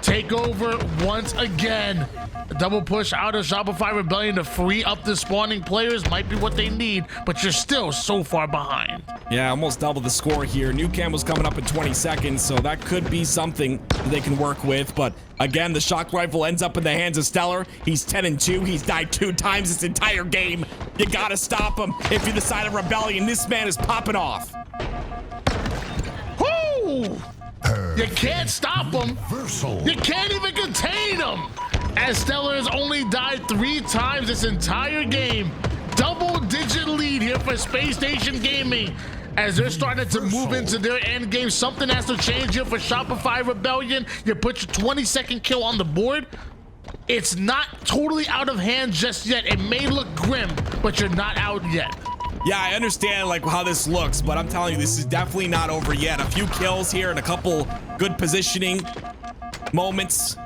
take over once again. A double push out of Shopify Rebellion to free up the spawning players might be what they need, but you're still so far behind.
Yeah, almost double the score here. New cam was coming up in 20 seconds, so that could be something that they can work with. But again, the shock rifle ends up in the hands of Stellar. He's 10-2. He's died 2 times this entire game. You gotta stop him if you're the side of Rebellion. This man is popping off.
Whoo! You can't stop him. You can't even contain him. As Stellar has only died 3 times this entire game. Double-digit lead here for Spacestation Gaming. As they're starting to move into their end game, something has to change here for Shopify Rebellion. You put your 22nd kill on the board. It's not totally out of hand just yet. It may look grim, but you're not out yet.
Yeah, I understand like how this looks, but I'm telling you, this is definitely not over yet. A few kills here and a couple good positioning moments.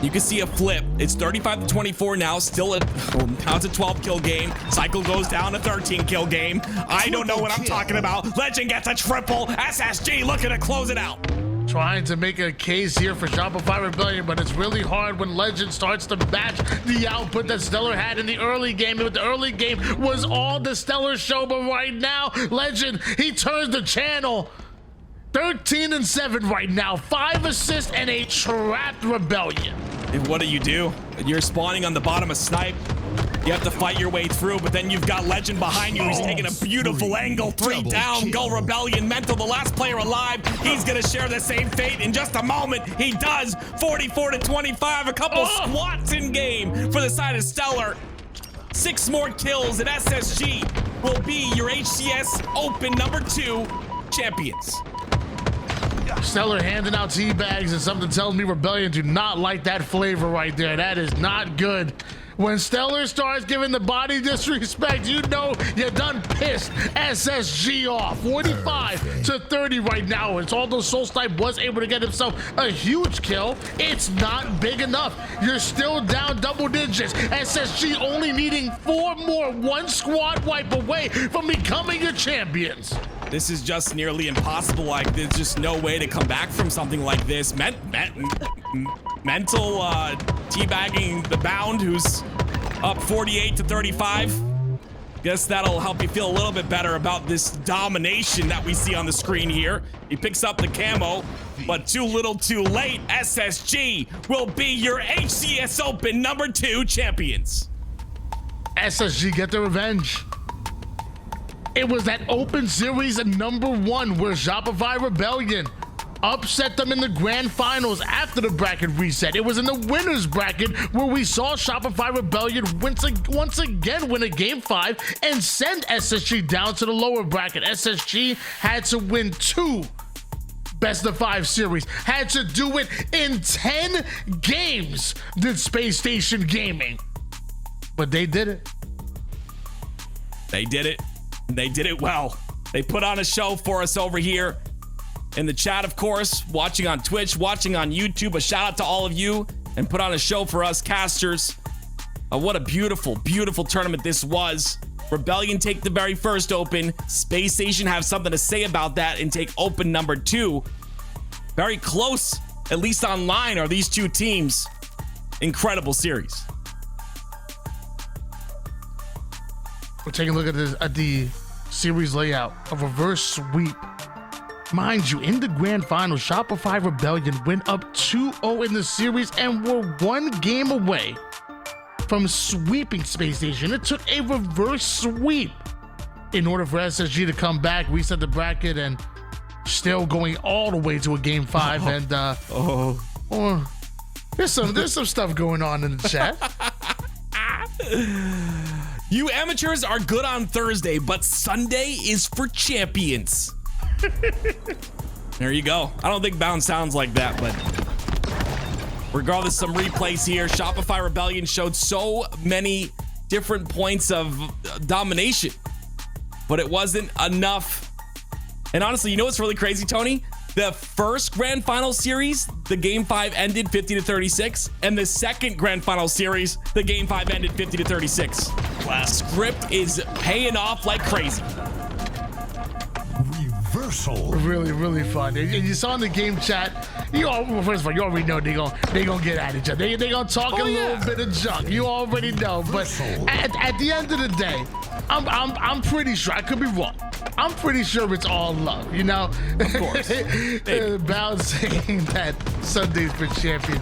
You can see a flip. It's 35-24 now. Still now it's a 12 kill game. Cycle goes down a 13 kill game. I don't know what I'm talking about. Legend gets a triple. SSG looking to close it out.
Trying to make a case here for Shopify Rebellion, but it's really hard when Legend starts to match the output that Stellar had in the early game. But the early game was all the Stellar show, but right now, Legend, he turns the channel. 13-7 right now, 5 assists and a trapped Rebellion.
And what do? You're spawning on the bottom of Snipe. You have to fight your way through, but then you've got Legend behind you. He's taking a beautiful angle. 3 down. Go Rebellion. Mental, the last player alive. He's going to share the same fate in just a moment. He does. 44-25. A couple squats in game for the side of Stellar. 6 more kills, and SSG will be your HCS Open #2 champions.
Stellar handing out tea bags, and something tells me Rebellion do not like that flavor right there. That is not good. When Stellar starts giving the body disrespect, you know you done pissed SSG off. 45-30 right now. It's although Soul Snipe was able to get himself a huge kill, it's not big enough. You're still down double digits. SSG only needing 4 more. 1 squad wipe away from becoming your champions.
This is just nearly impossible. Like, there's just no way to come back from something like this. Mental teabagging the Bound, who's up 48-35. Guess that'll help you feel a little bit better about this domination that we see on the screen here. He picks up the camo, but too little too late. SSG will be your HCS Open #2 champions.
SSG get the revenge. It was that Open Series #1 where Shopify Rebellion upset them in the grand finals after the bracket reset. It was in the winners bracket where we saw Shopify Rebellion once again win a game 5 and send SSG down to the lower bracket. SSG had to win 2 best of 5 series, had to do it in 10 games, did Spacestation Gaming. But they did it.
They did it. They did it well. They put on a show for us over here in the chat, of course, watching on Twitch, watching on YouTube. A shout out to all of you, and put on a show for us casters. What a beautiful, beautiful tournament this was. Rebellion take the very first Open. Spacestation have something to say about that and take Open #2. Very close, at least online, are these 2 teams. Incredible series.
We're taking a look at the series layout. A reverse sweep. Mind you, in the grand final, Shopify Rebellion went up 2-0 in the series and were 1 game away from sweeping Spacestation. It took a reverse sweep in order for SSG to come back, reset the bracket, and still going all the way to a game 5. There's some stuff going on in the chat.
You amateurs are good on Thursday, but Sunday is for champions. There you go. I don't think Bound sounds like that, but regardless, some replays here. Shopify Rebellion showed so many different points of domination, but it wasn't enough. And honestly, you know what's really crazy, Tony? The first grand final series, the game 5 ended 50-36, and the second grand final series, the game 5 ended 50-36. Wow. Script is paying off like crazy.
Reversal.
Really, really fun. And you saw in the game chat, first of all, you already know they gonna get at each other. They gonna talk a little bit of junk. You already know. But at the end of the day, I'm pretty sure. I could be wrong. I'm pretty sure it's all love, you know.
Of course.
Bound saying that Sundays for champion.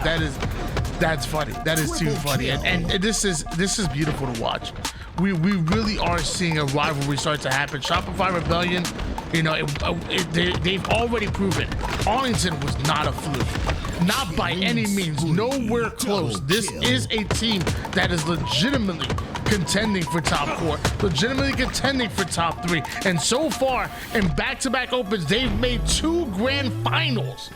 That's funny. That is too funny. And this is beautiful to watch. We really are seeing a rivalry start to happen. Shopify Rebellion, you know, they've already proven Arlington was not a fluke. Not by any means. Nowhere close. This is a team that is legitimately contending for top 4, legitimately contending for top 3. And so far, in back-to-back opens, they've made 2 grand finals.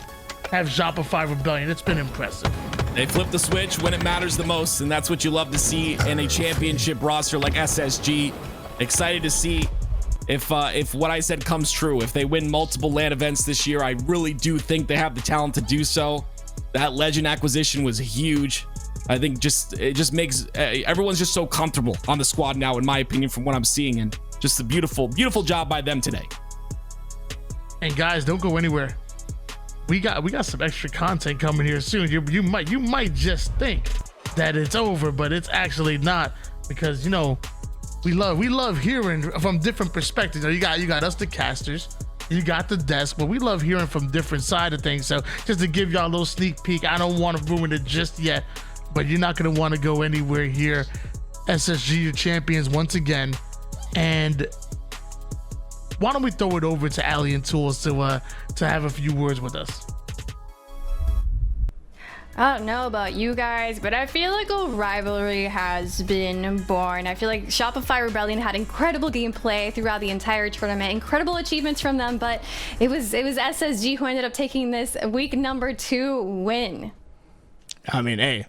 Have Shopify Rebellion. It's been impressive.
They flip the switch when it matters the most, and that's what you love to see in a championship roster like SSG. Excited to see if what I said comes true. If they win multiple LAN events this year, I really do think they have the talent to do so. That Legend acquisition was huge. I think it just makes everyone's just so comfortable on the squad now, in my opinion, from what I'm seeing, and just a beautiful job by them today.
And guys, don't go anywhere. We got some extra content coming here soon. You might just think that it's over, but it's actually not, because you know we love hearing from different perspectives. You got us, the casters, you got the desk, but we love hearing from different side of things. So just to give y'all a little sneak peek, I don't want to ruin it just yet, but you're not going to want to go anywhere here. SSG, your champions once again. And why don't we throw it over to Alien Tools to have a few words with us.
I don't know about you guys, but I feel like a rivalry has been born. I feel like Shopify Rebellion had incredible gameplay throughout the entire tournament, incredible achievements from them, but it was SSG who ended up taking this week number 2 win.
I mean, hey,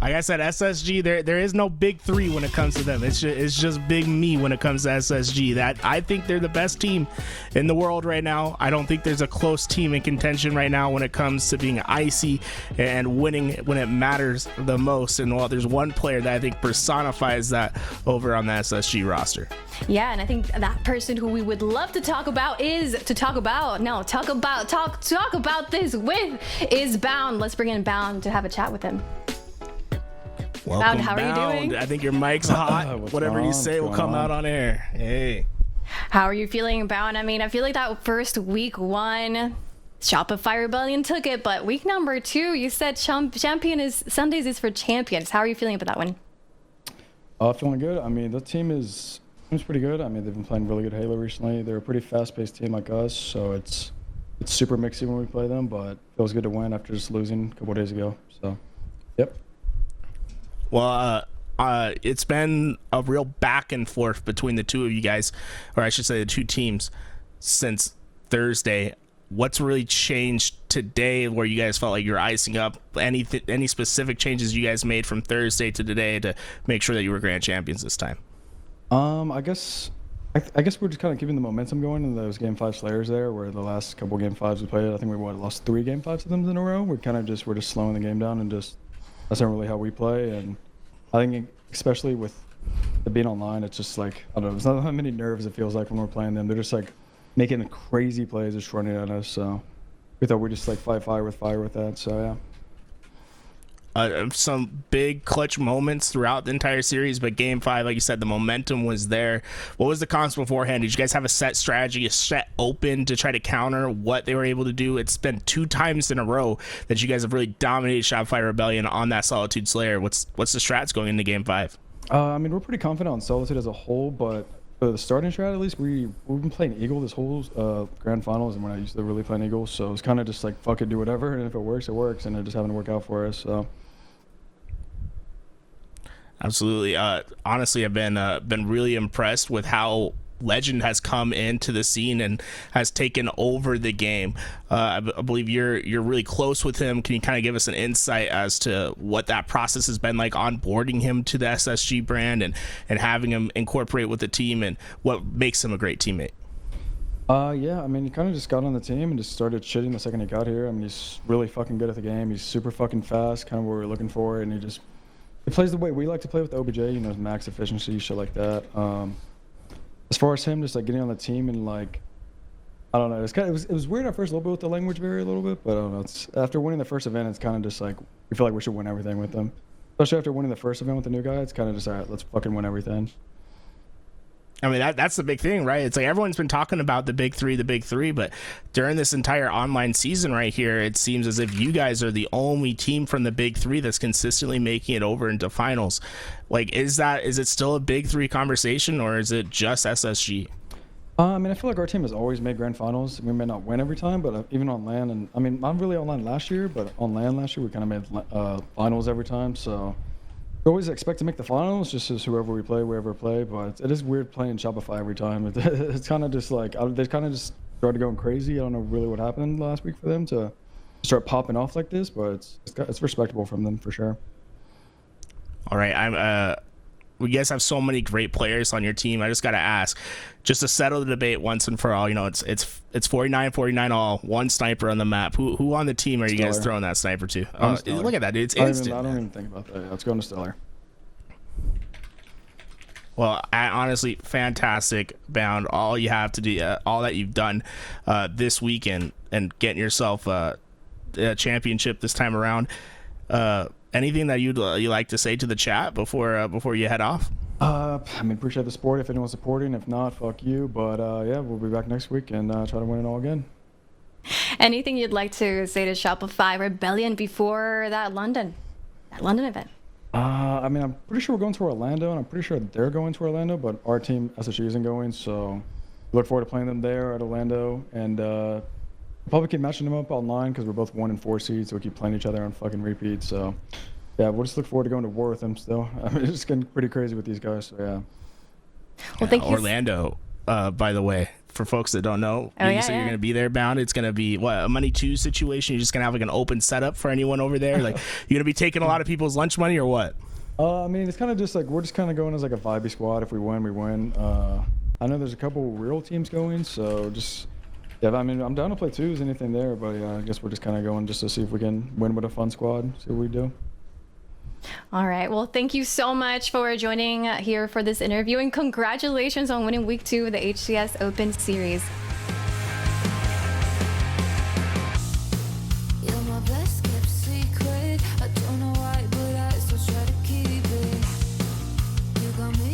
like I said, SSG, there is no big 3 when it comes to them. It's just big me when it comes to SSG. That I think they're the best team in the world right now. I don't think there's a close team in contention right now when it comes to being icy and winning when it matters the most. And well, there's one player that I think personifies that over on the SSG roster.
Yeah, and I think that person who we would love to talk about this with is Bound. Let's bring in Bound to have a chat with him.
Welcome,
Bound, how are you doing?
I think your mic's hot. Whatever you say will come out on air. Hey.
How are you feeling, Bound? I mean, I feel like that first week 1, Shopify Rebellion took it, but week number 2, you said champion is Sundays is for champions. How are you feeling about that one?
Feeling good. I mean, the seems pretty good. I mean, they've been playing really good Halo recently. They're a pretty fast-paced team like us, so it's super mixy when we play them, but it feels good to win after just losing a couple days ago. So, yep.
Well, it's been a real back and forth between the two of you guys, or I should say the two teams, since Thursday. What's really changed today where you guys felt like you're icing up? Any specific changes you guys made from Thursday to today to make sure that you were grand champions this time?
I guess we're just kind of keeping the momentum going in those Game 5 Slayers there, where the last couple Game 5s we played, I think we lost 3 Game 5s to them in a row. We're just slowing the game down, and that's not really how we play. And I think especially with it being online, it's just like, I don't know, there's not that many nerves it feels like when we're playing them. They're just like making crazy plays, just running at us. So we thought we'd just like fight fire with that. So yeah.
Some big clutch moments throughout the entire series, but Game 5, like you said, the momentum was there. What was the cons beforehand? Did you guys have a set strategy, a set open to try to counter what they were able to do? It's been 2 times in a row that you guys have really dominated Shopify Rebellion on that Solitude Slayer. What's the strats going into Game 5?
I mean, we're pretty confident on Solitude as a whole, but for the starting strat, at least, we've been playing Eagle this whole Grand Finals, and we're not used to really playing Eagle, so it's kind of just like, fuck it, do whatever, and if it works, it works, and it just happened to work out for us, so.
Absolutely. Honestly, I've been really impressed with how Legend has come into the scene and has taken over the game. I believe you're really close with him. Can you kind of give us an insight as to what that process has been like, onboarding him to the SSG brand and having him incorporate with the team, and what makes him a great teammate?
Yeah, I mean, he kind of just got on the team and just started shitting the second he got here. I mean, he's really fucking good at the game. He's super fucking fast, kind of what we were looking for, and he plays the way we like to play with OBJ, you know, max efficiency, shit like that. As far as him just like getting on the team and like I don't know. It was weird at first a little bit with the language barrier a little bit, but I don't know. It's after winning the first event, it's kind of just like we feel like we should win everything with them. Especially after winning the first event with the new guy, it's kind of just all right. Let's fucking win everything.
I mean, that's the big thing, right? It's like everyone's been talking about the big three, but during this entire online season right here, it seems as if you guys are the only team from the big three that's consistently making it over into finals. Like, is it still a big three conversation, or is it just SSG?
I mean, I feel like our team has always made grand finals. We may not win every time, but even on LAN, and I mean, not really on LAN last year, but on LAN last year, we kind of made finals every time. So we always expect to make the finals, just as whoever we play, wherever we play. But it is weird playing Shopify every time. It's kind of just like they kind of just started going crazy. I don't know really what happened last week for them to start popping off like this, but it's respectable from them for sure.
All right, you guys have so many great players on your team. I just got to ask, just to settle the debate once and for all, you know, it's 49-49 all, one sniper on the map. Who on the team are you guys throwing that sniper to? Look at that, dude. It's instant.
I don't even think about that. Let's go into Stellar.
Well, honestly, fantastic, Bound. All you have to do, all that you've done this weekend and getting yourself a championship this time around. Anything that you'd like to say to the chat before you head off?
I mean, appreciate the support if anyone's supporting. If not, fuck you. But yeah, we'll be back next week and try to win it all again.
Anything you'd like to say to Shopify Rebellion before that London event?
I mean, I'm pretty sure we're going to Orlando, and I'm pretty sure they're going to Orlando, but our team SSG isn't going, so look forward to playing them there at Orlando, and probably keep matching them up online because we're both 1 and 4 seeds, so we keep playing each other on fucking repeat. So yeah, we'll just look forward to going to war with them still. I mean, it's just getting pretty crazy with these guys. So yeah.
Well, thank you.
Orlando, by the way, for folks that don't know, you said you're going to be there, Bound. It's going to be a money 2 situation. You're just going to have like an open setup for anyone over there. Like, you're going to be taking a lot of people's lunch money or what?
I mean, it's kind of just like we're just kind of going as like a vibey squad. If we win, we win. I know there's a couple real teams going, so just yeah. I mean, I'm down to play 2s, anything there, but yeah, I guess we're just kind of going just to see if we can win with a fun squad. See what we do.
All right. Well, thank you so much for joining here for this interview, and congratulations on winning week 2 of the HCS Open Series.